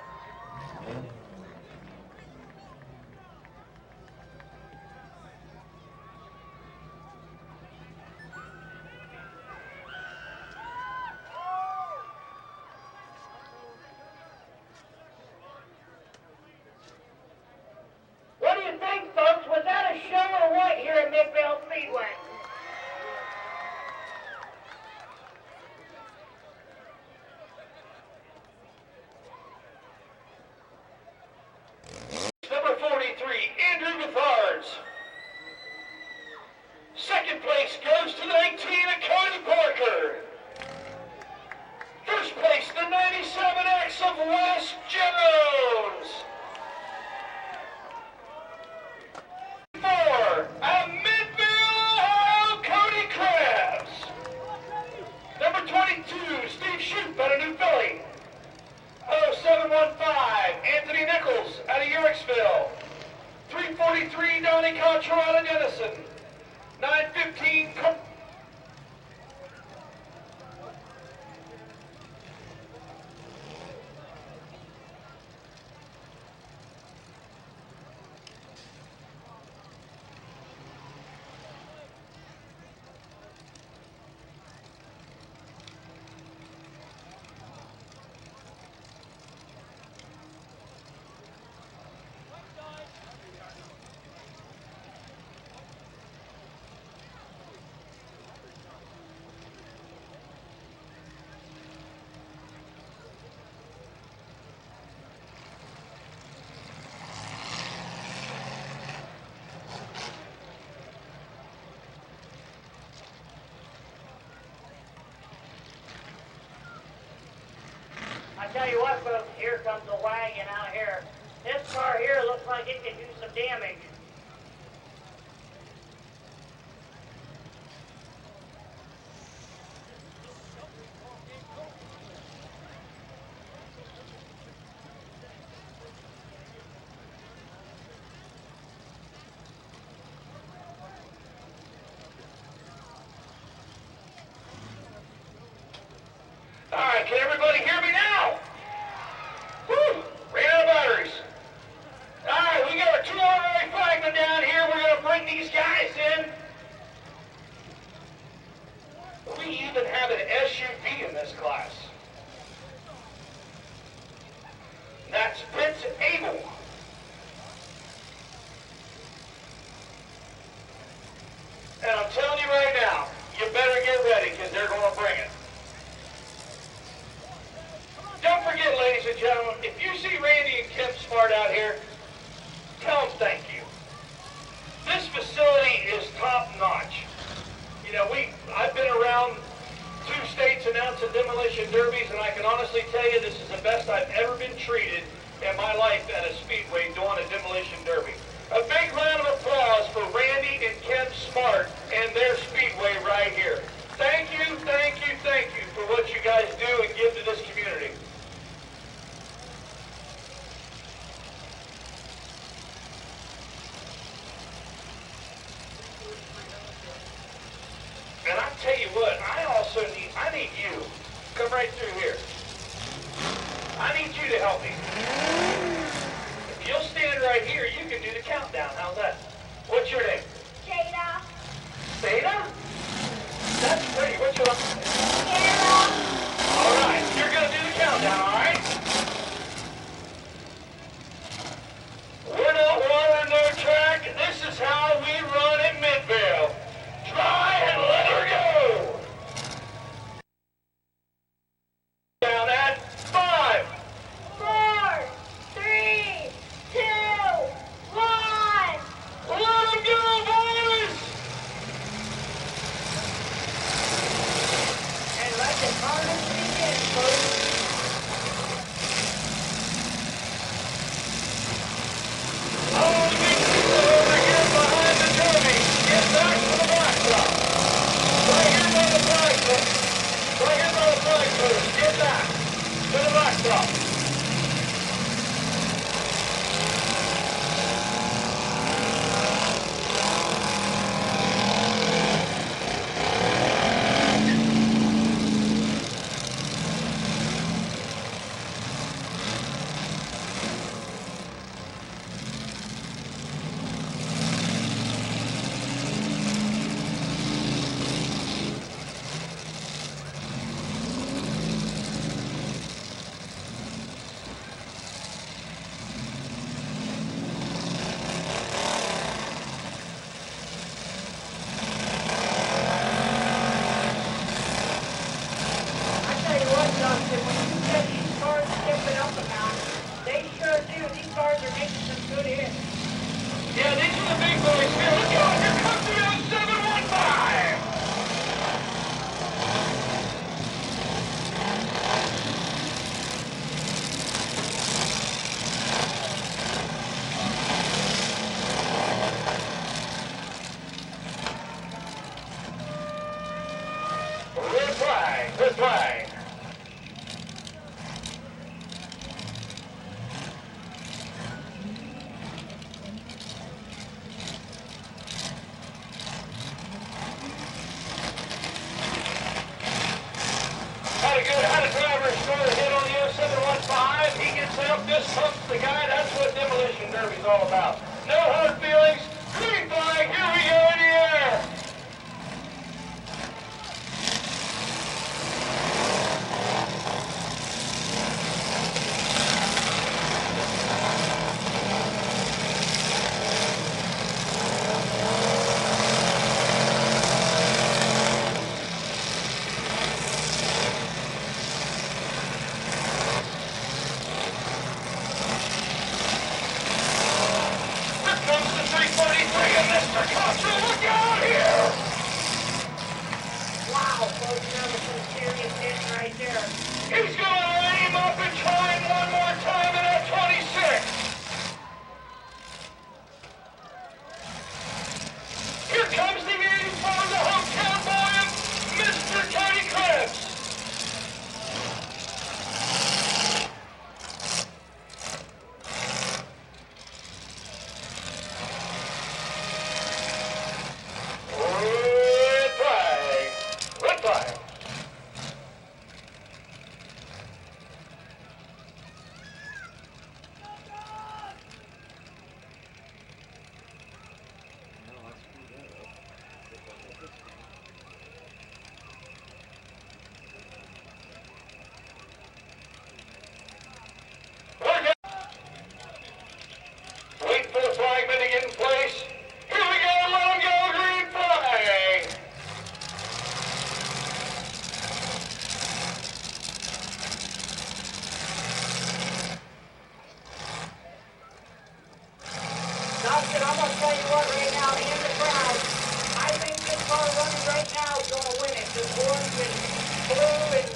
What do you think, folks? Was that a show or what here at Midvale Speedway? Number 43, Andrew Bethards. Second place goes to the 19 of Cody Parker. First place, the 97X of Wes Jones. 4, a Mid-Vid, Cody Krabs. Number 22, Steve Shoup out of New Philly. 0715, Anthony Nichols out of Uricksville. 343, Donnie Contra out of Denison. 915, I tell you what, folks, here comes the wagon out here. This car here looks like it can do some damage. All right, can everybody hear me now? Woo! Ran out of batteries. All right, we got our 2 honorary flagmen down here. We're going to bring these guys in. We even have an SUV in this class. That's Prince Abel. And I'm telling you right now, you better get ready because they're going to bring it. Don't forget, ladies and gentlemen, if you see Randy and Kim Smart out here, tell them thank you. This facility is top notch. You know, I've been around 2 states announcing demolition derbies, and I can honestly tell you this is the best I've ever been treated in my life at a speedway doing a demolition derby. A big round of applause for Randy and Kim Smart and their speedway right here. Thank you, thank you, thank you for what you guys do and give to this community. And I tell you what, I need you. Come right through here. I need you to help me. If you'll stand right here, you can do the countdown. How's that? What's your name? Jada. Seda? That's pretty. What's your name? Kara. All right, you're going to do the countdown, all right? We're not watering no track. This is how we run at Midvale. Try and let her go. Down at 5, 4, 3, 2, 1. let them go, boys! And let the carnage begin, folks. All the big people over here behind the derby, get back to the blacktop. Right here by the flag post. Right here by the flag post. Get back to the blacktop. I tell you what, Dustin, when you get these cars skipping up and down, they sure do. These cars are making some good hits. Yeah, these are the big boys here. Look out, here comes the 0715. Red flag, red flag. Had a driver score a hit on the 0715. He gets out, this pumps the guy. That's what demolition derby's all about. No hard feelings. Green flag, here we go in the air. Here comes the 343 and Mr. Cottrell. Look out here. Wow, folks, that was some serious hits right there. He's going to aim up and try him one more time in that 26. Here comes the 84, the hometown boy of Mr. Tony Krebs. Red flag. Red flag. I'm gonna tell you what right now, in the crowd, I think this car running right now is gonna win it. This orange and blue and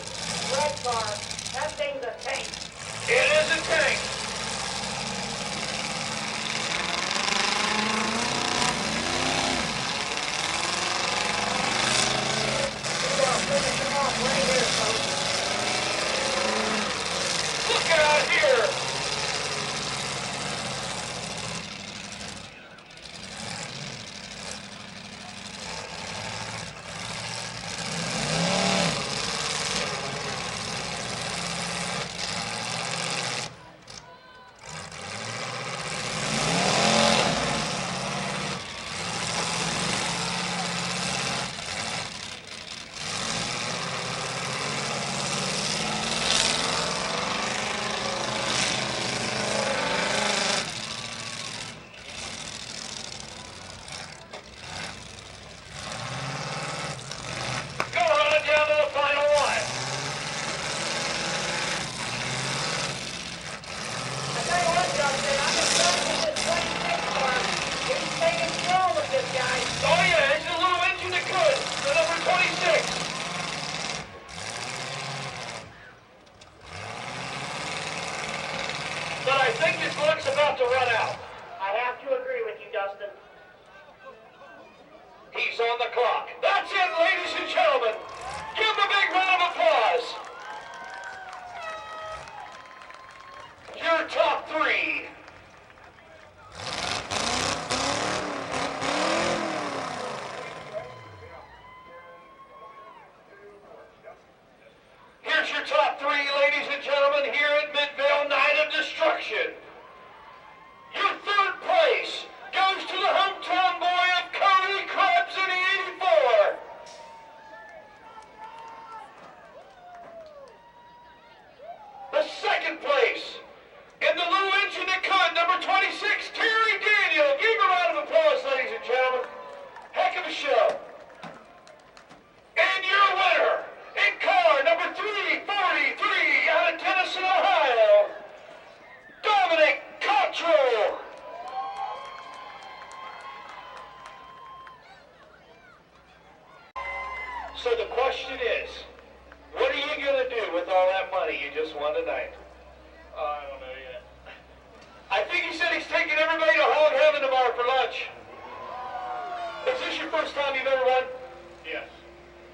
red car, that thing's a tank. It is a tank. We're gonna finish him off right here, folks. Look out here. Go running down to the final one. I tell you what, Justin, I'm impressed with this 26 car. He's staying strong with this guy. Oh yeah, it's a little engine that could. The number 26. But I think his luck's about to run out. I have to agree with you, Dustin. He's on the clock. That's it, ladies and gentlemen. Give him a big round of applause. Your top three. Here's your top three, ladies and gentlemen, here at Midvale Night of Destruction. Your third place goes to the hometown boy of Cody Krebs in the 84. The second place in the little engine that could, number 26, Terry Daniel. Give him a round of applause, ladies and gentlemen. Heck of a show. And your winner in car number 343 out of Denison, Ohio, Dominic Cottrell. So the question is, what are you going to do with all that money you just won tonight? I don't know yet. I think he said he's taking everybody to Hog Heaven tomorrow for lunch. Is this your first time you've ever won? Yes.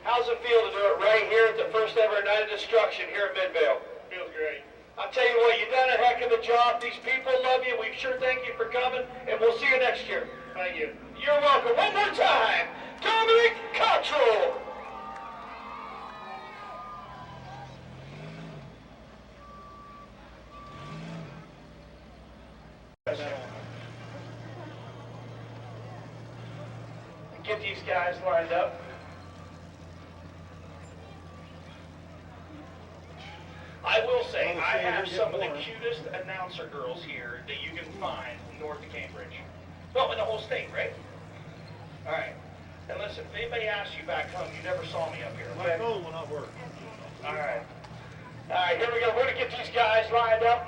How's it feel to do it right here at the first ever Night of Destruction here at Midvale? Feels great. I'll tell you what, you've done a heck of a job. These people love you. We sure thank you for coming, and we'll see you next year. Thank you. You're welcome. One more time, Dominic Cottrell. Get these guys lined up. I will say, I have some of the cutest announcer girls here that you can find north of Cambridge. Well, in the whole state, right? All right. And listen, if anybody asks you back home, you never saw me up here, My okay? phone will not work. All right. All right, here we go. We're going to get these guys lined up.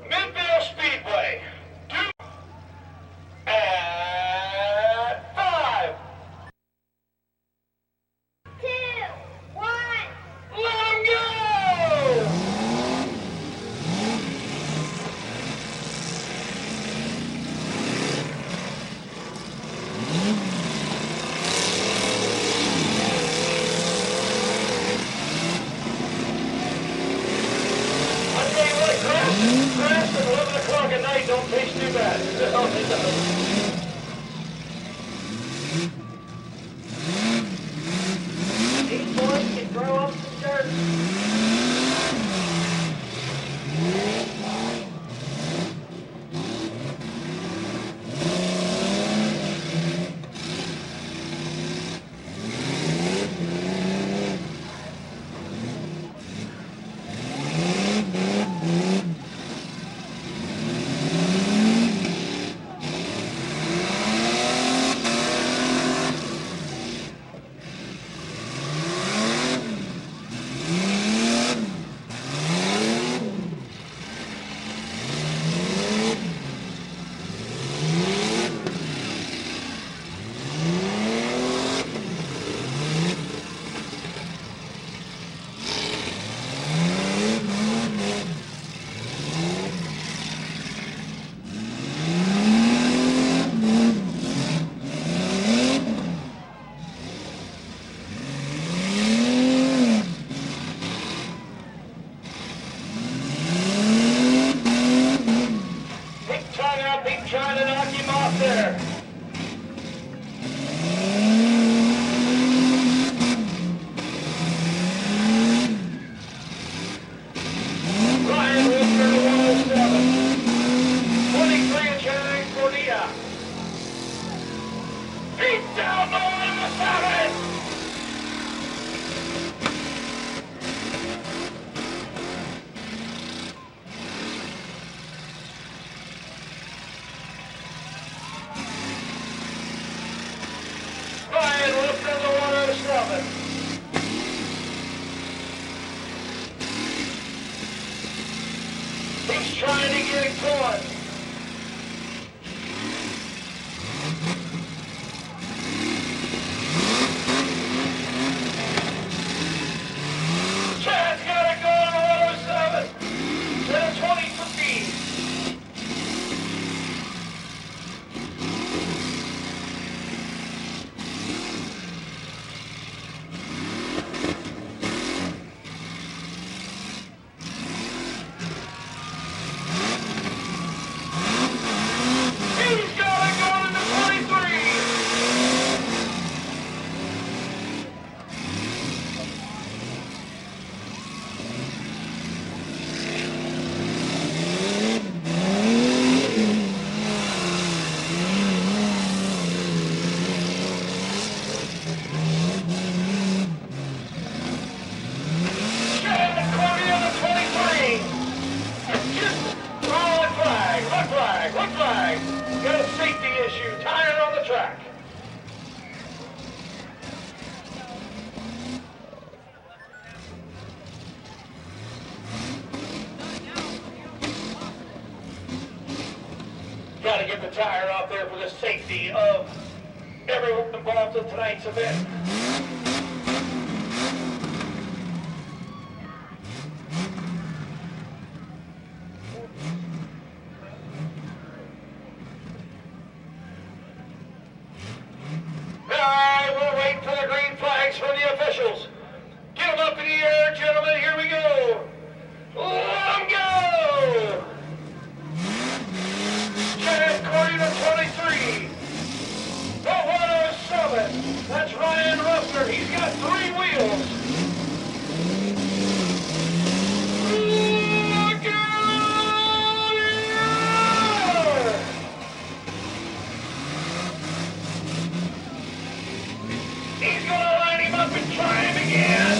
Midvale Speedway. At 5. 2, 1. Let 'em go! I tell you what, crash at 11 o'clock at night don't taste too bad. No, it doesn't. These boys can throw up some dirt. one. Chad's got it going on 107. To 23. He's got it going into 23. Chad Cordy on the 23. Red flag, red flag, red flag. Got a safety issue, tire on the track. Got to get the tire off there for the safety of everyone involved in tonight's event. Alright, we'll wait for the green flags from the officials. Get them up in the air, gentlemen. Here we go. Let them go! Chad Cordy to 23. The 107. That's Ryan Ruffner. He's got 3 wheels. Look out! Yeah! He's gonna line him up and try him again.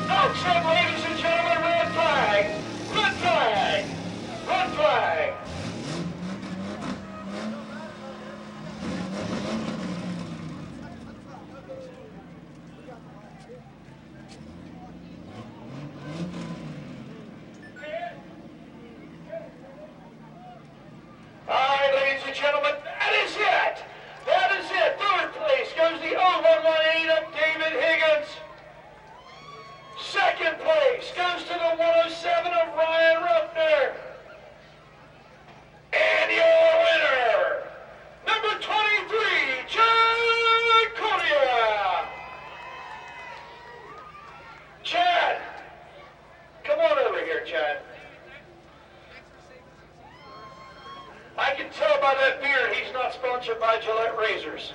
Action, ladies and gentlemen, red flag, red flag, red flag. All right, ladies and gentlemen, that is it. That is it. Third place goes the 0118 of David Higgins. Second place goes to the 107 of Ryan Ruffner. And your winner, number 23, Chad Cordia. Chad, come on over here, Chad. I can tell by that beard he's not sponsored by Gillette Razors.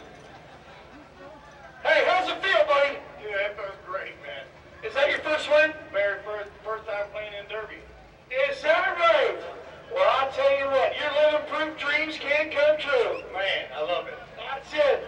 Hey, how's it feel, buddy? Yeah, it feels great, man. Is that your first win? Very first time playing in Derby. Is that right? Well, I'll tell you what, your living proof dreams can come true. Man, I love it. That's it.